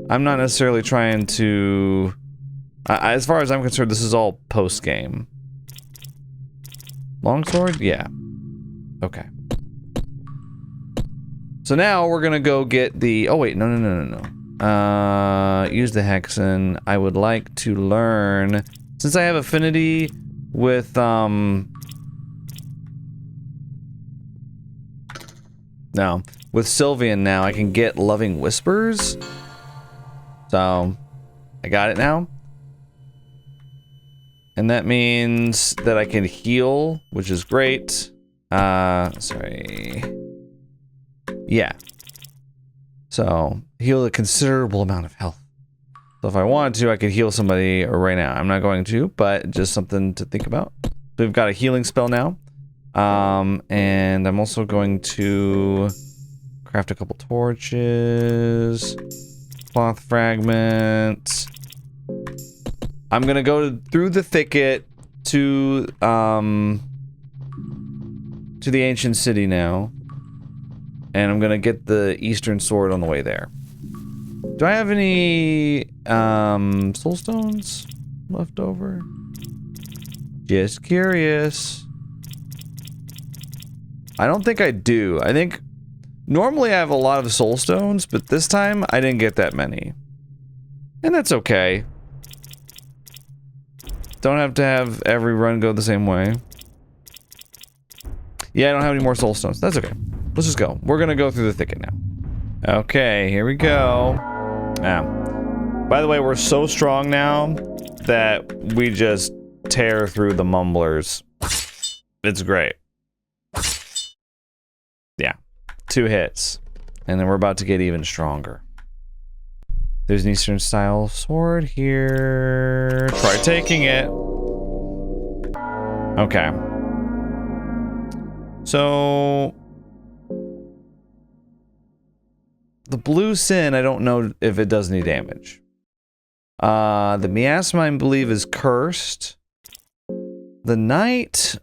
I'm not necessarily trying to, as far as I'm concerned, this is all post-game. Longsword? Yeah. Okay. So now we're gonna go get the, oh wait, no. Use the Hexen. I would like to learn, since I have affinity with, no, with Sylvian now, I can get Loving Whispers. So, I got it now. And that means that I can heal, which is great. Sorry. Yeah. So, heal a considerable amount of health. So if I wanted to, I could heal somebody right now. I'm not going to, but just something to think about. So we've got a healing spell now. And I'm also going to craft a couple torches. Cloth fragment. I'm gonna go through the thicket to the ancient city now. And I'm gonna get the eastern sword on the way there. Do I have any soul stones left over? Just curious. I don't think I do. I think normally I have a lot of soul stones, but this time I didn't get that many. And that's okay. Don't have to have every run go the same way. Yeah, I don't have any more soul stones. That's okay. Let's just go. We're gonna go through the thicket now. Okay, here we go. By the way, we're so strong now that we just tear through the mumblers. It's great. Yeah, 2 hits. And then we're about to get even stronger. There's an Eastern style sword here. Try taking it. Okay. So the blue sin, I don't know if it does any damage. The miasma, I believe, is cursed. The knight,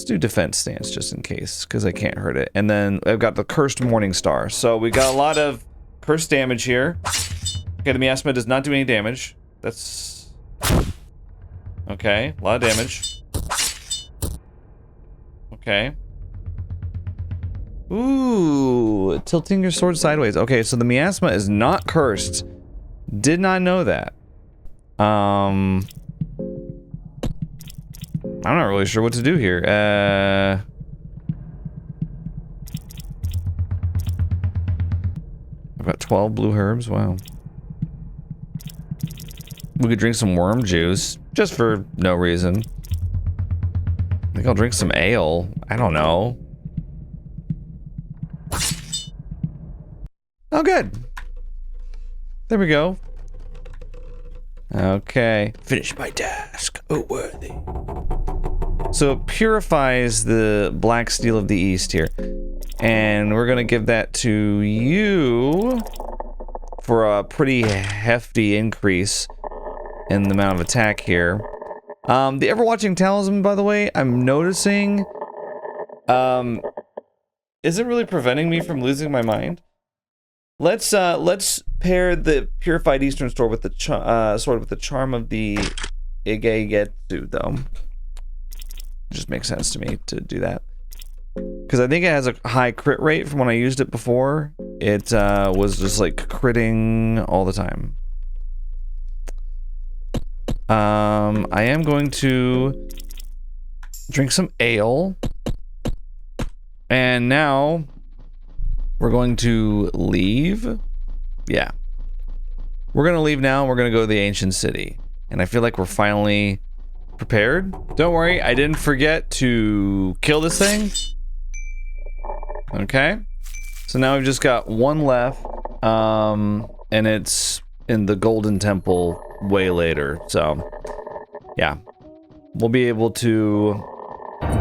Let's do defense stance just in case, because I can't hurt it. And then I've got the cursed morning star. So we got a lot of cursed damage here. Okay, the miasma does not do any damage. That's... okay, a lot of damage. Okay. Ooh, tilting your sword sideways. Okay, so the miasma is not cursed. Did not know that. I'm not really sure what to do here. I've got 12 blue herbs. Wow. We could drink some worm juice, just for no reason. I think I'll drink some ale. I don't know. Oh, good. There we go. Okay. Finish my task. Oh, worthy. So it purifies the black steel of the east here. And we're gonna give that to you for a pretty hefty increase in the amount of attack here. The ever-watching talisman, by the way, I'm noticing, isn't really preventing me from losing my mind. Let's pair the purified eastern sword with the charm of the Igegetsu, though. It just makes sense to me to do that. Because I think it has a high crit rate from when I used it before. It was just like critting all the time. I am going to drink some ale. And now we're going to leave. Yeah. We're going to leave now and we're going to go to the ancient city. And I feel like we're finally prepared. Don't worry, I didn't forget to kill this thing. Okay. So now we've just got one left. And it's in the Golden Temple way later. So, yeah. We'll be able to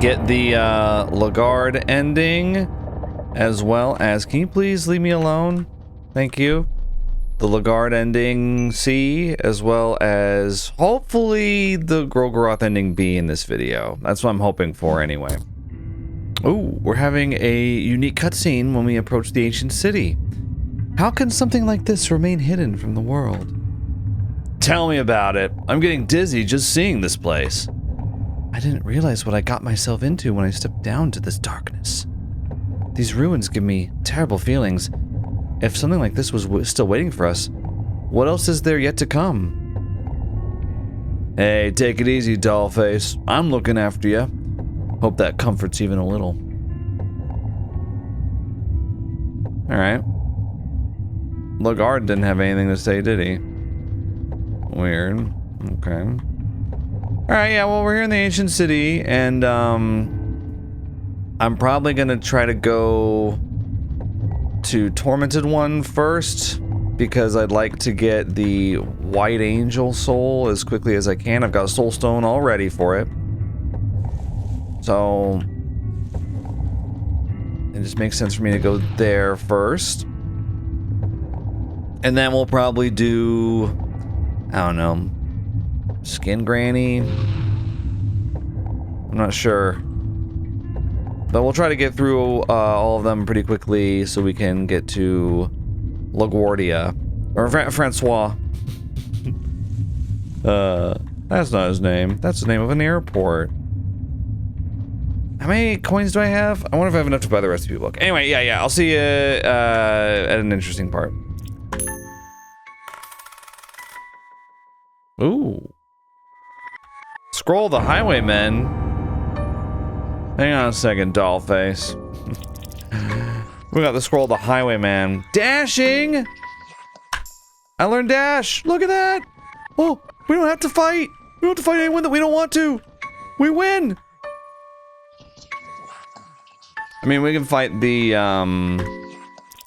get the Lagarde ending, as well as... Can you please leave me alone? Thank you. The Lagarde ending C, as well as hopefully the Grogoroth ending B in this video. That's what I'm hoping for anyway. Ooh, we're having a unique cutscene when we approach the ancient city. How can something like this remain hidden from the world? Tell me about it. I'm getting dizzy just seeing this place. I didn't realize what I got myself into when I stepped down to this darkness. These ruins give me terrible feelings. If something like this was still waiting for us, what else is there yet to come? Hey, take it easy, dollface. I'm looking after you. Hope that comforts even a little. Alright. Lagarde didn't have anything to say, did he? Weird. Okay. Alright, yeah, well, we're here in the ancient city, and, I'm probably gonna try to go to Tormented One first, because I'd like to get the White Angel soul as quickly as I can. I've got a soul stone all ready for it. So it just makes sense for me to go there first. And then we'll probably do, I don't know, Skin Granny? I'm not sure. But we'll try to get through all of them pretty quickly so we can get to LaGuardia. Or Francois. That's not his name. That's the name of an airport. How many coins do I have? I wonder if I have enough to buy the recipe book. Anyway, yeah, I'll see you at an interesting part. Ooh. Scroll the Highwaymen. Hang on a second, dollface. We got the scroll the Highwayman. Dashing! I learned dash! Look at that! Oh, we don't have to fight! We don't have to fight anyone that we don't want to! We win! I mean, we can fight the,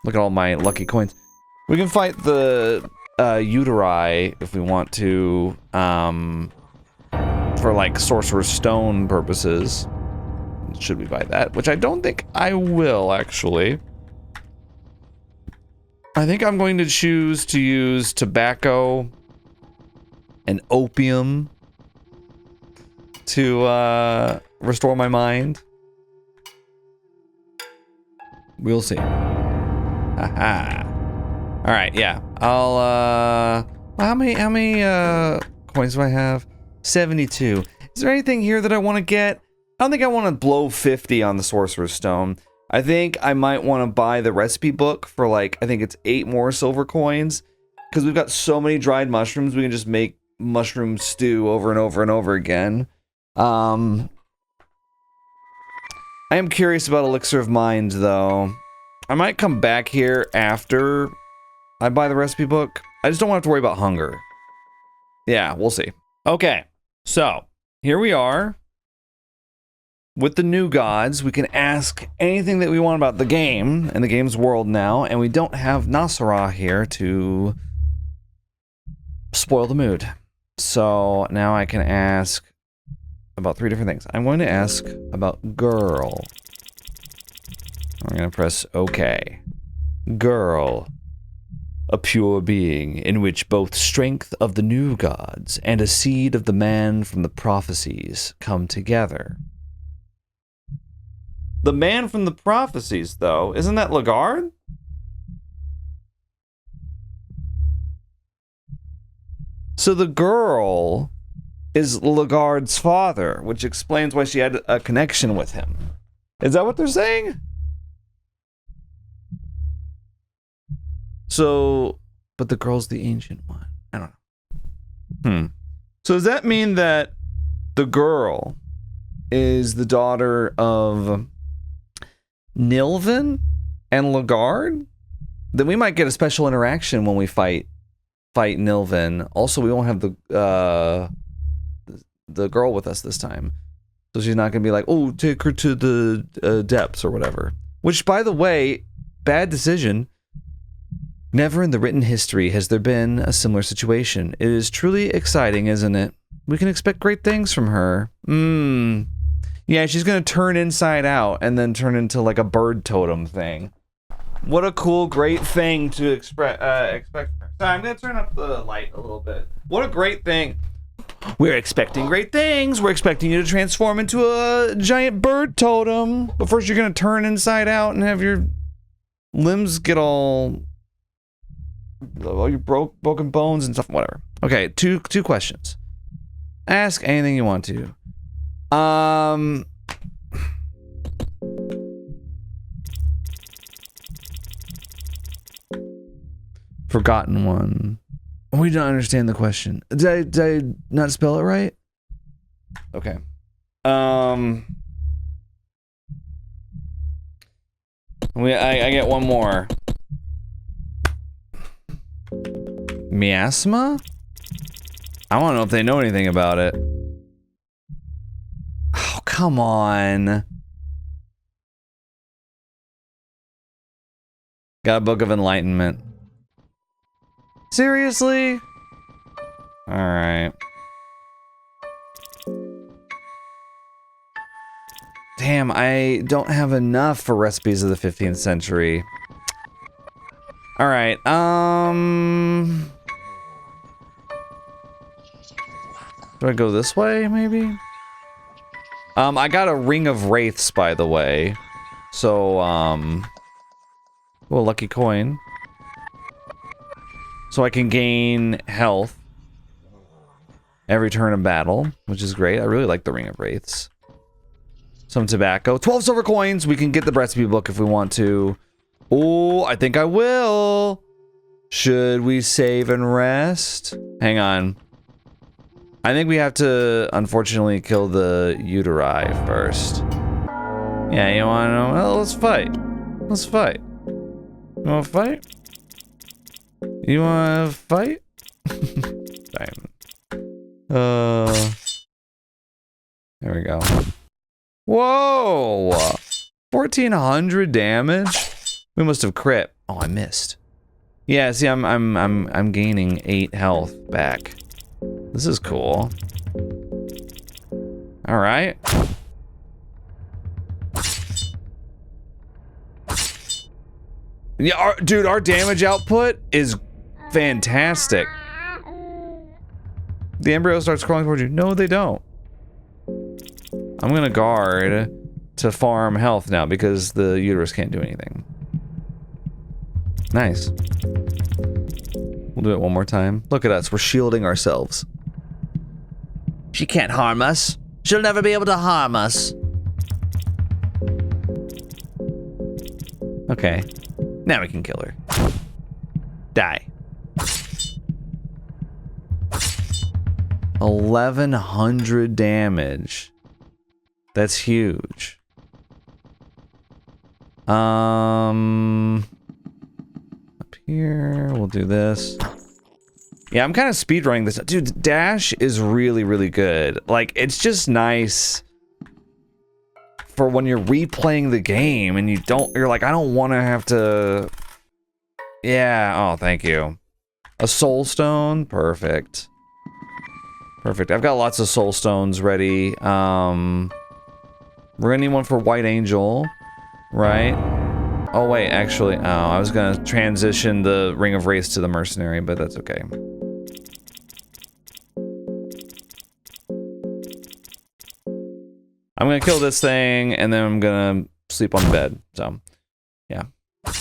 look at all my lucky coins. We can fight the, Uteri if we want to, for, like, Sorcerer's Stone purposes. Should we buy that? Which I don't think I will, actually. I think I'm going to choose to use tobacco and opium to restore my mind. We'll see. Haha. All right, yeah. I'll how many coins do I have? 72. Is there anything here that I want to get? I don't think I want to blow 50 on the Sorcerer's Stone. I think I might want to buy the recipe book for like, I think it's 8 more silver coins. Because we've got so many dried mushrooms, we can just make mushroom stew over and over and over again. I am curious about Elixir of Mind, though. I might come back here after I buy the recipe book. I just don't want to have to worry about hunger. Yeah, we'll see. Okay, so here we are. With the new gods, we can ask anything that we want about the game and the game's world now, and we don't have NOgoroth here to spoil the mood. So now I can ask about 3 different things. I'm going to ask about girl. I'm going to press OK. Girl. A pure being in which both strength of the new gods and a seed of the man from the prophecies come together. The man from the prophecies, though, isn't that Lagarde? So the girl is Lagarde's father, which explains why she had a connection with him. Is that what they're saying? So, but the girl's the ancient one. I don't know. So does that mean that the girl is the daughter of Nilvin and Lagarde? Then we might get a special interaction when we fight Nilvin. Also, we won't have the girl with us this time. So she's not going to be like, oh, take her to the depths or whatever. Which, by the way, bad decision. Never in the written history has there been a similar situation. It is truly exciting, isn't it? We can expect great things from her. Yeah, she's going to turn inside out and then turn into like a bird totem thing. What a cool, great thing to expect from her. Sorry, I'm going to turn up the light a little bit. What a great thing. We're expecting great things. We're expecting you to transform into a giant bird totem. But first you're going to turn inside out and have your limbs get all your broken bones and stuff, whatever. Okay, two questions. Ask anything you want to. Forgotten one. We don't understand the question. Did I not spell it right? Okay. I get one more. Miasma? I want to know if they know anything about it. Oh, come on. Got a Book of Enlightenment. Seriously? Alright. Damn, I don't have enough for recipes of the 15th century. Alright, do I go this way, maybe? I got a Ring of Wraiths, by the way. So, oh, a lucky coin. So I can gain health every turn of battle, which is great. I really like the Ring of Wraiths. Some tobacco. 12 silver coins. We can get the recipe book if we want to. Oh, I think I will. Should we save and rest? Hang on. I think we have to, unfortunately, kill the Uteri first. Yeah, you wanna know? Well, let's fight. Let's fight. You wanna fight? You wanna fight? Diamond. There we go. Whoa! 1400 damage? We must have crit. Oh, I missed. Yeah, see, I'm gaining 8 health back. This is cool. All right. Yeah, dude, our damage output is fantastic. The embryo starts crawling towards you. No, they don't. I'm gonna guard to farm health now because the uterus can't do anything. Nice. We'll do it one more time. Look at us, we're shielding ourselves. She can't harm us. She'll never be able to harm us. Okay. Now we can kill her. Die. 1,100 damage. That's huge. Up here, we'll do this. Yeah, I'm kind of speedrunning this. Dude, dash is really, really good. Like, it's just nice for when you're replaying the game and you're like, I don't want to have to... Yeah, oh, thank you. A soul stone, perfect. Perfect, I've got lots of soul stones ready. We're gonna need one for White Angel, right? Oh wait, actually, oh, I was gonna transition the Ring of Wraiths to the Mercenary, but that's okay. I'm gonna kill this thing, and then I'm gonna sleep on the bed, so, yeah.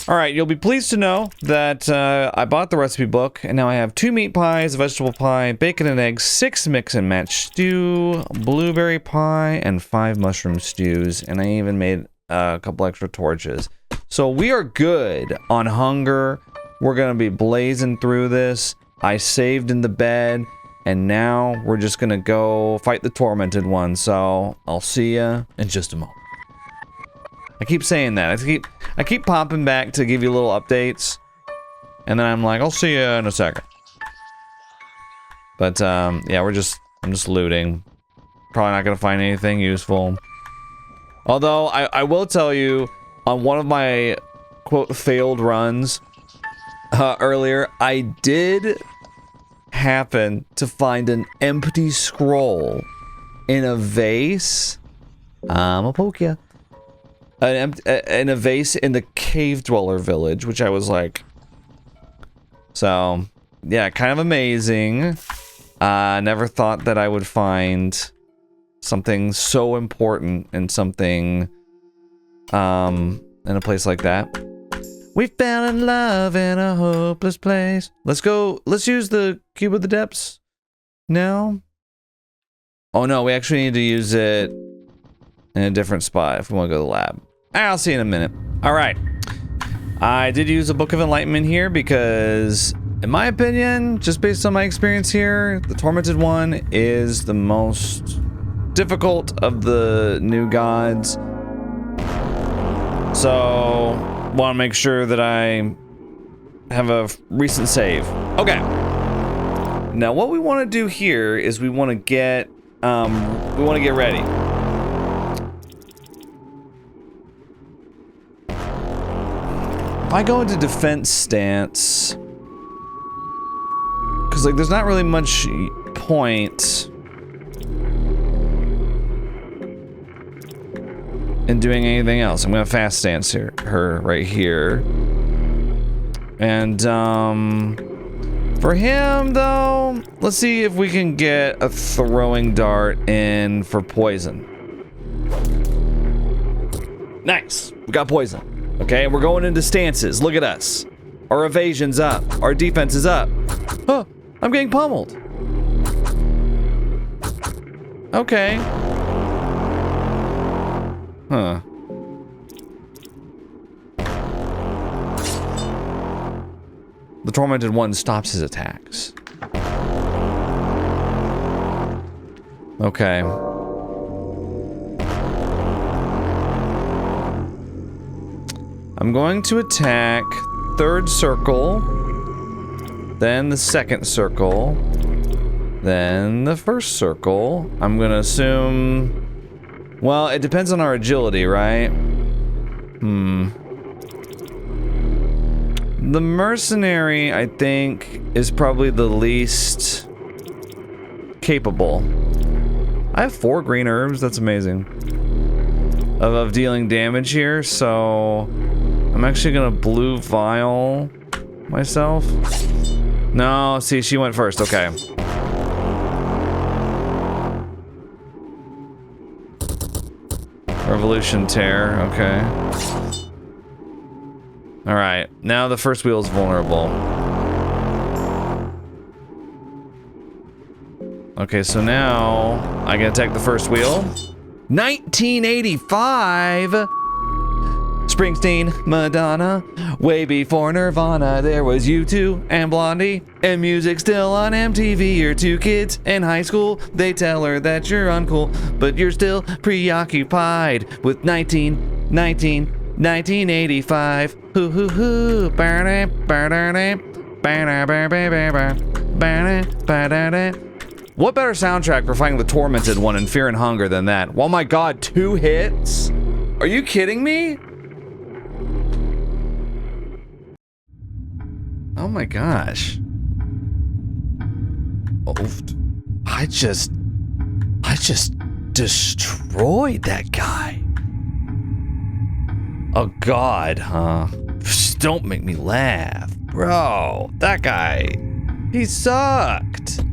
Alright, you'll be pleased to know that I bought the recipe book, and now I have 2 meat pies, a vegetable pie, bacon and eggs, 6 mix and match stew, blueberry pie, and 5 mushroom stews, and I even made a couple extra torches. So we are good on hunger. We're gonna be blazing through this. I saved in the bed, and now we're just gonna go fight the tormented one, so I'll see ya in just a moment. I keep saying that. I keep popping back to give you little updates, and then I'm like, I'll see you in a second. But yeah, I'm just looting. Probably not gonna find anything useful. Although I will tell you, on one of my quote failed runs earlier, I did happen to find an empty scroll in a vase. I'll poke ya. In a vase in the Cave Dweller village, which I was like... So, yeah, kind of amazing. Never thought that I would find something so important in something, in a place like that. We fell in love in a hopeless place. Let's go, let's use the Cube of the Depths now. Oh no, we actually need to use it in a different spot if we want to go to the lab. I'll see you in a minute. Alright. I did use a Book of Enlightenment here because, in my opinion, just based on my experience here, the Tormented One is the most difficult of the new gods. So, want to make sure that I have a recent save. Okay. Now, what we want to do here is we want to get ready. If I go into defense stance, because like there's not really much point in doing anything else. I'm gonna fast stance her right here, and for him though, let's see if we can get a throwing dart in for poison. Nice, we got poison. Okay, we're going into stances. Look at us. Our evasion's up. Our defense is up. Oh, I'm getting pummeled. Okay. Huh. The Tormented One stops his attacks. Okay. I'm going to attack third circle, then the second circle, then the first circle. I'm gonna assume... Well, it depends on our agility, right? The Mercenary, I think, is probably the least capable. I have 4 green herbs, that's amazing. Of dealing damage here, so... I'm actually gonna blue vial myself. No, see, she went first, okay. Revolution tear, okay. Alright, now the first wheel is vulnerable. Okay, so now I can attack the first wheel. 1985! Springsteen, Madonna, way before Nirvana, there was U2 and Blondie, and music still on MTV. You're two kids in high school, they tell her that you're uncool, but you're still preoccupied with 1985. Hoo hoo hoo, what better soundtrack for fighting the Tormented One in Fear and Hunger than that? Oh my god, 2 hits? Are you kidding me? Oh my gosh. I just destroyed that guy. Oh god, huh? Just don't make me laugh. Bro, that guy, he sucked.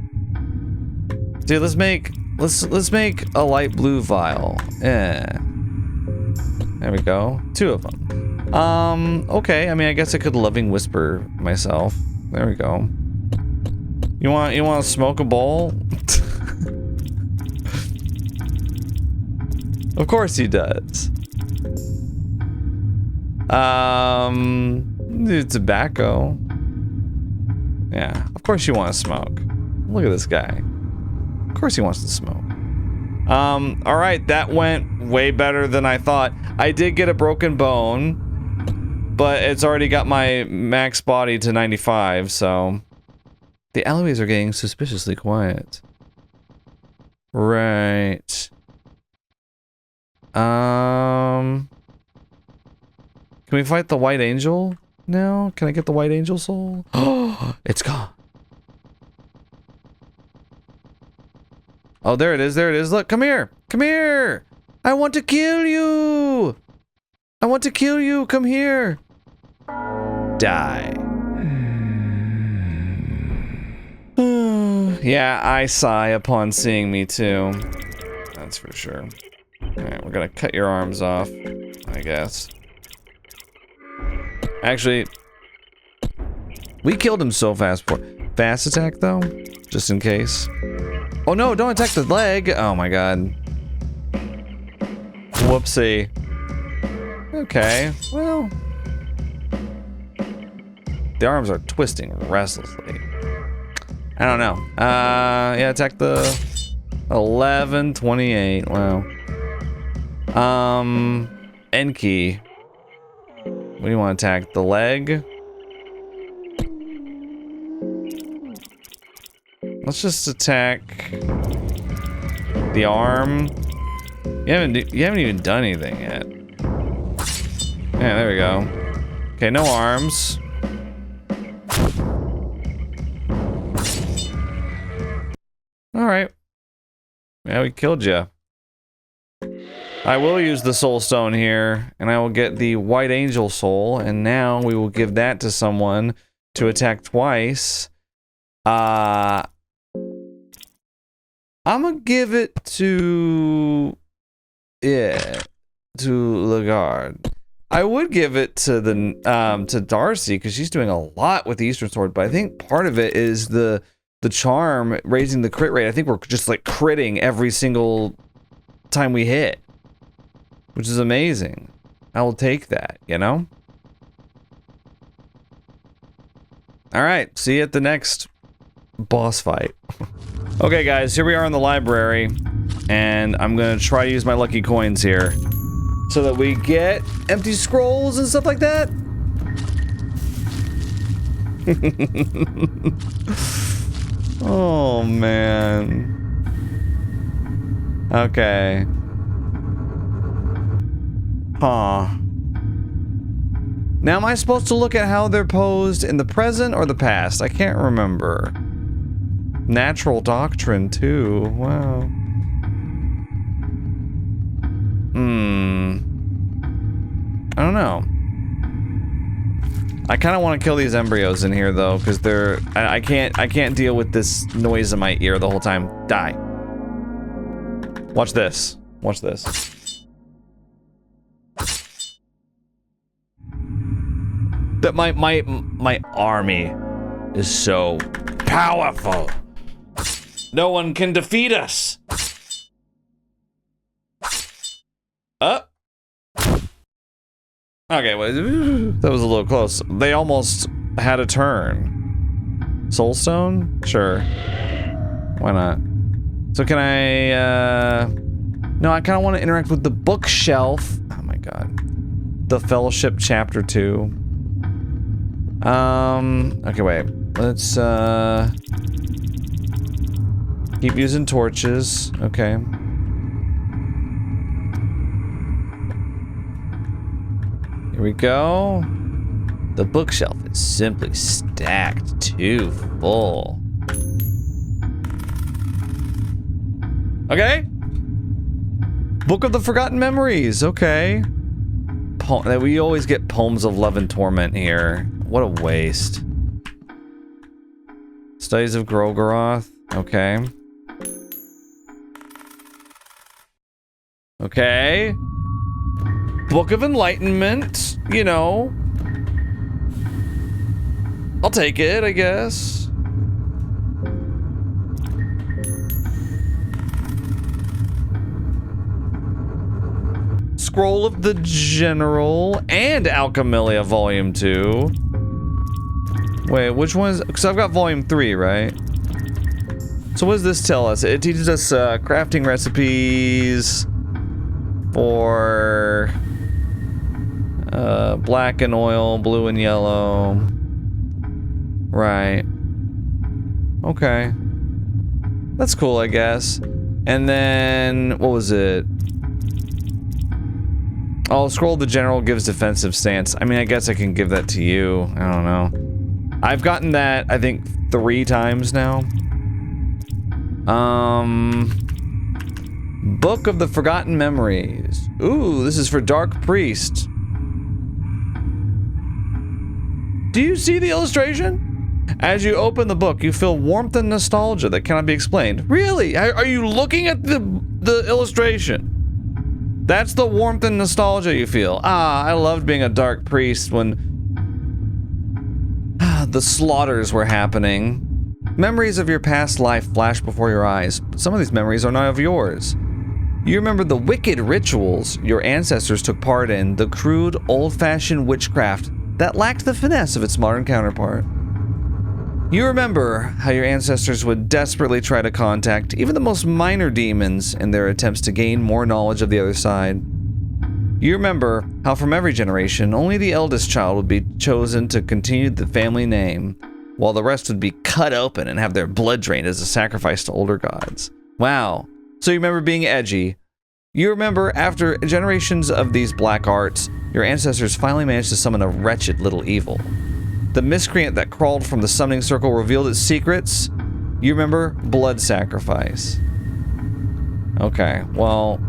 Dude, let's make a light blue vial. Yeah. There we go. 2 of them. Okay, I mean, I guess I could Loving Whisper myself. There we go. You want to smoke a bowl? Of course he does. Dude, tobacco. Yeah, of course you want to smoke. Look at this guy. Of course he wants to smoke. Alright, that went way better than I thought. I did get a broken bone, but it's already got my max body to 95, so... The alleyways are getting suspiciously quiet. Right. Can we fight the White Angel now? Can I get the White Angel soul? Oh, it's gone. Oh, there it is, there it is. Look, come here. Come here. I want to kill you. I want to kill you. Come here. Die. Yeah, I sigh upon seeing me too. That's for sure. Alright, we're gonna cut your arms off, I guess. Actually, we killed him so fast before. Fast attack though? Just in case. Oh no, don't attack the leg! Oh my god. Whoopsie. Okay, well. The arms are twisting restlessly. I don't know. Yeah, attack the 1128. Wow. Enki. What do you want to attack? The leg? Let's just attack the arm. You haven't even done anything yet. Yeah, there we go. Okay, no arms. Alright. Yeah, we killed you. I will use the soul stone here, and I will get the White Angel soul, and now we will give that to someone to attack twice. I'm gonna give it to... yeah, to Lagarde. I would give it to the to Darcy, because she's doing a lot with the Eastern Sword, but I think part of it is the charm raising the crit rate. I think we're just like critting every single time we hit, which is amazing. I will take that, you know? Alright, see you at the next boss fight. Okay guys, here we are in the library, and I'm gonna try to use my lucky coins here so that we get empty scrolls and stuff like that. Oh man. Okay. Huh. Now am I supposed to look at how they're posed in the present or the past? I can't remember. Natural doctrine too. Wow. I don't know. I kind of want to kill these embryos in here though, because they're I can't deal with this noise in my ear the whole time. Die. Watch this. Watch this. that my army is so powerful. No one can defeat us. Okay, well, that was a little close. They almost had a turn. Soulstone? Sure. Why not? So can I, no, I kind of want to interact with the bookshelf. Oh my god. The Fellowship Chapter 2. Okay, wait. Let's, keep using torches. Okay. Here we go. The bookshelf is simply stacked too full. Okay. Book of the Forgotten Memories. Okay. We always get Poems of Love and Torment here. What a waste. Studies of Grogoroth. Okay. Okay. Book of Enlightenment. You know. I'll take it, I guess. Scroll of the General and Alchemilia Volume 2. Wait, which one is... Because I've got Volume 3, right? So what does this tell us? It teaches us crafting recipes for black and oil, blue and yellow. Right. Okay. That's cool, I guess. And then... What was it? Oh, Scroll of the General gives defensive stance. I mean, I guess I can give that to you. I don't know. I've gotten that, I think, 3 times now. Book of the Forgotten Memories. Ooh, this is for Dark Priest. Do you see the illustration? As you open the book, you feel warmth and nostalgia that cannot be explained. Really? Are you looking at the illustration? That's the warmth and nostalgia you feel. Ah, I loved being a dark priest when the slaughters were happening. Memories of your past life flash before your eyes, but some of these memories are not of yours. You remember the wicked rituals your ancestors took part in, the crude, old-fashioned witchcraft that lacked the finesse of its modern counterpart. You remember how your ancestors would desperately try to contact even the most minor demons in their attempts to gain more knowledge of the other side. You remember how from every generation, only the eldest child would be chosen to continue the family name, while the rest would be cut open and have their blood drained as a sacrifice to older gods. Wow. So you remember being edgy. You remember after generations of these black arts, your ancestors finally managed to summon a wretched little evil. The miscreant that crawled from the summoning circle revealed its secrets. You remember? Blood sacrifice. Okay, well...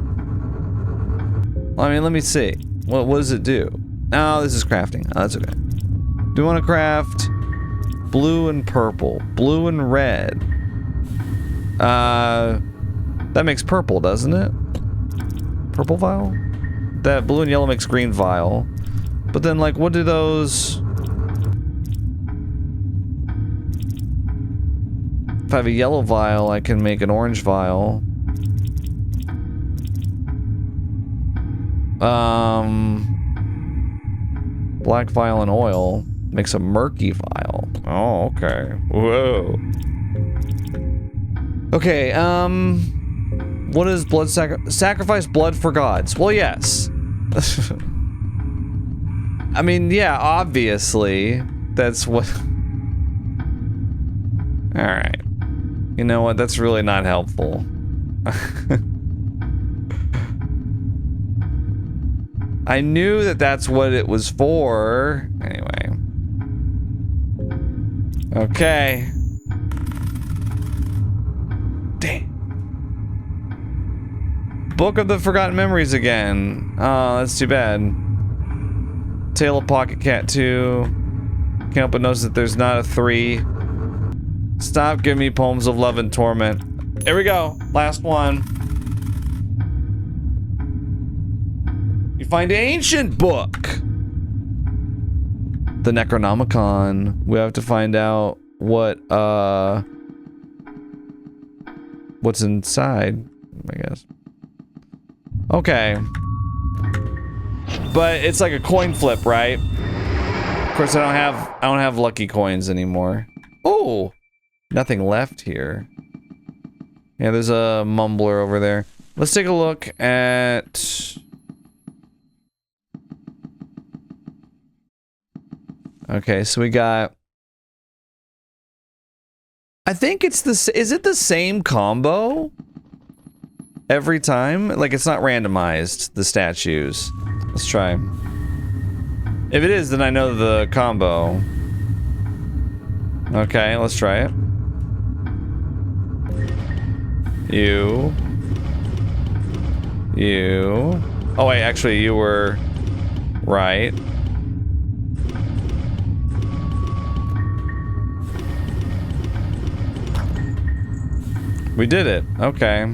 I mean, let me see. What does it do? Oh, this is crafting. Oh, that's okay. Do you want to craft blue and purple? Blue and red. That makes purple, doesn't it? Purple vial? That blue and yellow makes green vial. But then, like, what do those... If I have a yellow vial, I can make an orange vial. Black vial and oil makes a murky vial. Oh, okay. Whoa. Okay, what is blood sacrifice blood for gods? Well, yes. I mean, yeah, obviously. That's what... Alright. You know what? That's really not helpful. I knew that that's what it was for. Anyway. Okay. Dang. Book of the Forgotten Memories again. Oh, that's too bad. Tale of Pocket Cat 2. Can't help but notice that there's not a 3. Stop giving me Poems of Love and Torment. Here we go. Last one. You find an ancient book. the Necronomicon. We have to find out what, what's inside, I guess. Okay. But it's like a coin flip, right? Of course, I don't have lucky coins anymore. Oh! Nothing left here. Yeah, there's a mumbler over there. Let's take a look at... Okay, so we got... I think it's the... Is it the same combo? Every time? Like, it's not randomized, the statues. Let's try. If it is, then I know the combo. Okay, let's try it. You. Oh wait, actually you were right. We did it. Okay.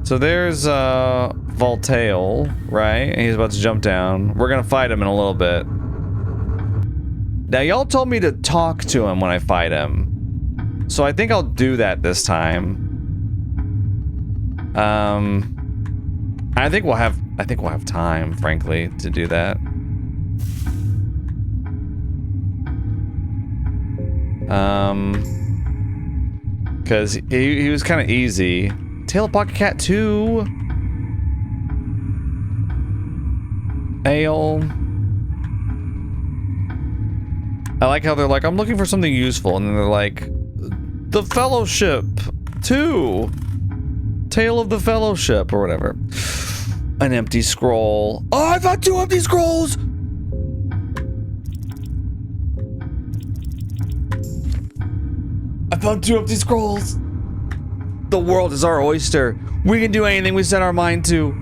So there's Voltail, right? And he's about to jump down. We're gonna fight him in a little bit. Now y'all told me to talk to him when I fight him. So I think I'll do that this time. I think we'll have time, frankly, to do that. Cause he was kind of easy. Tail of Pocket Cat 2. Ale. I like how they're like, I'm looking for something useful, and then they're like, the Fellowship 2. Tale of the Fellowship, or whatever. An empty scroll. Oh, I found 2 empty scrolls! I found 2 empty scrolls! The world is our oyster. We can do anything we set our mind to.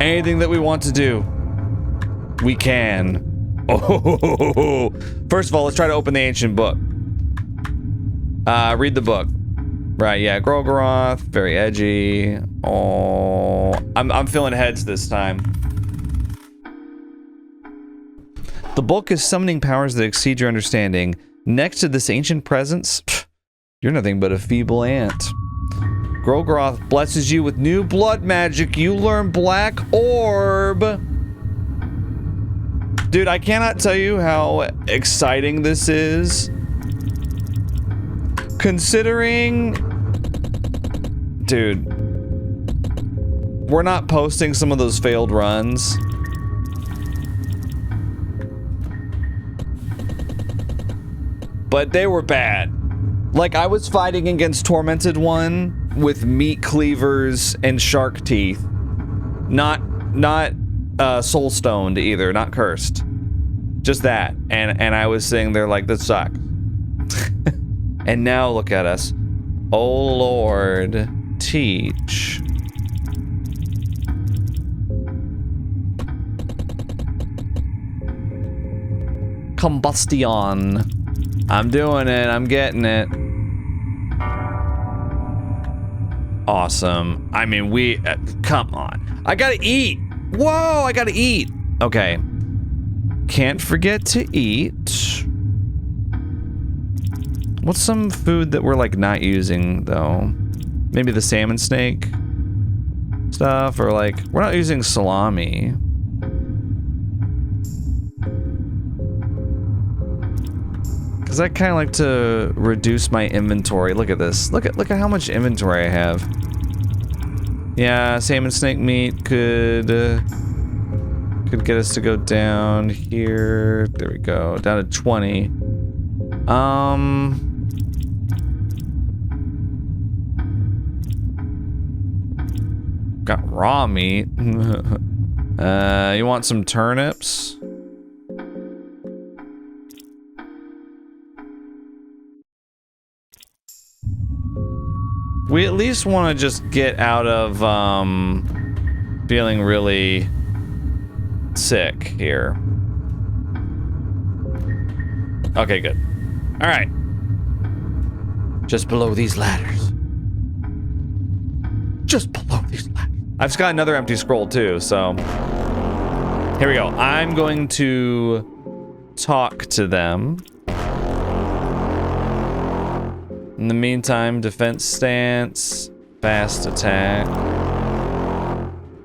Anything that we want to do, we can. Oh, first of all, let's try to open the ancient book. Read the book. Right, yeah, Grogoroth, very edgy. Oh, I'm feeling heads this time. The book is summoning powers that exceed your understanding. Next to this ancient presence, you're nothing but a feeble ant. Grogoroth blesses you with new blood magic. You learn Black Orb. Dude, I cannot tell you how exciting this is. Considering... Dude. We're not posting some of those failed runs. But they were bad. Like, I was fighting against Tormented One with meat cleavers and shark teeth. Not soul stoned either, not cursed. Just that. And I was sitting there like, this sucks. And now look at us. Oh Lord, teach. Combustion. I'm doing it, I'm getting it. Awesome. I mean, come on. I gotta eat. Whoa, I gotta eat. Okay. Can't forget to eat. What's some food that we're like not using though? Maybe the salmon snake stuff, or like, we're not using salami. Cause I kind of like to reduce my inventory. Look at this. Look at how much inventory I have. Yeah, salmon snake meat could get us to go down here. There we go. Down to 20. Got raw meat. You want some turnips? We at least want to just get out of, feeling really sick here. Okay, good. All right. Just below these ladders. Just below these ladders. I've just got another empty scroll too, so. Here we go. I'm going to talk to them. In the meantime, defense stance, fast attack.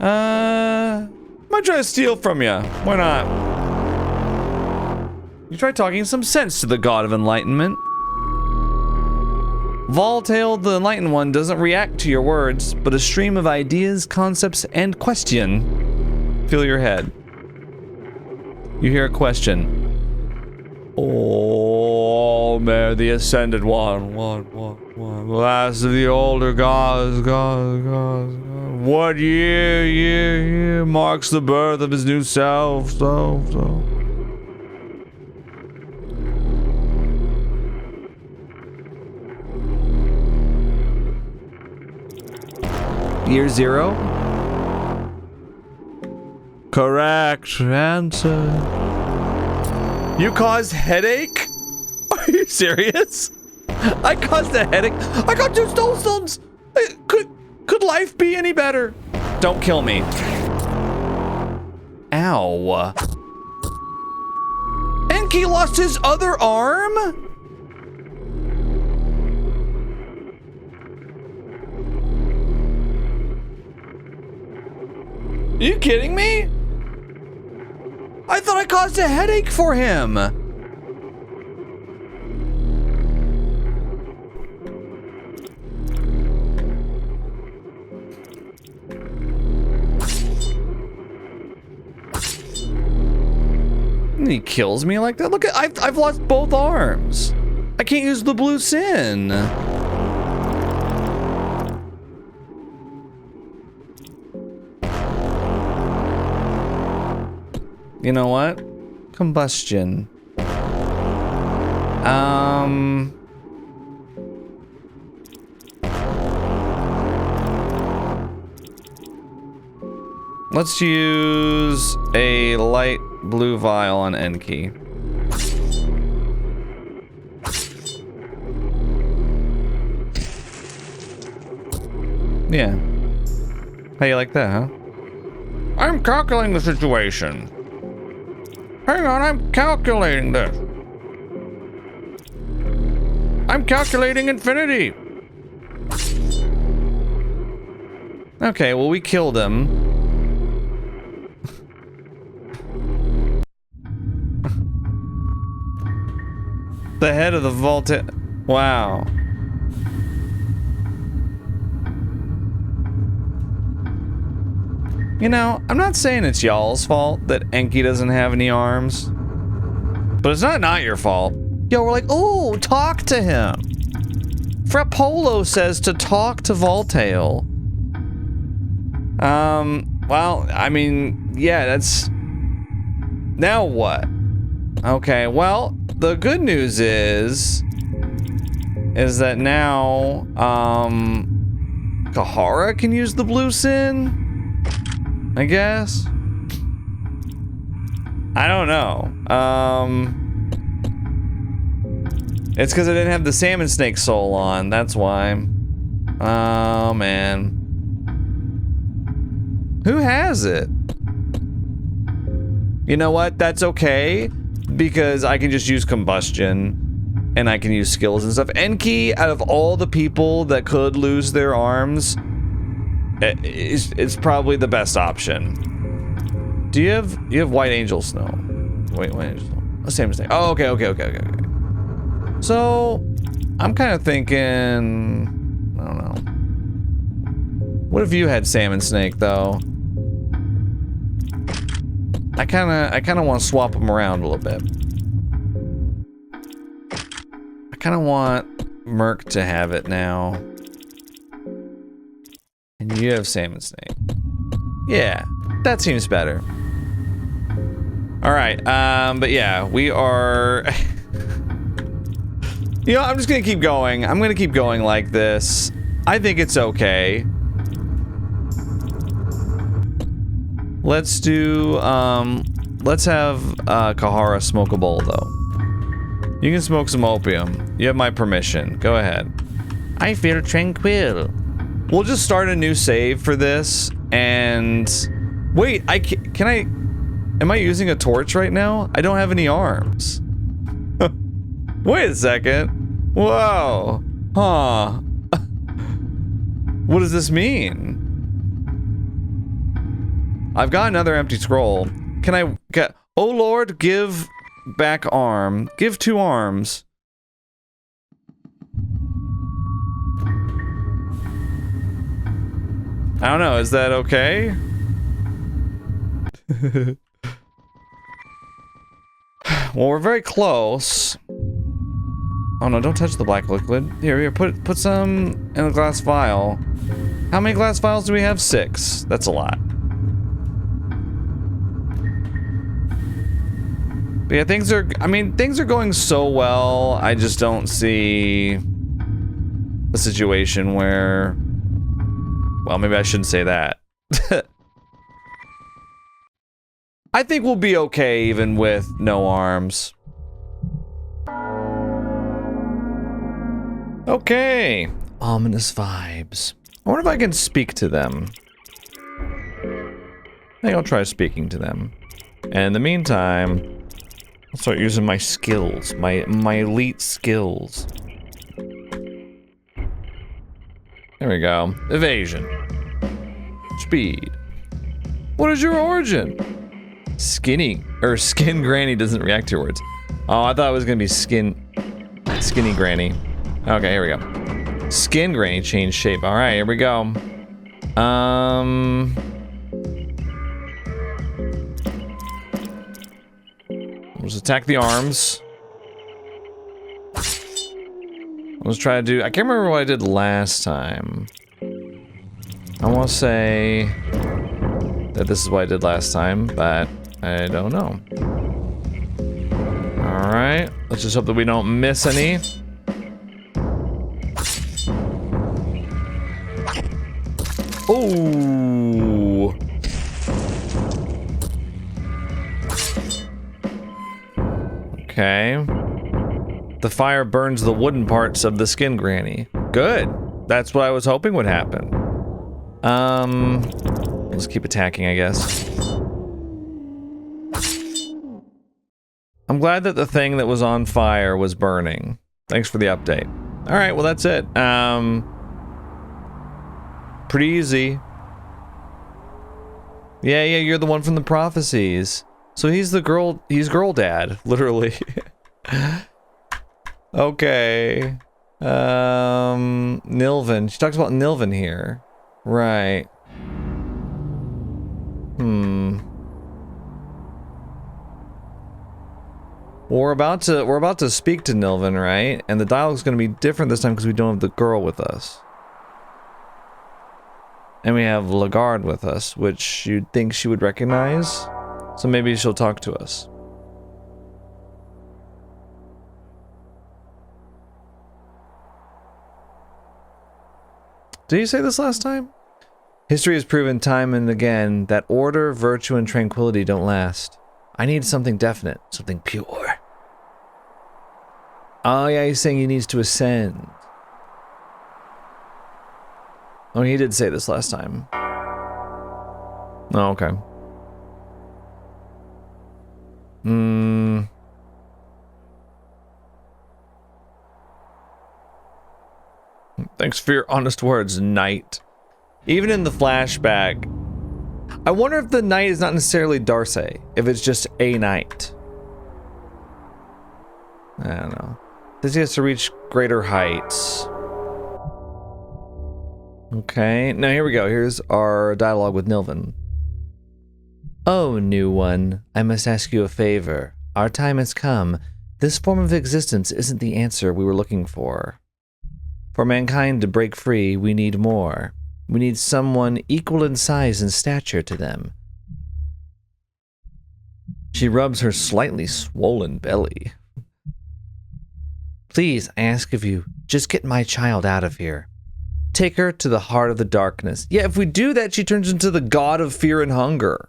I might try to steal from you. Why not? You try talking some sense to the God of Enlightenment. Voltail, the Enlightened One, doesn't react to your words, but a stream of ideas, concepts, and question fill your head. You hear a question. Oh, may the Ascended One, last of the older gods, what year marks the birth of his new self, Year 0? Correct answer. You caused headache? Are you serious? I caused a headache? I got 2 soulstones! Could life be any better? Don't kill me. Ow. Enki lost his other arm? Are you kidding me? I thought I caused a headache for him. And he kills me like that? Look at, I've lost both arms. I can't use the blue sin. You know what? Combustion. Let's use a light blue vial on Enki. Yeah. How you like that, huh? I'm calculating the situation. Hang on, I'm calculating this. I'm calculating infinity. Okay, well, we killed him. The head of the Volta. Wow. You know, I'm not saying it's y'all's fault that Enki doesn't have any arms, but it's not your fault. Yo, we're like, oh, talk to him. Frapolo says to talk to Voltail. Well, I mean, yeah, that's... Now what? Okay, well, the good news is that now, Kahara can use the blue sin? I guess. I don't know. It's because I didn't have the salmon snake soul on. That's why. Oh, man. Who has it? You know what? That's okay. Because I can just use combustion. And I can use skills and stuff. Enki, out of all the people that could lose their arms, it's probably the best option. Do you have White Angel Snow? Wait, White Angel Snow. Oh, same mistake. Oh, okay. So, I'm kind of thinking, I don't know. What if you had Salmon Snake though? I kind of want to swap them around a little bit. I kind of want Merc to have it now. And you have Salmon Snake. Yeah, that seems better. Alright, but yeah, we are... You know, I'm just gonna keep going. I'm gonna keep going like this. I think it's okay. Let's do, let's have, Kahara smoke a bowl, though. You can smoke some opium. You have my permission. Go ahead. I feel tranquil. We'll just start a new save for this, And wait, am I using a torch right now? I don't have any arms. Wait a second. Whoa. Huh. What does this mean? I've got another empty scroll. Can I get... Oh Lord, give back arm. Give 2 arms. I don't know, is that okay? Well, we're very close. Oh no, don't touch the black liquid. Here, put some in a glass vial. How many glass vials do we have? 6. That's a lot. But yeah, things are going so well. I just don't see a situation where, well, maybe I shouldn't say that. I think we'll be okay even with no arms. Okay. Ominous vibes. I wonder if I can speak to them. I think I'll try speaking to them. And in the meantime, I'll start using my skills, my elite skills. There we go. Evasion. Speed. What is your origin? Skin Granny doesn't react to your words. Oh, I thought it was gonna be Skinny Granny. Okay, here we go. Skin Granny changed shape. All right, here we go. Let's attack the arms. Let's try to do... I can't remember what I did last time. I want to say that this is what I did last time, but I don't know. Alright, let's just hope that we don't miss any. Oh! Okay. The fire burns the wooden parts of the Skin Granny. Good. That's what I was hoping would happen. Let's keep attacking, I guess. I'm glad that the thing that was on fire was burning. Thanks for the update. Alright, well that's it. Pretty easy. Yeah, you're the one from the prophecies. So he's girl dad, literally. Okay. Nilvin. She talks about Nilvin here. Right. Well, we're about to speak to Nilvin, right? And the dialogue's gonna be different this time because we don't have the girl with us. And we have Lagarde with us, which you'd think she would recognize. So maybe she'll talk to us. Did you say this last time? History has proven time and again that order, virtue, and tranquility don't last. I need something definite, something pure. Oh yeah, he's saying he needs to ascend. Oh, he did say this last time. Oh, okay. Thanks for your honest words, knight. Even in the flashback, I wonder if the knight is not necessarily Darcy, if it's just a knight. I don't know. This has to reach greater heights. Okay, now here we go. Here's our dialogue with Nilvin. Oh, new one, I must ask you a favor. Our time has come. This form of existence isn't the answer we were looking for. For mankind to break free, we need more. We need someone equal in size and stature to them. She rubs her slightly swollen belly. Please, I ask of you, just get my child out of here. Take her to the heart of the darkness. Yeah, if we do that, she turns into the god of fear and hunger.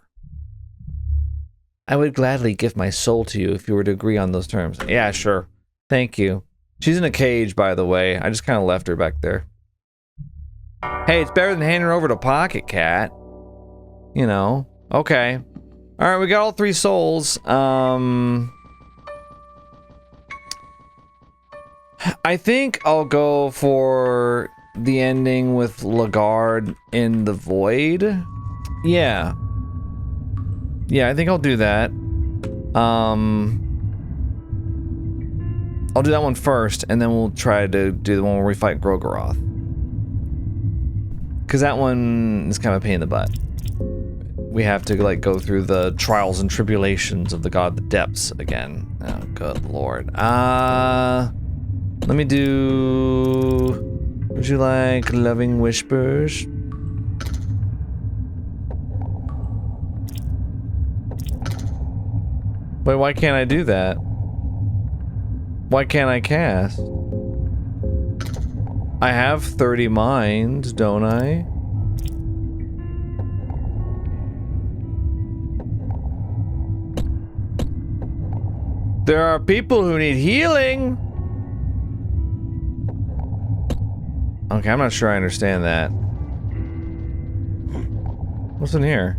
I would gladly give my soul to you if you were to agree on those terms. Yeah, sure. Thank you. She's in a cage, by the way. I just kind of left her back there. Hey, it's better than handing her over to Pocket Cat. You know. Okay. Alright, we got all 3 souls. I think I'll go for the ending with Lagarde in the void. Yeah. Yeah, I think I'll do that. I'll do that one first, and then we'll try to do the one where we fight Grogoroth. Because that one is kind of a pain in the butt. We have to, like, go through the trials and tribulations of the God of the Depths again. Oh, good lord. Let me do... Would you like Loving Whispers? Wait, why can't I do that? Why can't I cast? I have 30 minds, don't I? There are people who need healing! Okay, I'm not sure I understand that. What's in here?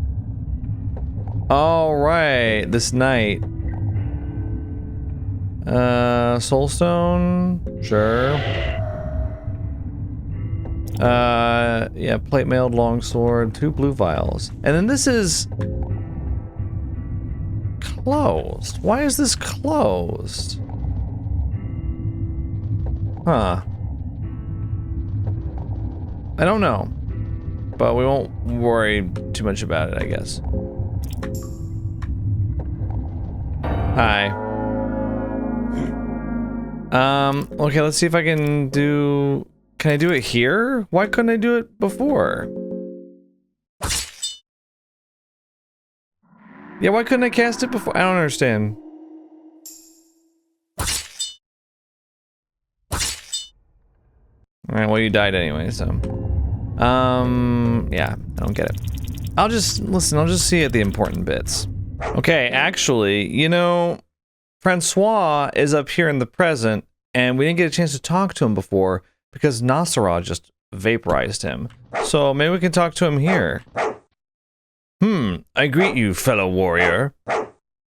All right, this night. Soulstone? Sure. Yeah, plate mailed longsword, 2 blue vials. And then this is... closed. Why is this closed? Huh. I don't know. But we won't worry too much about it, I guess. Hi. Okay, let's see if I can do... Can I do it here? Why couldn't I do it before? Yeah, why couldn't I cast it before? I don't understand. Alright, well you died anyway, so... yeah, I don't get it. I'll just see at the important bits. Okay, actually, you know, Francois is up here in the present, and we didn't get a chance to talk to him before because NOgoroth just vaporized him. So maybe we can talk to him here. I greet you, fellow warrior.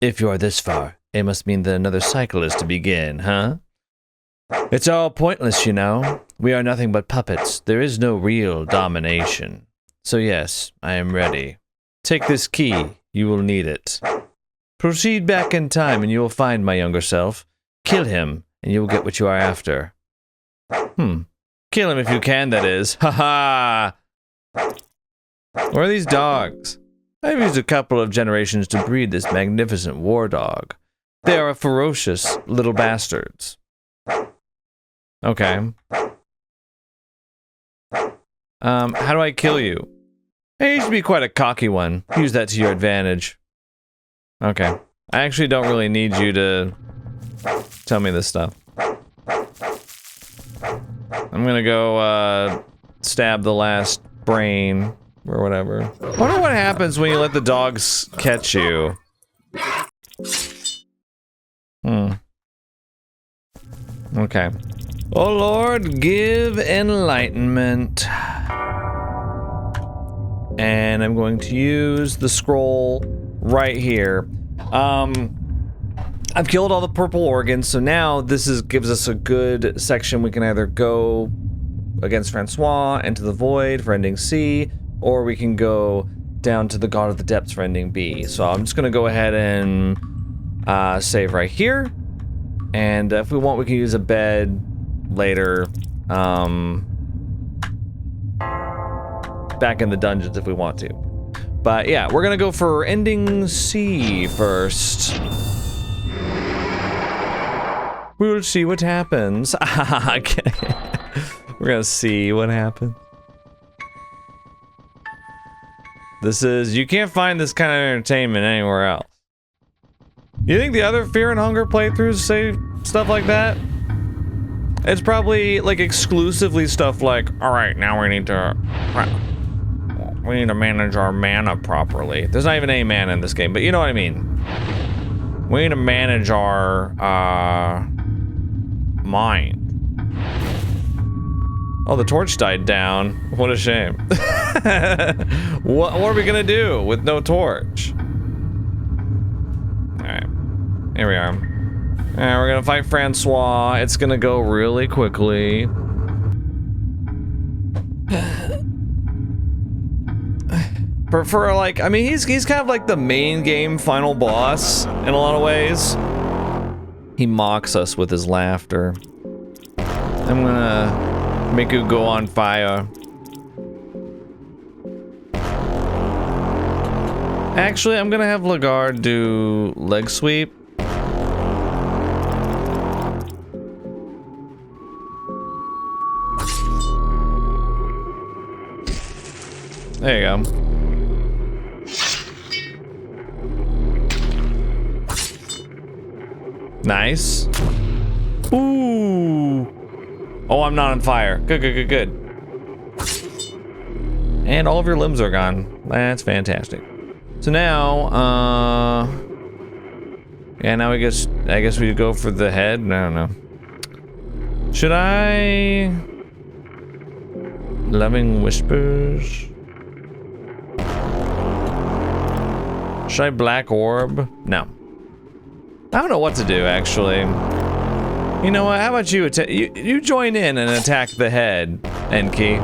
If you are this far, it must mean that another cycle is to begin, huh? It's all pointless, you know. We are nothing but puppets. There is no real domination. So yes, I am ready. Take this key. You will need it. Proceed back in time and you will find my younger self. Kill him, and you will get what you are after. Kill him if you can, that is. Ha ha! Where are these dogs? I've used a couple of generations to breed this magnificent war dog. They are ferocious little bastards. Okay. How do I kill you? I used to be quite a cocky one. Use that to your advantage. Okay. I actually don't really need you to tell me this stuff. I'm gonna go, stab the last brain, or whatever. I wonder what happens when you let the dogs catch you. Okay. Oh Lord, give enlightenment. And I'm going to use the scroll right here. I've killed all the purple organs, so now this gives us a good section. We can either go against Francois into the void for ending C, or we can go down to the God of the Depths for ending B. So I'm just gonna go ahead and save right here. And if we want, we can use a bed later, back in the dungeons if we want to. But yeah, we're gonna go for ending C first. We will see what happens. Okay. We're gonna see what happens. This is, you can't find this kind of entertainment anywhere else. You think the other Fear and Hunger playthroughs say stuff like that? It's probably like exclusively stuff like, alright, now we need to manage our mana properly. There's not even any mana in this game, but you know what I mean. We need to manage our mind. Oh, the torch died down. What a shame. What are we gonna do with no torch? Alright. Here we are. Alright, we're gonna fight Francois. It's gonna go really quickly. For like, I mean, he's kind of like the main game final boss in a lot of ways. He mocks us with his laughter. I'm gonna make you go on fire. Actually, I'm gonna have Lagarde do leg sweep. There you go. Nice. Ooh. Oh, I'm not on fire. Good, good, good, good. And all of your limbs are gone. That's fantastic. So now, yeah, now I guess we go for the head. I don't know. Should I? Loving Whispers. Should I Black Orb? No. I don't know what to do, actually. You know what? How about you you join in and attack the head, Enki?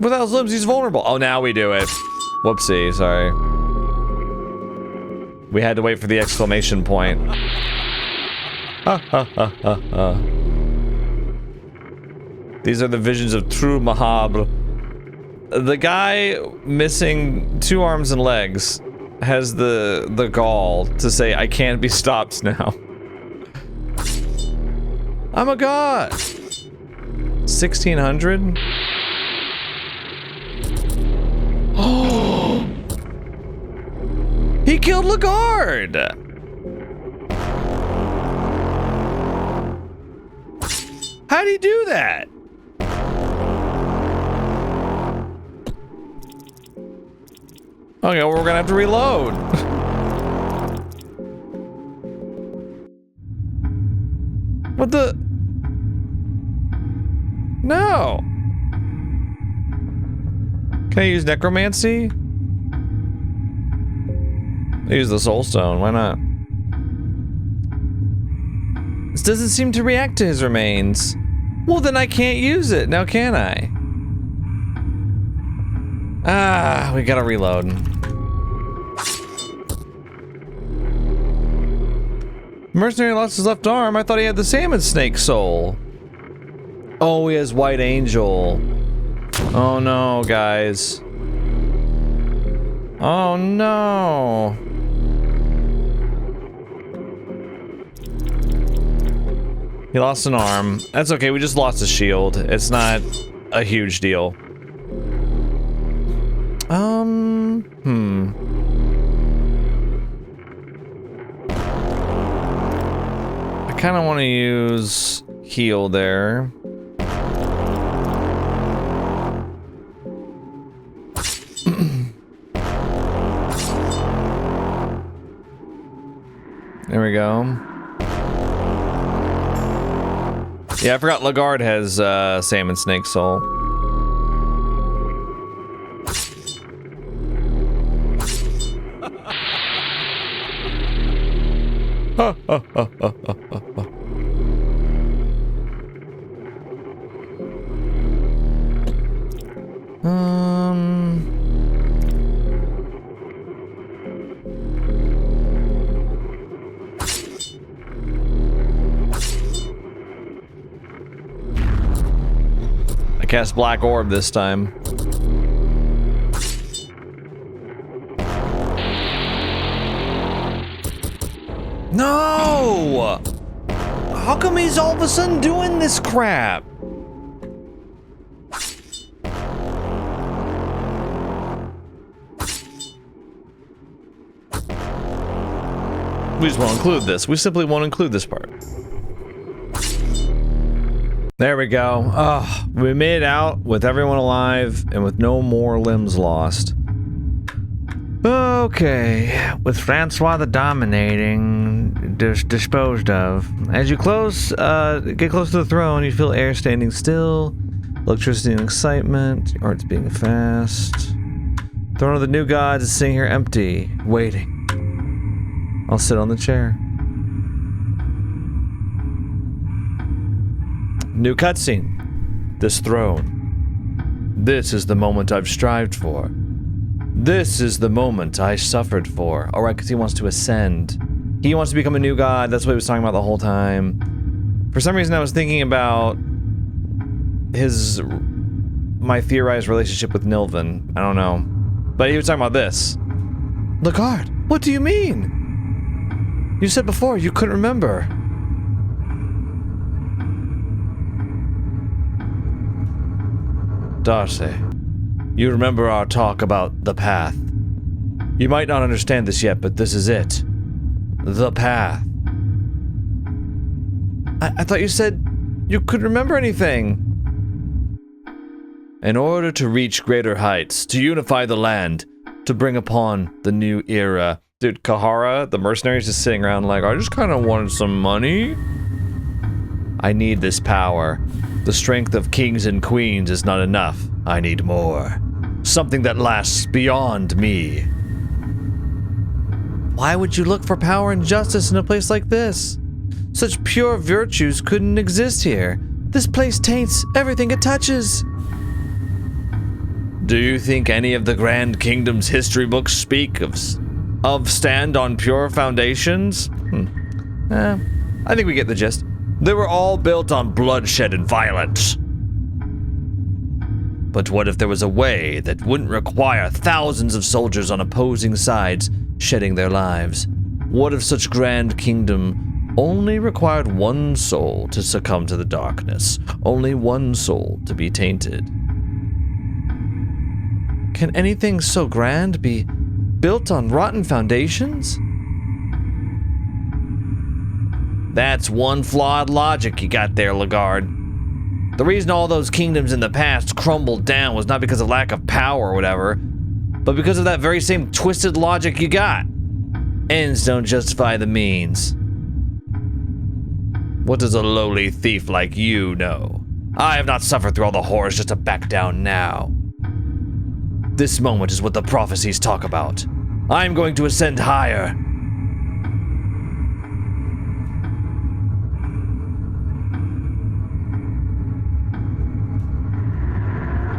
Without his limbs, he's vulnerable. Oh, now we do it. Whoopsie, sorry. We had to wait for the exclamation point. Ha ha ha ha ha. These are the visions of true Mahabre. The guy missing 2 arms and legs has the gall to say, I can't be stopped now. I'm a god. 1600? Oh! He killed Lagarde! How'd he do that? Okay, well, we're gonna have to reload. What the? No. Can I use necromancy? I use the soul stone, why not? This doesn't seem to react to his remains. Well, then I can't use it, now can I? Ah, we gotta reload. Mercenary lost his left arm. I thought he had the salmon snake soul. Oh, he has white angel. Oh no, guys. Oh no. He lost an arm. That's okay, we just lost a shield. It's not a huge deal. I kind of want to use heal there. There we go. Yeah, I forgot Lagarde has salmon snake soul. I cast Black Orb this time. No! How come he's all of a sudden doing this crap? We just won't include this. We simply won't include this part. There we go. Oh, we made it out with everyone alive and with no more limbs lost. Okay, with Francois the Dominating, disposed of. As you get close to the throne, you feel air standing still, electricity and excitement, your heart's beating fast. Throne of the new gods is sitting here empty, waiting. I'll sit on the chair. New cutscene. This throne. This is the moment I've strived for. This is the moment I suffered for. Alright, because he wants to ascend. He wants to become a new god. That's what he was talking about the whole time. For some reason, I was thinking about my theorized relationship with Nilvan. I don't know. But he was talking about this. Lagard, what do you mean? You said before you couldn't remember. Darcy, you remember our talk about the path. You might not understand this yet, but this is it. The path. I thought you said you couldn't remember anything. In order to reach greater heights, to unify the land, to bring upon the new era. Dude, Kahara, the mercenaries, just sitting around like, I just kind of wanted some money. I need this power. The strength of kings and queens is not enough. I need more. Something that lasts beyond me. Why would you look for power and justice in a place like this? Such pure virtues couldn't exist here. This place taints everything it touches. Do you think any of the Grand Kingdom's history books speak of stand on pure foundations? I think we get the gist. They were all built on bloodshed and violence. But what if there was a way that wouldn't require thousands of soldiers on opposing sides shedding their lives? What if such grand kingdom only required one soul to succumb to the darkness? Only one soul to be tainted? Can anything so grand be built on rotten foundations? That's one flawed logic you got there, Lagard. The reason all those kingdoms in the past crumbled down was not because of lack of power or whatever, but because of that very same twisted logic you got. Ends don't justify the means. What does a lowly thief like you know? I have not suffered through all the horrors just to back down now. This moment is what the prophecies talk about. I am going to ascend higher.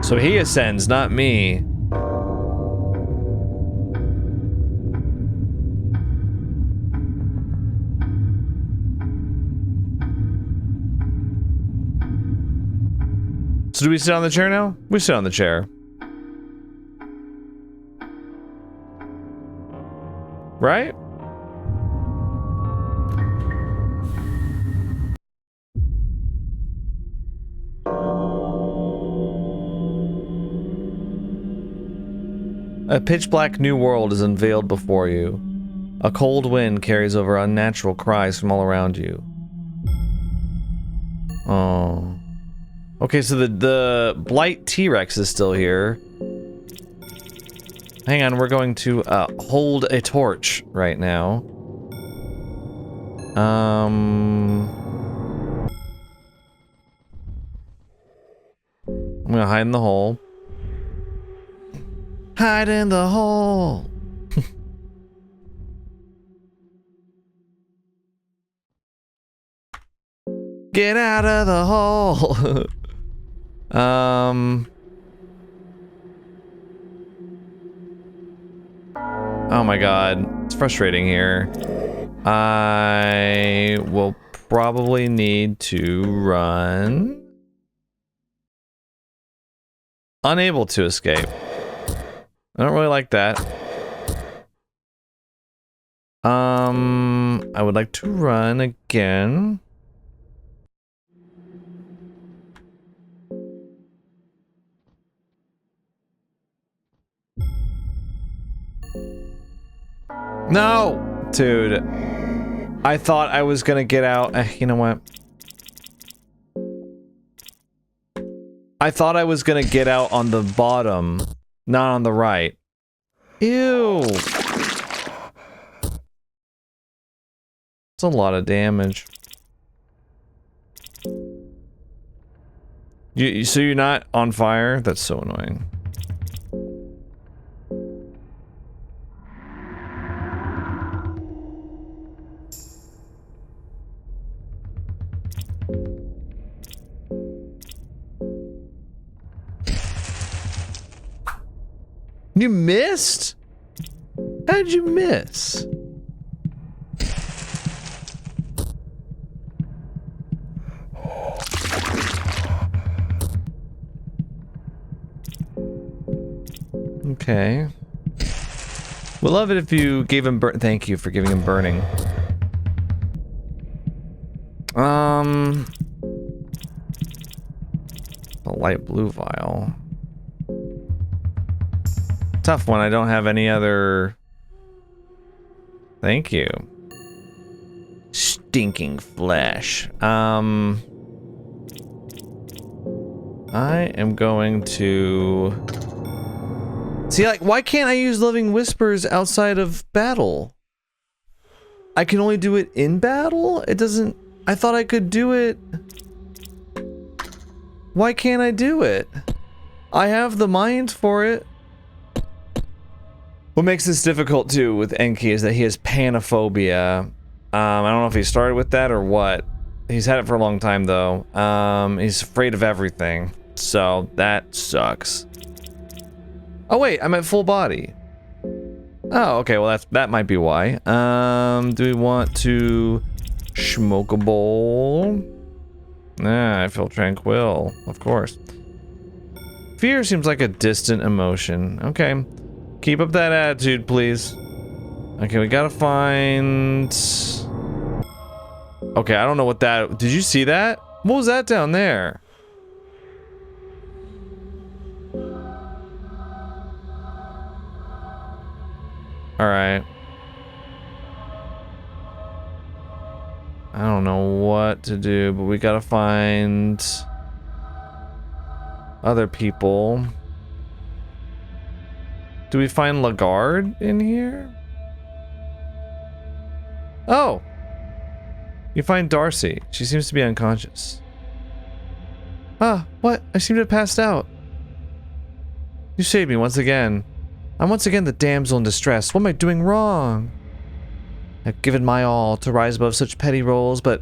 So he ascends, not me. So do we sit on the chair now? We sit on the chair. Right? A pitch-black new world is unveiled before you. A cold wind carries over unnatural cries from all around you. Oh. Okay, so the Blight T-Rex is still here. Hang on, we're going to hold a torch right now. I'm gonna hide in the hole. Hide in the hole. Get out of the hole. Oh my god, it's frustrating here. I will probably need to run. Unable to escape. I don't really like that. I would like to run again. No! Dude. I thought I was gonna get out. You know what? I thought I was gonna get out on the bottom, not on the right. Ew. It's a lot of damage. So you're not on fire? That's so annoying. You missed? How'd you miss? Okay. We'll love it if you gave him thank you for giving him burning. A light blue vial. Tough one, I don't have any other... Thank you. Stinking flesh. I am going to... See, like, why can't I use Living Whispers outside of battle? I can only do it in battle? It doesn't... I thought I could do it... Why can't I do it? I have the mind for it. What makes this difficult, too, with Enki is that he has panophobia. I don't know if he started with that or what. He's had it for a long time, though. He's afraid of everything. So, that sucks. Oh, wait, I'm at full body. Oh, okay, well, that might be why. Do we want to smoke a bowl? I feel tranquil, of course. Fear seems like a distant emotion. Okay. Keep up that attitude, please. Okay, we gotta find... Okay, I don't know what that... Did you see that? What was that down there? Alright. I don't know what to do, but we gotta find... other people. Do we find Lagarde in here? Oh! You find Darcy. She seems to be unconscious. Ah, what? I seem to have passed out. You saved me once again. I'm once again the damsel in distress. What am I doing wrong? I've given my all to rise above such petty roles, but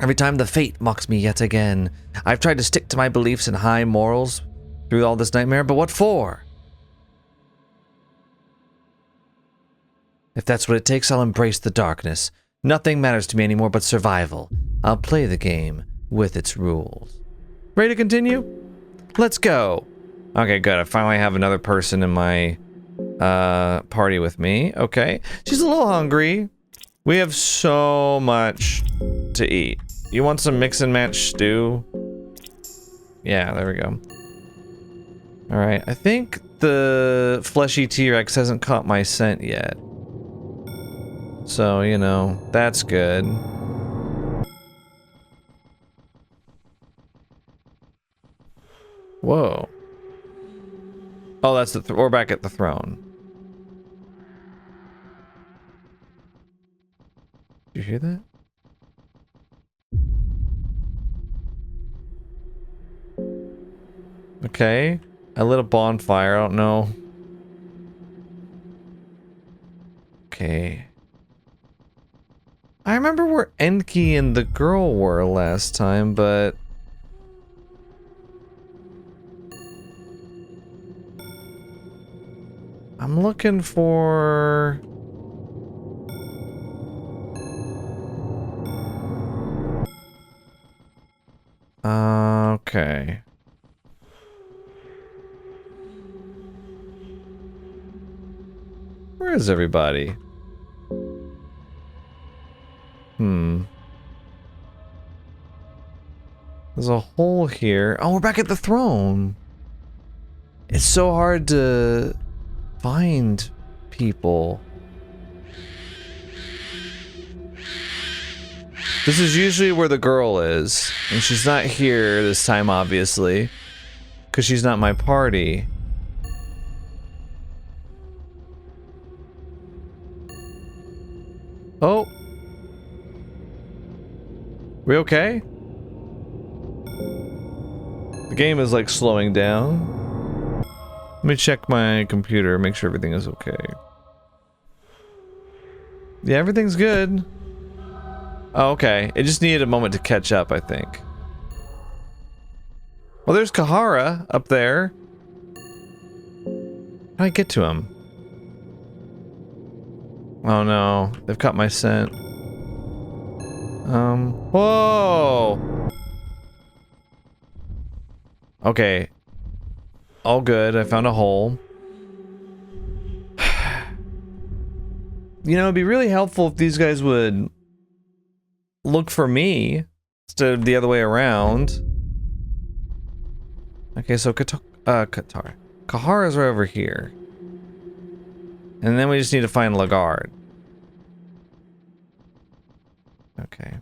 every time the fate mocks me yet again. I've tried to stick to my beliefs and high morals through all this nightmare, but what for? If that's what it takes, I'll embrace the darkness. Nothing matters to me anymore but survival. I'll play the game with its rules. Ready to continue? Let's go. Okay, good. I finally have another person in my party with me. Okay. She's a little hungry. We have so much to eat. You want some mix and match stew? Yeah, there we go. Alright, I think the fleshy T-Rex hasn't caught my scent yet. So, you know, that's good. Whoa. Oh, that's the we're back at the throne. Did you hear that? Okay. I lit a bonfire, I don't know. Okay. I remember where Enki and the girl were last time, but... I'm looking for... Okay. Where is everybody? There's a hole here. Oh, we're back at the throne. It's so hard to find people. This is usually where the girl is, and she's not here this time, obviously, because she's not my party. Oh. We okay? The game is like slowing down. Let me check my computer, make sure everything is okay. Yeah, everything's good. Oh, okay. It just needed a moment to catch up, I think. Well, there's Kahara up there. How do I get to him? Oh no, they've caught my scent. Whoa! Okay. All good, I found a hole. You know, it'd be really helpful if these guys would look for me instead of the other way around. Okay, so Kahara's right over here. And then we just need to find Lagarde. Okay.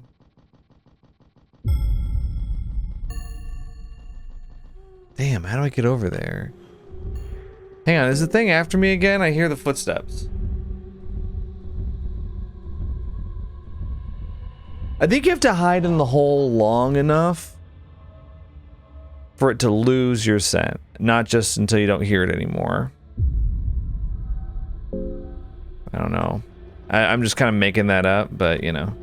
Damn, how do I get over there? Hang on, is the thing after me again? I hear the footsteps. I think you have to hide in the hole long enough for it to lose your scent, not just until you don't hear it anymore. I don't know. I'm just kind of making that up, but you know.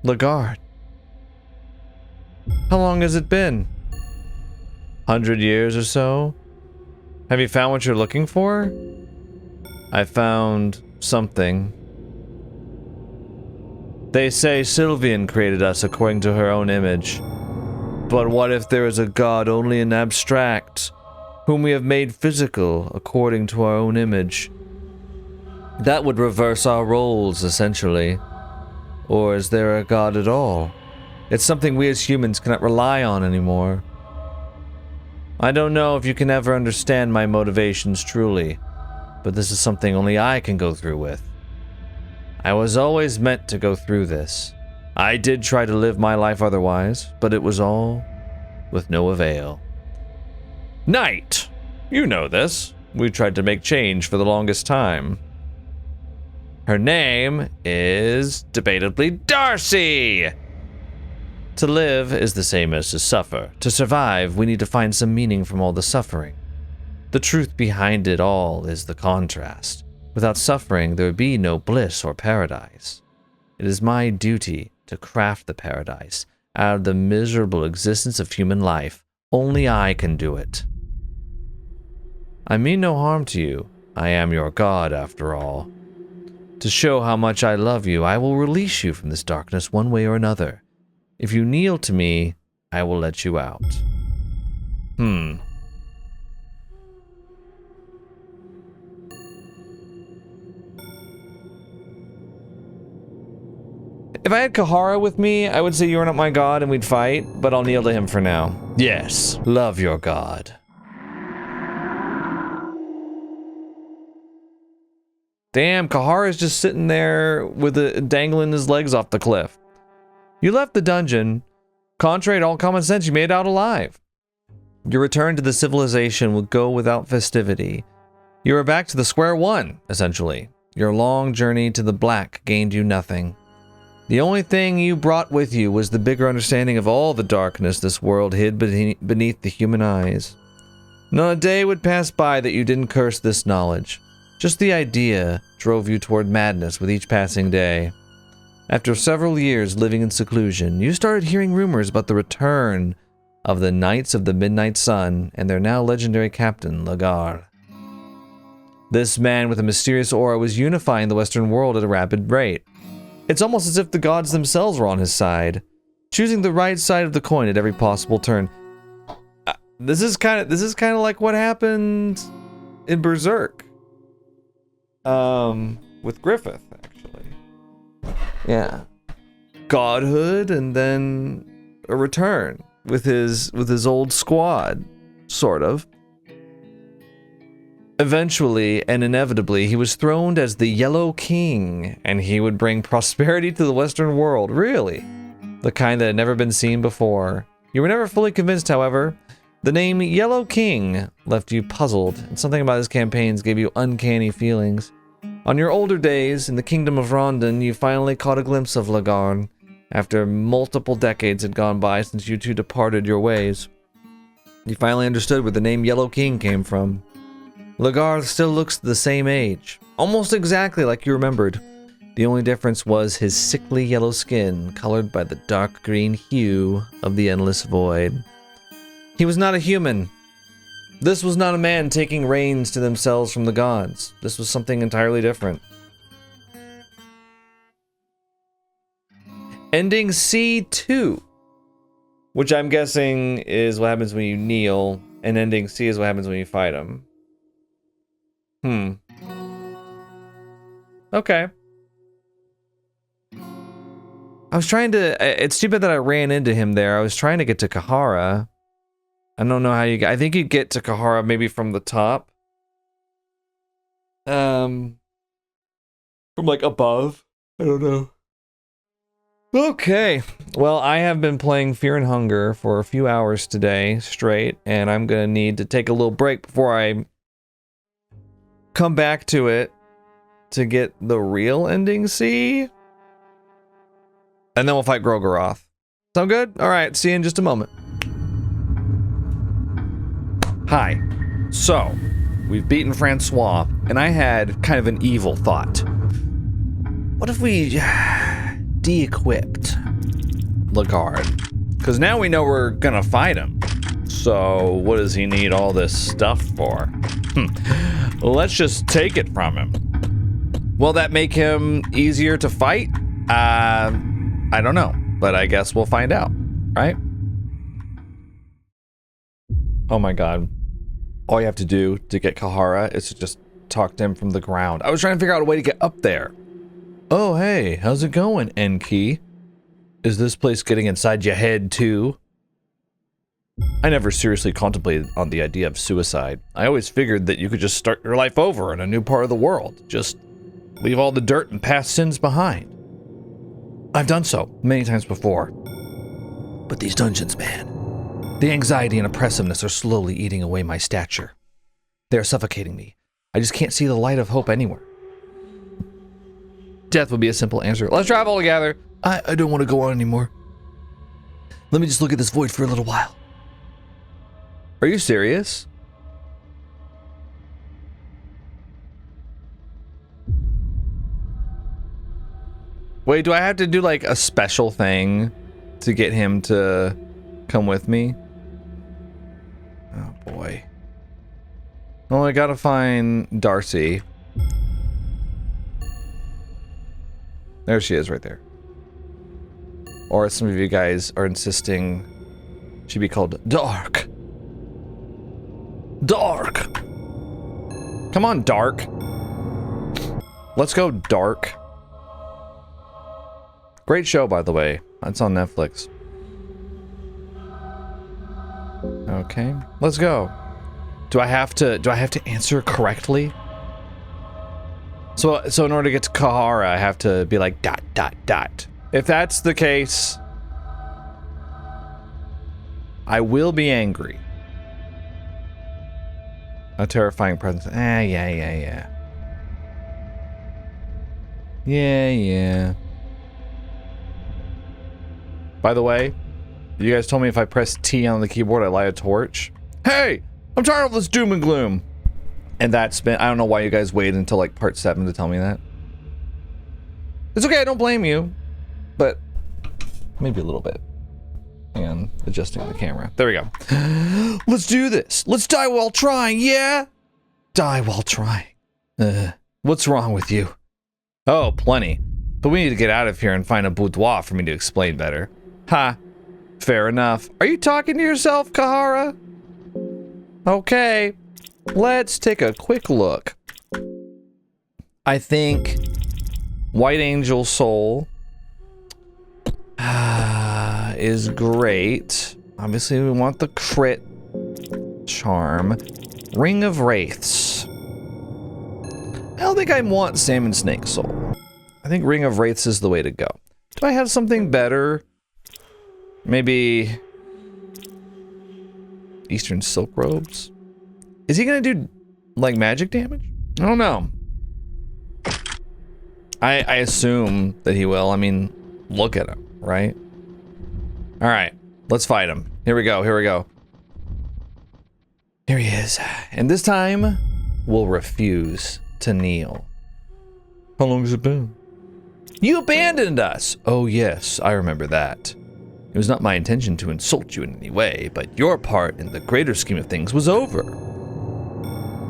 Lagarde. How long has it been? 100 years or so? Have you found what you're looking for? I found something. They say Sylvian created us according to her own image. But what if there is a god only in abstract, whom we have made physical according to our own image? That would reverse our roles, essentially. Or is there a god at all? It's something we as humans cannot rely on anymore. I don't know if you can ever understand my motivations truly, but this is something only I can go through with. I was always meant to go through this. I did try to live my life otherwise, but it was all with no avail. Knight! You know this. We tried to make change for the longest time. Her name is, debatably, Darcy! To live is the same as to suffer. To survive, we need to find some meaning from all the suffering. The truth behind it all is the contrast. Without suffering, there would be no bliss or paradise. It is my duty to craft the paradise out of the miserable existence of human life. Only I can do it. I mean no harm to you. I am your god, after all. To show how much I love you, I will release you from this darkness one way or another. If you kneel to me, I will let you out. If I had Kahara with me, I would say you are not my god and we'd fight, but I'll kneel to him for now. Yes, love your god. Damn, Kahara's just sitting there with dangling his legs off the cliff. You left the dungeon. Contrary to all common sense, you made it out alive. Your return to the civilization will go without festivity. You are back to the square one, essentially. Your long journey to the black gained you nothing. The only thing you brought with you was the bigger understanding of all the darkness this world hid beneath the human eyes. Not a day would pass by that you didn't curse this knowledge. Just the idea drove you toward madness with each passing day. After several years living in seclusion, you started hearing rumors about the return of the Knights of the Midnight Sun and their now legendary captain, Lagarde. This man with a mysterious aura was unifying the Western world at a rapid rate. It's almost as if the gods themselves were on his side, choosing the right side of the coin at every possible turn. This is kind of like what happened in Berserk. With Griffith, actually. Yeah. Godhood and then a return with his old squad, sort of. Eventually and inevitably, he was throned as the Yellow King, and he would bring prosperity to the Western world, really. The kind that had never been seen before. You were never fully convinced, however. The name Yellow King left you puzzled, and something about his campaigns gave you uncanny feelings. On your older days in the kingdom of Rondon, you finally caught a glimpse of Lagarn, after multiple decades had gone by since you two departed your ways. You finally understood where the name Yellow King came from. Lagarn still looks the same age, almost exactly like you remembered. The only difference was his sickly yellow skin, colored by the dark green hue of the endless void. He was not a human. This was not a man taking reins to themselves from the gods. This was something entirely different. Ending C2, which I'm guessing is what happens when you kneel, and ending C is what happens when you fight him. Okay. I was trying to... It's stupid that I ran into him there. I was trying to get to Kahara. I don't know how you get... I think you get to Kahara maybe from the top. From like above. I don't know. Okay. Well, I have been playing Fear and Hunger for a few hours today straight, and I'm gonna need to take a little break before I come back to it to get the real ending C. And then we'll fight Grogoroth. Sound good? Alright, see you in just a moment. Hi. So, we've beaten Francois, and I had kind of an evil thought. What if we de-equipped Lagarn? Because now we know we're gonna fight him. So, what does he need all this stuff for? Let's just take it from him. Will that make him easier to fight? I don't know, but I guess we'll find out, right? Oh my god. All you have to do to get Kahara is to just talk to him from the ground. I was trying to figure out a way to get up there. Oh, hey, how's it going, Enki? Is this place getting inside your head, too? I never seriously contemplated on the idea of suicide. I always figured that you could just start your life over in a new part of the world. Just leave all the dirt and past sins behind. I've done so many times before. But these dungeons, man. The anxiety and oppressiveness are slowly eating away my stature. They are suffocating me. I just can't see the light of hope anywhere. Death would be a simple answer. Let's travel together. I don't want to go on anymore. Let me just look at this void for a little while. Are you serious? Wait, do I have to do like a special thing to get him to come with me? Oh boy. Well, I gotta find Darcy. There she is right there. Or as some of you guys are insisting, she'd be called Dark. Dark! Come on, Dark. Let's go, Dark. Great show, by the way. It's on Netflix. Okay, let's go. Do I have to answer correctly? So in order to get to Kahara, I have to be like ... If that's the case, I will be angry. A terrifying presence. Yeah. Yeah. By the way, you guys told me if I press T on the keyboard, I light a torch. Hey! I'm tired of this doom and gloom! And that's been... I don't know why you guys waited until like part 7 to tell me that. It's okay, I don't blame you. But maybe a little bit. And adjusting the camera. There we go. Let's do this. Let's die while trying, yeah? Die while trying. What's wrong with you? Oh, plenty. But we need to get out of here and find a boudoir for me to explain better. Ha. Fair enough. Are you talking to yourself, Kahara? Okay. Let's take a quick look. I think White Angel Soul is great. Obviously, we want the crit charm. Ring of Wraiths. I don't think I want Salmon Snake Soul. I think Ring of Wraiths is the way to go. Do I have something better? Maybe Eastern Silk Robes? Is he gonna do like magic damage? I don't know. I assume that he will. I mean, look at him, right? All right, let's fight him. Here we go, here we go. Here he is. And this time, we'll refuse to kneel. How long has it been? You abandoned us! Oh yes, I remember that. It was not my intention to insult you in any way, but your part in the greater scheme of things was over.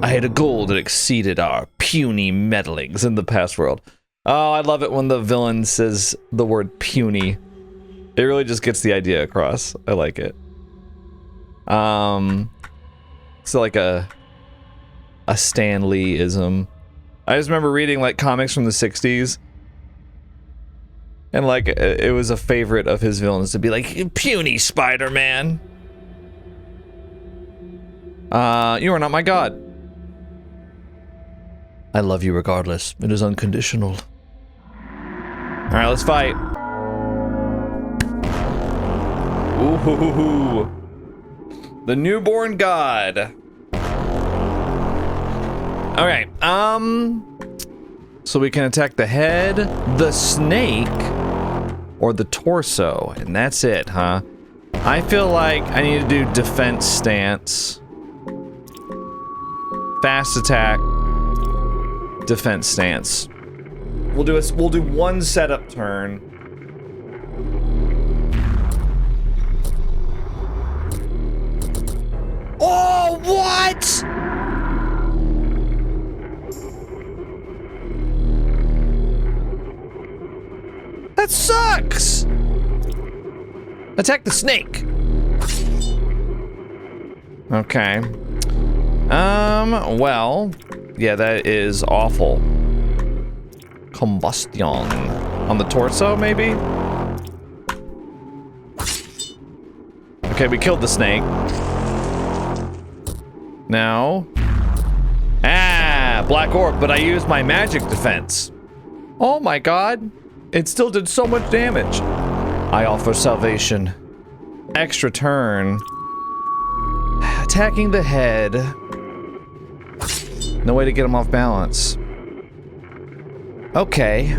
I had a goal that exceeded our puny meddlings in the past world. Oh, I love it when the villain says the word puny. It really just gets the idea across. I like it. It's like a Stan Lee-ism. I just remember reading like comics from the 60s. And like, it was a favorite of his villains to be like, puny Spider-Man. You are not my god. I love you regardless. It is unconditional. Alright, let's fight. Ooh. The newborn god. Alright, so we can attack the head, the snake, or the torso, and that's it, huh? I feel like I need to do defense stance. Fast attack. Defense stance. We'll do one setup turn. Oh, what? That sucks! Attack the snake. Okay. Well, yeah, that is awful. Combustion. On the torso, maybe? Okay, we killed the snake. Now. Ah, black orb, but I used my magic defense. Oh my god. It still did so much damage. I offer salvation. Extra turn. Attacking the head. No way to get him off balance. Okay.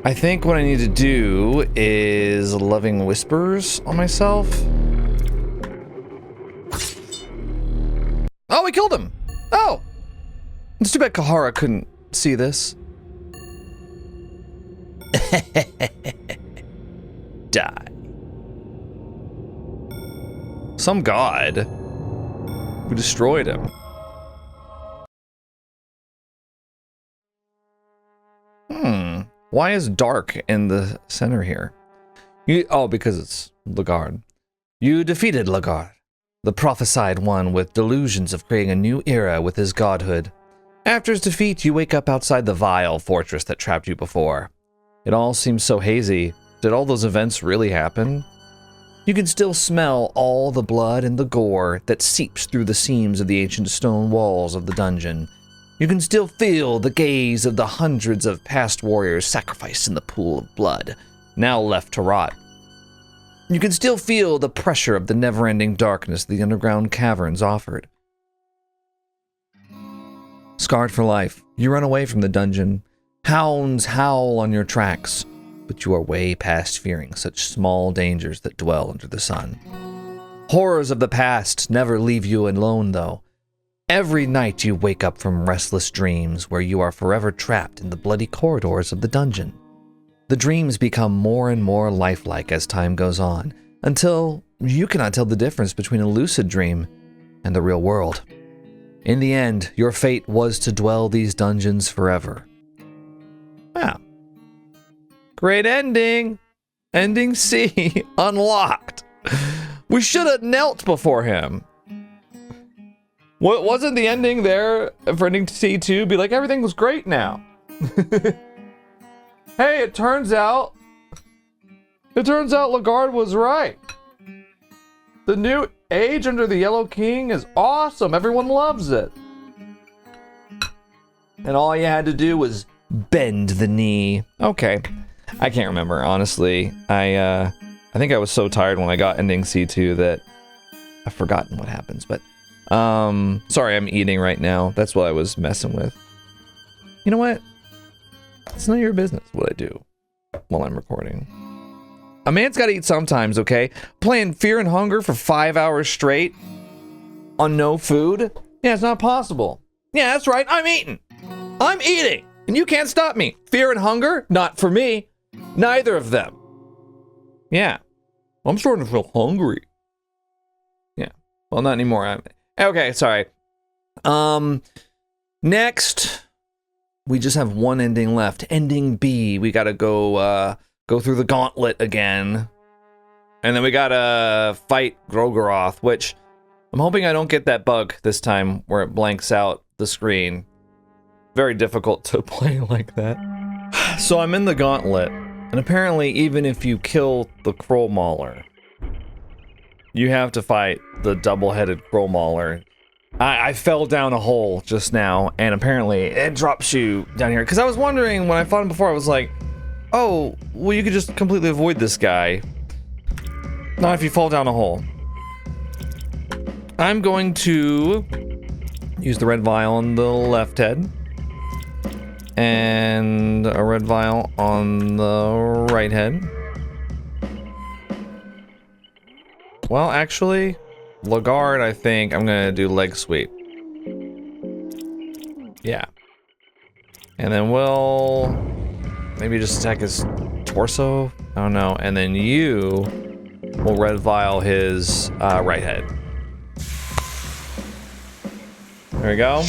I think what I need to do is Loving Whispers on myself. Oh, we killed him! Oh! It's too bad Kahara couldn't see this. Die. Some god. We destroyed him. Why is dark in the center here? Oh, because it's Lagard. You defeated Lagard, the prophesied one with delusions of creating a new era with his godhood. After his defeat, you wake up outside the vile fortress that trapped you before. It all seems so hazy. Did all those events really happen? You can still smell all the blood and the gore that seeps through the seams of the ancient stone walls of the dungeon. You can still feel the gaze of the hundreds of past warriors sacrificed in the pool of blood, now left to rot. You can still feel the pressure of the never-ending darkness the underground caverns offered. Scarred for life, you run away from the dungeon. Hounds howl on your tracks, but you are way past fearing such small dangers that dwell under the sun. Horrors of the past never leave you alone, though. Every night you wake up from restless dreams where you are forever trapped in the bloody corridors of the dungeon. The dreams become more and more lifelike as time goes on, until you cannot tell the difference between a lucid dream and the real world. In the end, your fate was to dwell these dungeons forever. Wow. Great ending! Ending C, unlocked. We should have knelt before him. What wasn't the ending there for ending C2? Be like, everything was great now. Hey, it turns out Lagard was right. The new age under the Yellow King is awesome. Everyone loves it. And all you had to do was bend the knee. Okay. I can't remember, honestly. I think I was so tired when I got ending C2 that I've forgotten what happens, but sorry, I'm eating right now. That's what I was messing with. You know what? It's none of your business what I do while I'm recording. A man's got to eat sometimes, okay? Playing Fear and Hunger for 5 hours straight on no food? Yeah, it's not possible. Yeah, that's right. I'm eating. I'm eating. And you can't stop me. Fear and Hunger? Not for me. Neither of them. Yeah. I'm starting to feel hungry. Yeah. Well, not anymore. Okay, sorry. Next, we just have one ending left. Ending B. We gotta go through the gauntlet again. And then we gotta fight Grogoroth, which I'm hoping I don't get that bug this time where it blanks out the screen. Very difficult to play like that. So I'm in the gauntlet, and apparently even if you kill the Crow Mauler, you have to fight the double-headed Crow Mauler. I fell down a hole just now, and apparently it drops you down here. Because I was wondering, when I fought him before, I was like, oh, well, you could just completely avoid this guy. Not if you fall down a hole. I'm going to use the red vial on the left head. And a red vial on the right head. Well, actually, Lagarde, I think I'm gonna do leg sweep. Yeah. And then we'll maybe just attack his torso? I don't know. And then you will red vial his right head. There we go.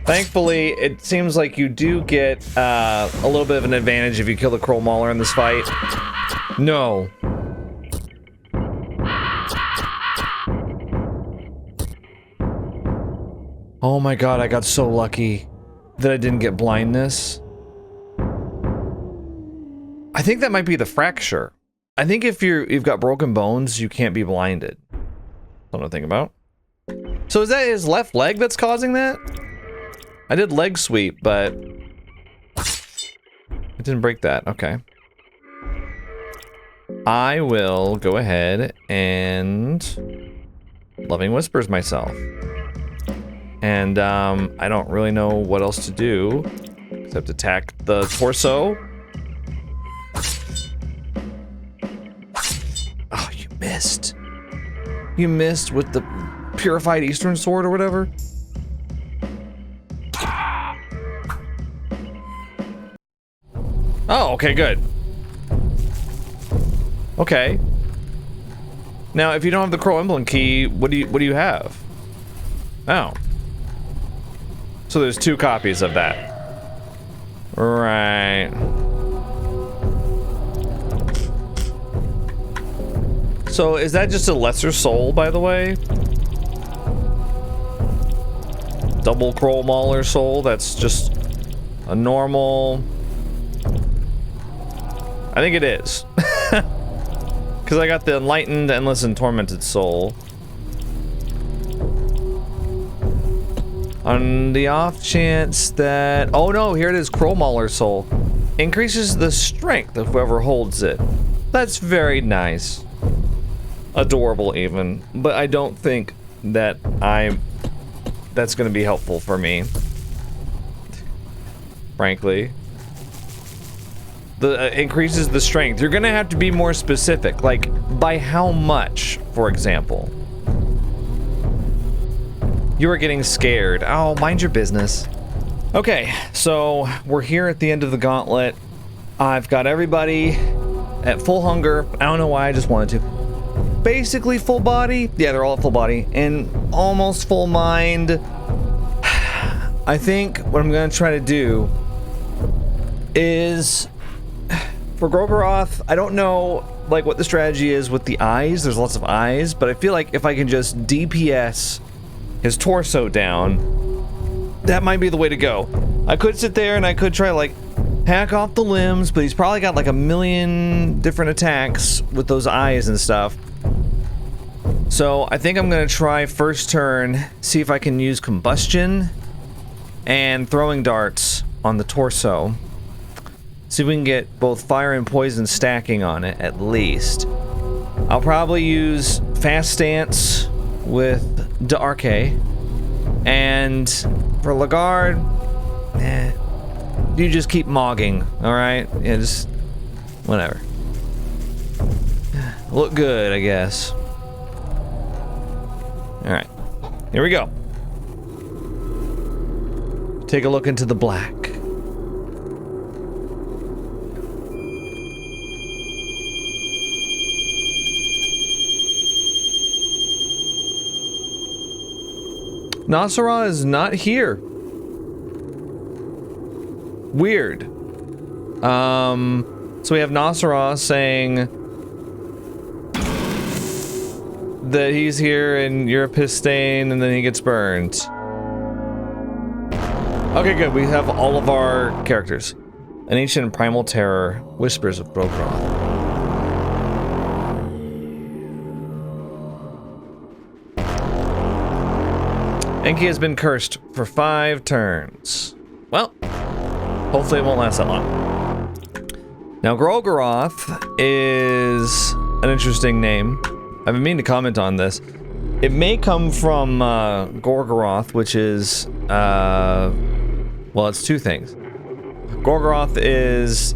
Thankfully, it seems like you do get a little bit of an advantage if you kill the Crow Mauler in this fight. No. Oh my god, I got so lucky that I didn't get blindness. I think that might be the fracture. I think if you've got broken bones, you can't be blinded. Something to think about. So is that his left leg that's causing that? I did leg sweep, but it didn't break that. Okay. I will go ahead and Loving Whispers myself. And I don't really know what else to do except attack the torso. Oh, you missed. You missed with the Purified Eastern Sword or whatever. Oh, okay, good. Okay. Now, if you don't have the Crow Emblem key, what do you have? Oh. So there's 2 copies of that. Right. So is that just a lesser soul, by the way? Double Crow Mauler soul? That's just a normal... I think it is. Because I got the Enlightened, Endless, and Tormented Soul. On the off chance that... Oh no, here it is, Crow Mauler Soul. Increases the strength of whoever holds it. That's very nice. Adorable even. But I don't think that that's going to be helpful for me. Frankly. Increases the strength. You're gonna have to be more specific, like by how much, for example. You are getting scared. Oh, mind your business. Okay, so we're here at the end of the gauntlet. I've got everybody at full hunger. I don't know why, I just wanted to. Basically full body. Yeah, they're all at full body. And almost full mind. I think what I'm gonna try to do is... For Grogoroth, I don't know, like, what the strategy is with the eyes. There's lots of eyes, but I feel like if I can just DPS his torso down, that might be the way to go. I could sit there and I could try, like, hack off the limbs, but he's probably got, like, a million different attacks with those eyes and stuff. So I think I'm gonna try first turn, see if I can use Combustion and Throwing Darts on the torso. See if we can get both fire and poison stacking on it, at least. I'll probably use Fast Stance with D'Arche and for Lagarde, you just keep mogging, alright? Yeah, just whatever. Look good, I guess. Alright, here we go. Take a look into the black. Nasara is not here. Weird. So we have Nasara saying that he's here and you're a piss stain and then he gets burned. Okay, good. We have all of our characters. An ancient and primal terror, whispers of Grogoroth. Enki has been cursed for 5 turns. Well, hopefully it won't last that long. Now, Grogoroth is an interesting name. I've been meaning to comment on this. It may come from Grogoroth, which is, well, it's 2 things. Grogoroth is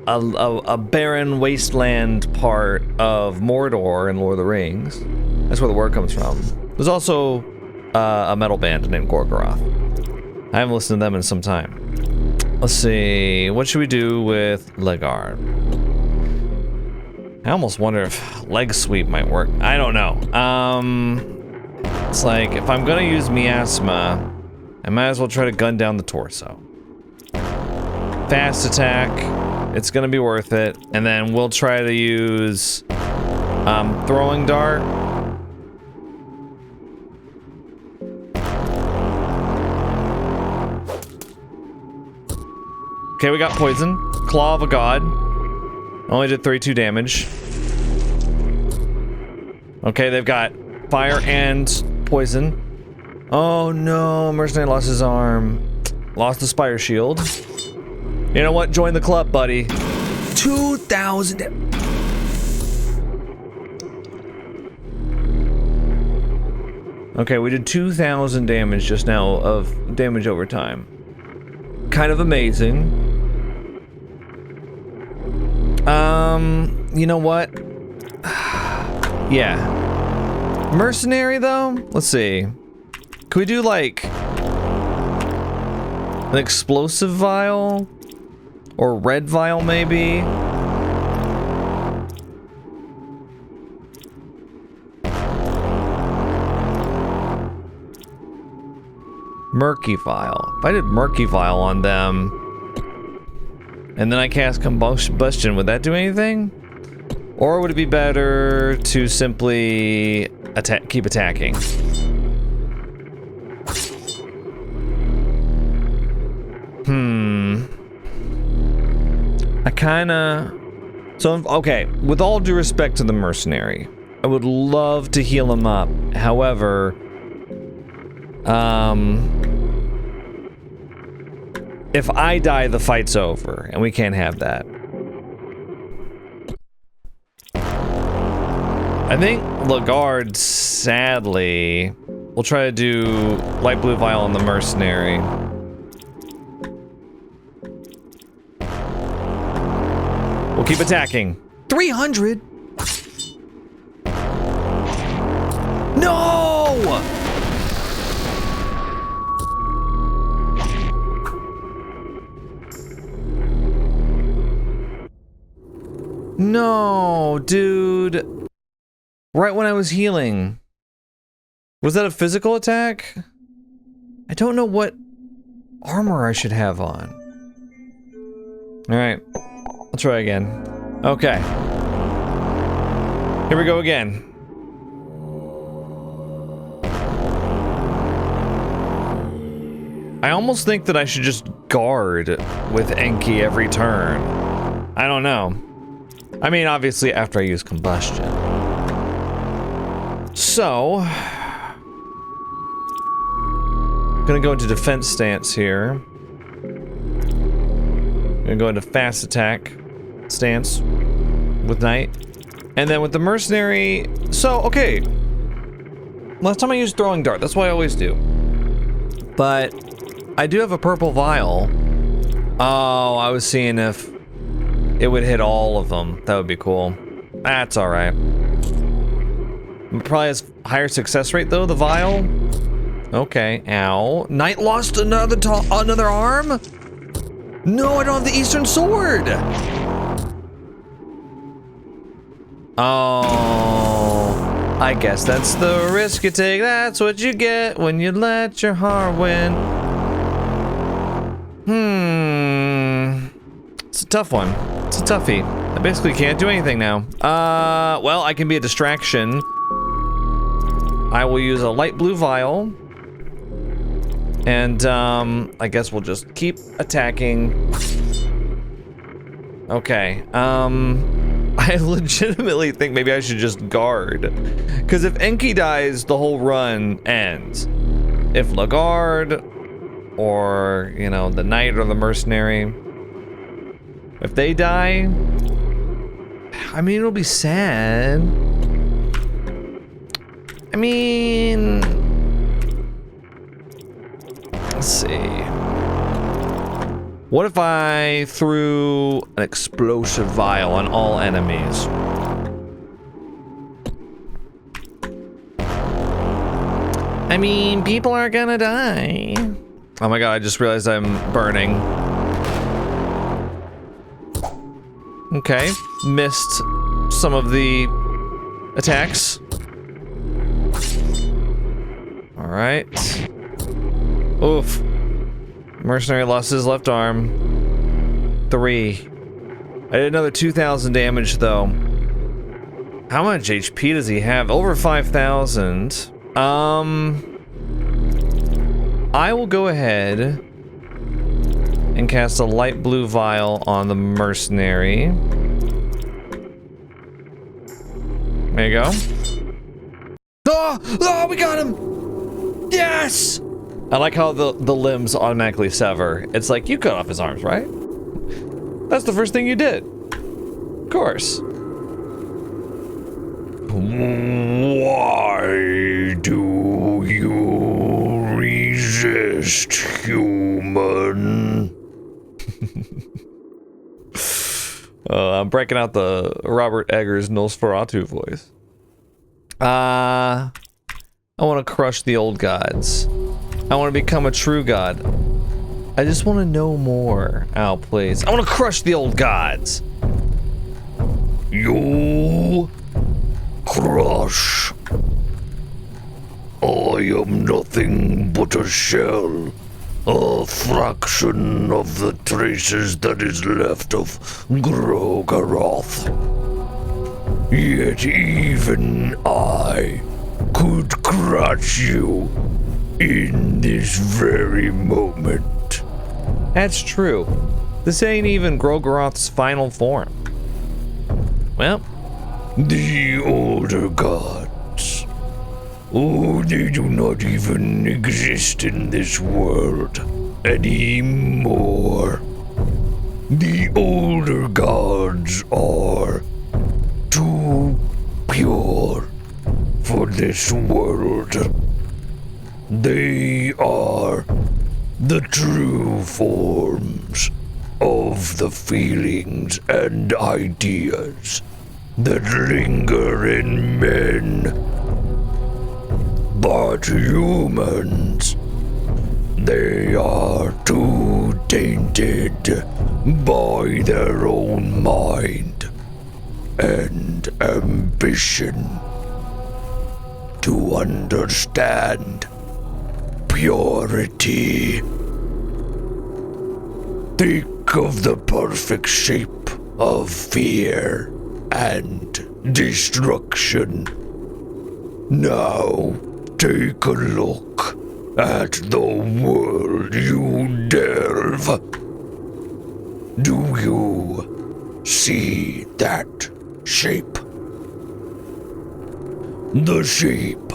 a barren wasteland part of Mordor in Lord of the Rings. That's where the word comes from. There's also a metal band named Grogoroth. I haven't listened to them in some time. Let's see, what should we do with Lagarde? I almost wonder if leg sweep might work. I don't know. It's like, if I'm gonna use miasma, I might as well try to gun down the torso. Fast attack, it's gonna be worth it. And then we'll try to use throwing dart. Okay, we got poison. Claw of a god. Only did 32 damage. Okay, they've got fire and poison. Oh no, Mercenary lost his arm. Lost the Spire Shield. You know what? Join the club, buddy. 2,000. Okay, we did 2,000 damage just now of damage over time. Kind of amazing. You know what? Yeah. Mercenary, though? Let's see. Could we do, like, an explosive vial? Or red vial, maybe? Murky vial. If I did murky vial on them, and then I cast combustion, would that do anything? Or would it be better to simply keep attacking? I kinda... So, okay, with all due respect to the mercenary, I would love to heal him up. However, if I die, the fight's over, and we can't have that. I think Lagarde, sadly, we'll try to do light blue vial on the mercenary. We'll keep attacking. 300? No! No, dude. Right when I was healing. Was that a physical attack? I don't know what armor I should have on. Alright. I'll try again. Okay. Here we go again. I almost think that I should just guard with Enki every turn. I don't know. I mean, obviously after I use combustion. So, gonna go into defense stance here. Gonna go into fast attack stance with Knight. And then with the mercenary, so, okay. Last time I used throwing dart, that's what I always do. But I do have a purple vial. Oh, I was seeing if it would hit all of them. That would be cool. That's all right. It probably has higher success rate though, the vial. Okay, ow. Knight lost another arm? No, I don't have the Eastern Sword! Oh, I guess that's the risk you take. That's what you get when you let your heart win. It's a tough one. It's a toughie. I basically can't do anything now. Well, I can be a distraction. I will use a light blue vial. And, I guess we'll just keep attacking. Okay, I legitimately think maybe I should just guard. Because if Enki dies, the whole run ends. If Lagarde, or, you know, the Knight or the Mercenary, if they die, I mean, it'll be sad. I mean, let's see. What if I threw an explosive vial on all enemies? I mean, people are gonna die. Oh my god, I just realized I'm burning. Okay, missed some of the attacks. Alright. Oof. Mercenary lost his left arm. 3. I did another 2,000 damage though. How much HP does he have? Over 5,000. I will go ahead and cast a light blue vial on the mercenary. There you go. Oh, we got him! Yes! I like how the limbs automatically sever. It's like, you cut off his arms, right? That's the first thing you did. Of course. Why do you resist, human? I'm breaking out the Robert Eggers Nosferatu voice. I want to crush the old gods. I want to become a true god. I just want to know more. Ow, please. I want to crush the old gods. You crush. I am nothing but a shell. A fraction of the traces that is left of Grogoroth. Yet even I could crush you in this very moment. That's true. This ain't even Grogoroth's final form. Well, the older gods. Oh, they do not even exist in this world anymore. The older gods are too pure for this world. They are the true forms of the feelings and ideas that linger in men. But humans, they are too tainted by their own mind and ambition to understand purity. Think of the perfect shape of fear and destruction. Now, take a look at the world you delve. Do you see that shape? The shape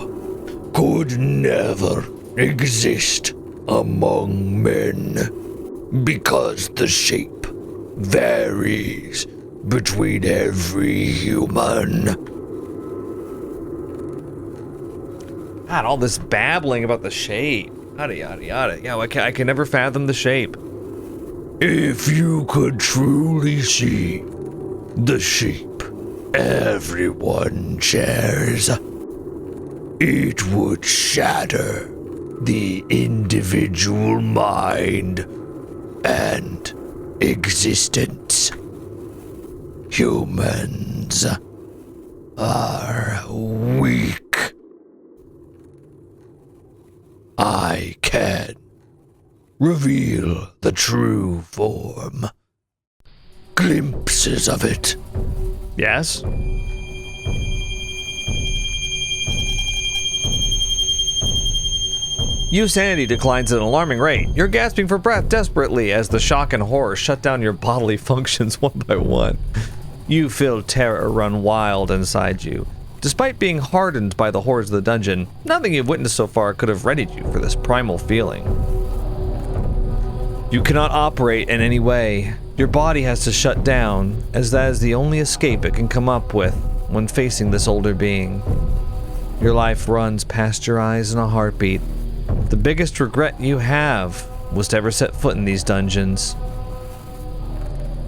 could never exist among men because the shape varies between every human. God, all this babbling about the shape. Yada, yada, yada. Yeah, I can never fathom the shape. If you could truly see the sheep everyone shares, it would shatter the individual mind and existence. Humans are weak. I can reveal the true form. Glimpses of it. Yes? Your sanity declines at an alarming rate. You're gasping for breath desperately as the shock and horror shut down your bodily functions one by one. You feel terror run wild inside you. Despite being hardened by the horrors of the dungeon, nothing you've witnessed so far could have readied you for this primal feeling. You cannot operate in any way. Your body has to shut down, as that is the only escape it can come up with when facing this older being. Your life runs past your eyes in a heartbeat. The biggest regret you have was to ever set foot in these dungeons.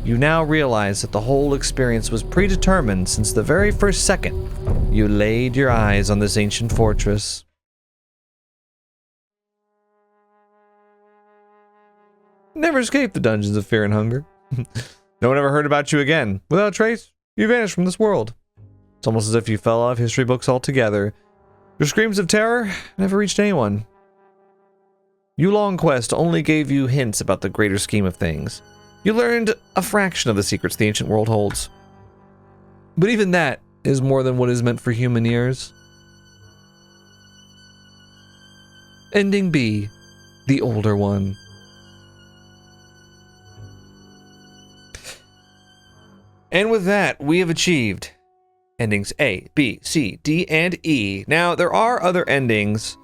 You now realize that the whole experience was predetermined since the very first second you laid your eyes on this ancient fortress. Never escaped the dungeons of fear and hunger. No one ever heard about you again. Without a trace, you vanished from this world. It's almost as if you fell out of history books altogether. Your screams of terror never reached anyone. Yulong Quest only gave you hints about the greater scheme of things. You learned a fraction of the secrets the ancient world holds. But even that is more than what is meant for human ears. Ending B, the older one. And with that, we have achieved endings A, B, C, D, and E. Now, there are other endings,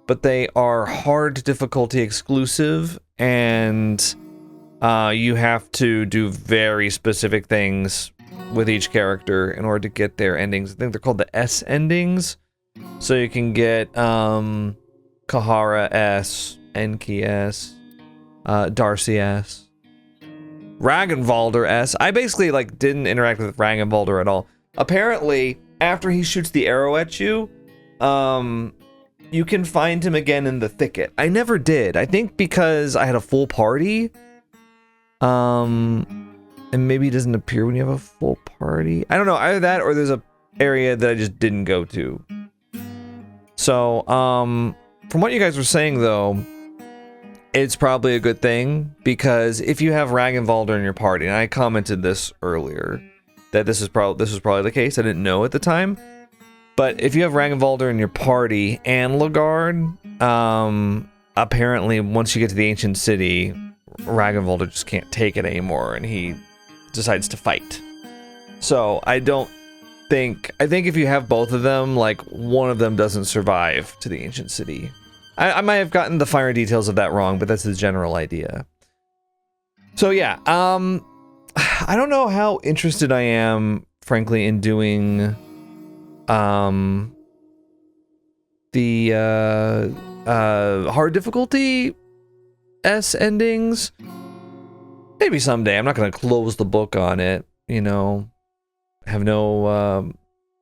but they are hard difficulty exclusive, and you have to do very specific things with each character in order to get their endings. I think they're called the S endings. So you can get Kahara S, Enki S, Darcy S, Ragnvalder S. I basically didn't interact with Ragnvalder at all. Apparently, after he shoots the arrow at you, you can find him again in the thicket. I never did. I think because I had a full party. And maybe it doesn't appear when you have a full party. I don't know, either that or there's a area that I just didn't go to. So, from what you guys were saying though, it's probably a good thing, because if you have Ragnvalder in your party, and I commented this earlier, that this was probably the case, I didn't know at the time, but if you have Ragnvalder in your party and Lagarde, apparently once you get to the ancient city, Ragnvalder just can't take it anymore, and he decides to fight. So I think if you have both of them, one of them doesn't survive to the ancient city. I might have gotten the finer details of that wrong, but that's the general idea. So yeah, I don't know how interested I am, frankly, in doing the hard difficulty S endings. Maybe someday. I'm not going to close the book on it, have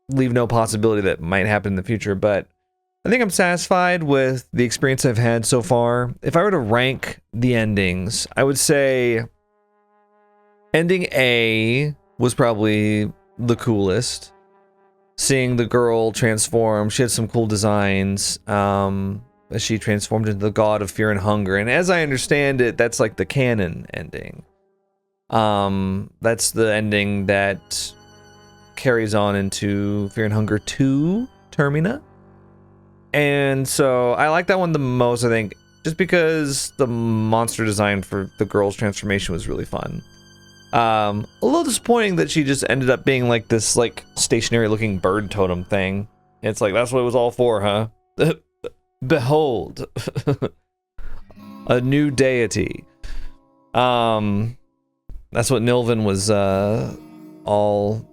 leave no possibility that might happen in the future, but I think I'm satisfied with the experience I've had so far. If I were to rank the endings, I would say ending A was probably the coolest. Seeing the girl transform, she had some cool designs. As she transformed into the god of fear and hunger, and as I understand it, that's the canon ending. That's the ending that carries on into Fear and Hunger 2 Termina. And so I like that one the most, I think, just because the monster design for the girl's transformation was really fun. A little disappointing that she just ended up being this stationary looking bird totem thing. It's that's what it was all for, huh? Behold, a new deity. That's what Nilvin was all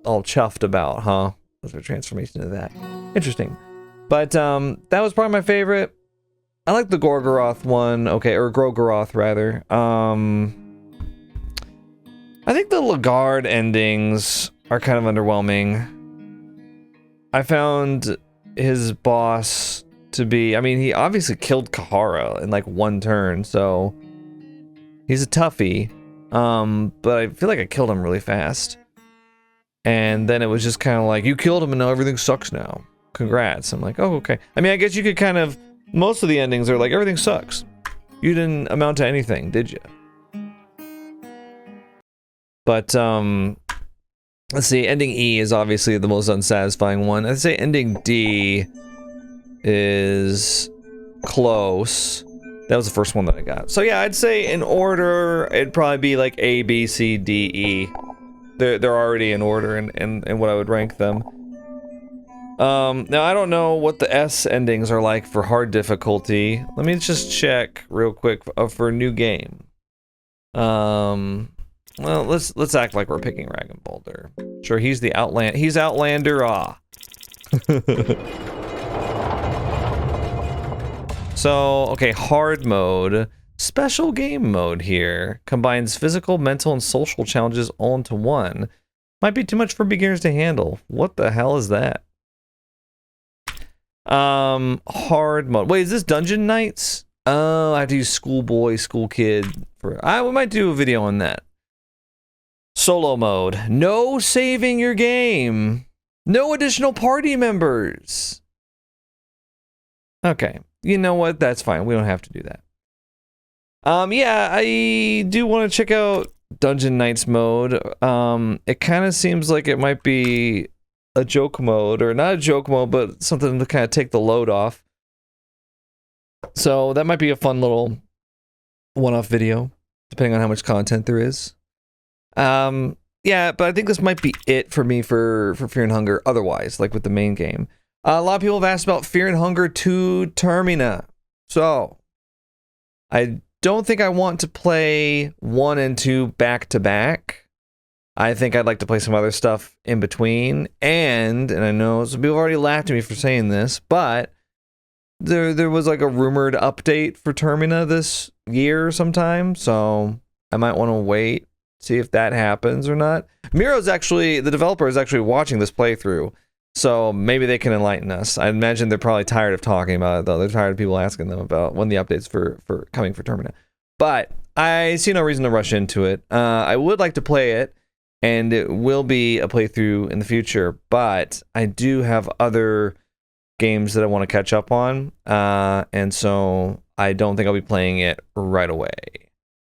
chuffed about, huh? Was her transformation into that. Interesting. But that was probably my favorite. I like the Gorgoroth one. Okay, or Grogoroth rather. I think the Lagarde endings are kind of underwhelming. I found his boss to be, I mean, he obviously killed Kahara in like one turn, so he's a toughie. But I feel like I killed him really fast. And then it was just kind of like, you killed him and now everything sucks now. Congrats. I'm like, oh, okay. I mean, I guess you could kind of, most of the endings are like, everything sucks. You didn't amount to anything, did you? But, let's see, ending E is obviously the most unsatisfying one. I'd say ending D is close. That was the first one that I got. So yeah, I'd say in order, it'd probably be like A, B, C, D, E. They're already in order and what I would rank them. Now I don't know what the S endings are like for hard difficulty. Let me just check real quick for a new game. Well, let's act like we're picking Boulder. Sure, he's the he's Outlander, So, okay, hard mode. Special game mode here. Combines physical, mental, and social challenges all into one. Might be too much for beginners to handle. What the hell is that? Hard mode. Wait, is this Dungeon Knights? Oh, I have to use schoolboy, school kid for. We might do a video on that. Solo mode. No saving your game. No additional party members. Okay. You know what? That's fine. We don't have to do that. Yeah, I do want to check out Dungeon Knights mode. It kind of seems like it might be a joke mode, or not a joke mode, but something to kind of take the load off. So that might be a fun little one-off video, depending on how much content there is. Yeah, but I think this might be it for me for Fear and Hunger otherwise, like with the main game. A lot of people have asked about Fear and Hunger 2 Termina. So, I don't think I want to play 1 and 2 back to back. I think I'd like to play some other stuff in between. And I know some people already laughed at me for saying this, but there was like a rumored update for Termina this year sometime, so I might want to wait, see if that happens or not. Miro's actually, the developer is actually watching this playthrough, so maybe they can enlighten us. I imagine they're probably tired of talking about it, though. They're tired of people asking them about when the updates for coming for Termina. But I see no reason to rush into it. I would like to play it, and it will be a playthrough in the future, but I do have other games that I want to catch up on, and so I don't think I'll be playing it right away.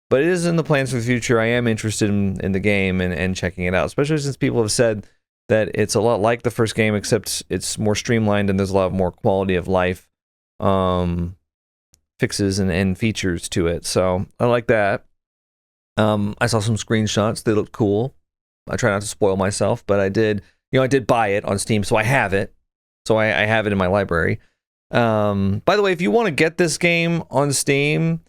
But it is in the plans for the future. I am interested in the game and checking it out, especially since people have said that it's a lot like the first game, except it's more streamlined and there's a lot more quality of life fixes and features to it. So I like that. I saw some screenshots. They looked cool. I try not to spoil myself, but I did buy it on Steam, so I have it. So I have it in my library. By the way, if you want to get this game on Steam,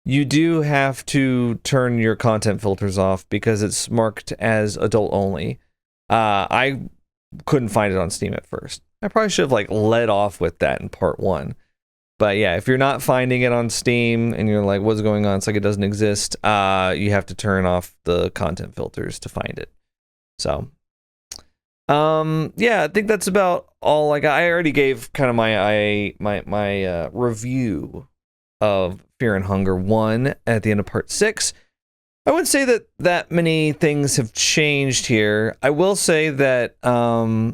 you do have to turn your content filters off because it's marked as adult only. I couldn't find it on Steam at first. I probably should have led off with that in part 1. But yeah, if you're not finding it on Steam and you're like, what's going on? It's like it doesn't exist. You have to turn off the content filters to find it. So, yeah, I think that's about all I got. I already gave kind of my review of Fear and Hunger 1 at the end of part 6. I wouldn't say that many things have changed here. I will say that, I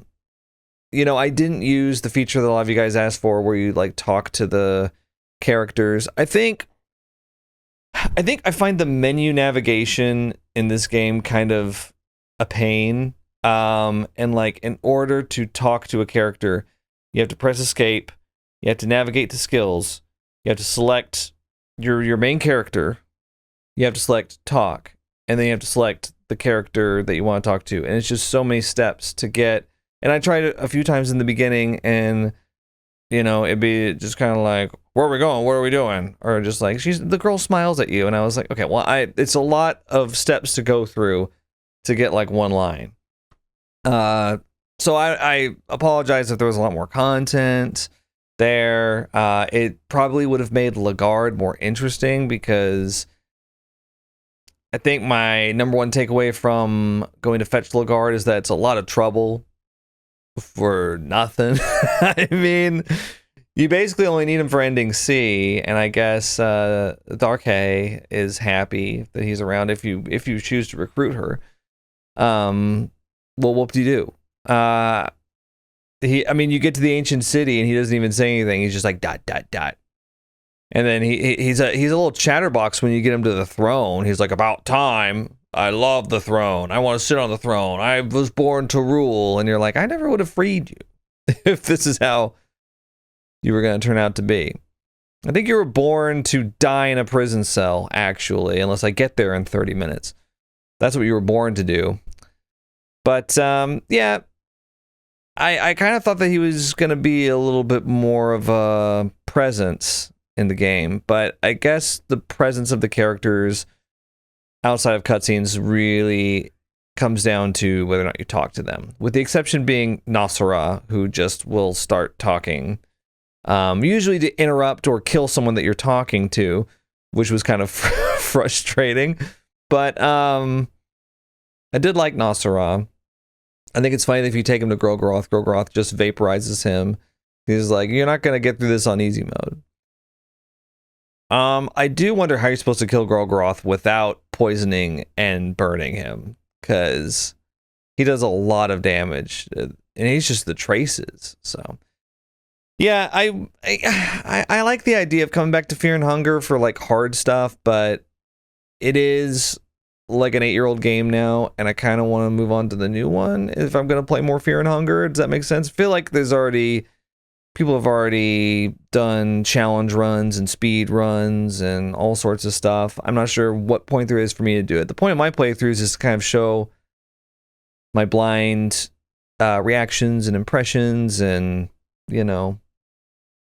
didn't use the feature that a lot of you guys asked for where you talk to the characters. I think I find the menu navigation in this game kind of a pain. And in order to talk to a character, you have to press escape, you have to navigate to skills, you have to select your main character, you have to select talk, and then you have to select the character that you want to talk to. And it's just so many steps to get. And I tried it a few times in the beginning, and it'd be just kind of like, where are we going? What are we doing? Or just the girl smiles at you, and I was like, okay, well, it's a lot of steps to go through to get one line. So I apologize if there was a lot more content there. It probably would have made Lagarde more interesting because I think my number one takeaway from going to fetch Lagarde is that it's a lot of trouble for nothing. I mean, you basically only need him for ending C, and I guess Darkhay is happy that he's around if you choose to recruit her. Well, whoop-de-doo. I mean, you get to the ancient city and he doesn't even say anything. He's just like ... And then he's a little chatterbox when you get him to the throne. He's like, about time. I love the throne. I want to sit on the throne. I was born to rule. And you're like, I never would have freed you if this is how you were going to turn out to be. I think you were born to die in a prison cell, actually, unless I get there in 30 minutes. That's what you were born to do. But, yeah, I kind of thought that he was going to be a little bit more of a presence in the game, but I guess the presence of the characters outside of cutscenes really comes down to whether or not you talk to them, with the exception being NOgoroth, who just will start talking, usually to interrupt or kill someone that you're talking to, which was kind of frustrating. But I did like NOgoroth. I think it's funny that if you take him to Grogoroth, Grogoroth just vaporizes him. He's like, you're not going to get through this on easy mode. I do wonder how you're supposed to kill Grogoroth without poisoning and burning him, because he does a lot of damage, and he's just the traces. So, yeah, I like the idea of coming back to Fear and Hunger for like hard stuff, but it is like an 8-year-old game now, and I kind of want to move on to the new one if I'm going to play more Fear and Hunger. Does that make sense? I feel like people have already done challenge runs and speed runs and all sorts of stuff. I'm not sure what point there is for me to do it. The point of my playthroughs is to kind of show my blind reactions and impressions, and you know,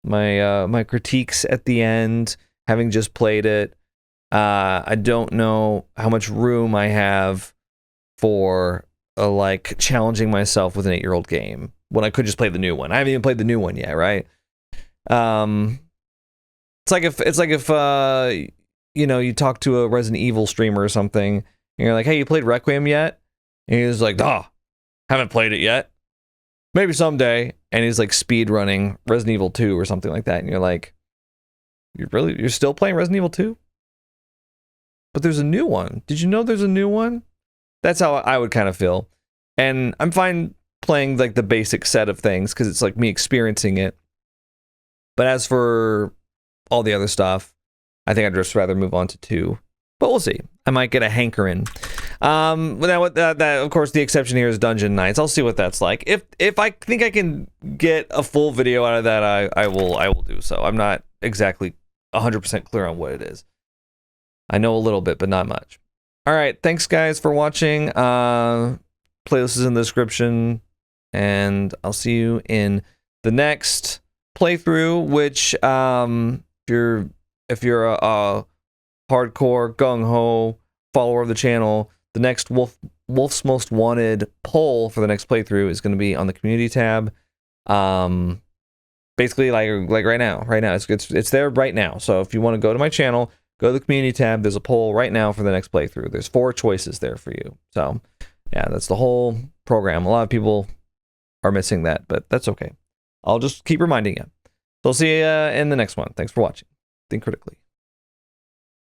my critiques at the end, having just played it. I don't know how much room I have for like challenging myself with an 8-year-old game when I could just play the new one. I haven't even played the new one yet, right? It's like if you know, you talk to a Resident Evil streamer or something, and you're like, hey, you played Requiem yet? And he's like, haven't played it yet. Maybe someday. And he's like speed running Resident Evil 2 or something like that, and you're like, you're still playing Resident Evil 2? But there's a new one. Did you know there's a new one? That's how I would kind of feel. And I'm fine playing like the basic set of things because it's like me experiencing it. But as for all the other stuff, I think I'd just rather move on to 2. But we'll see. I might get a hankering. Now, that of course, the exception here is Dungeon Nights. I'll see what that's like. If I think I can get a full video out of that, I will do so. I'm not exactly 100% clear on what it is. I know a little bit, but not much. All right, thanks guys for watching. Playlist is in the description, and I'll see you in the next playthrough. Which, if you're a hardcore gung ho follower of the channel, the next Wolf's Most Wanted poll for the next playthrough is going to be on the community tab. Basically, like right now, it's there right now. So if you want to go to my channel, go to the community tab. There's a poll right now for the next playthrough. There's 4 choices there for you. So, yeah, that's the whole program. A lot of people are missing that, but that's okay. I'll just keep reminding you. So I'll see you in the next one. Thanks for watching. Think critically.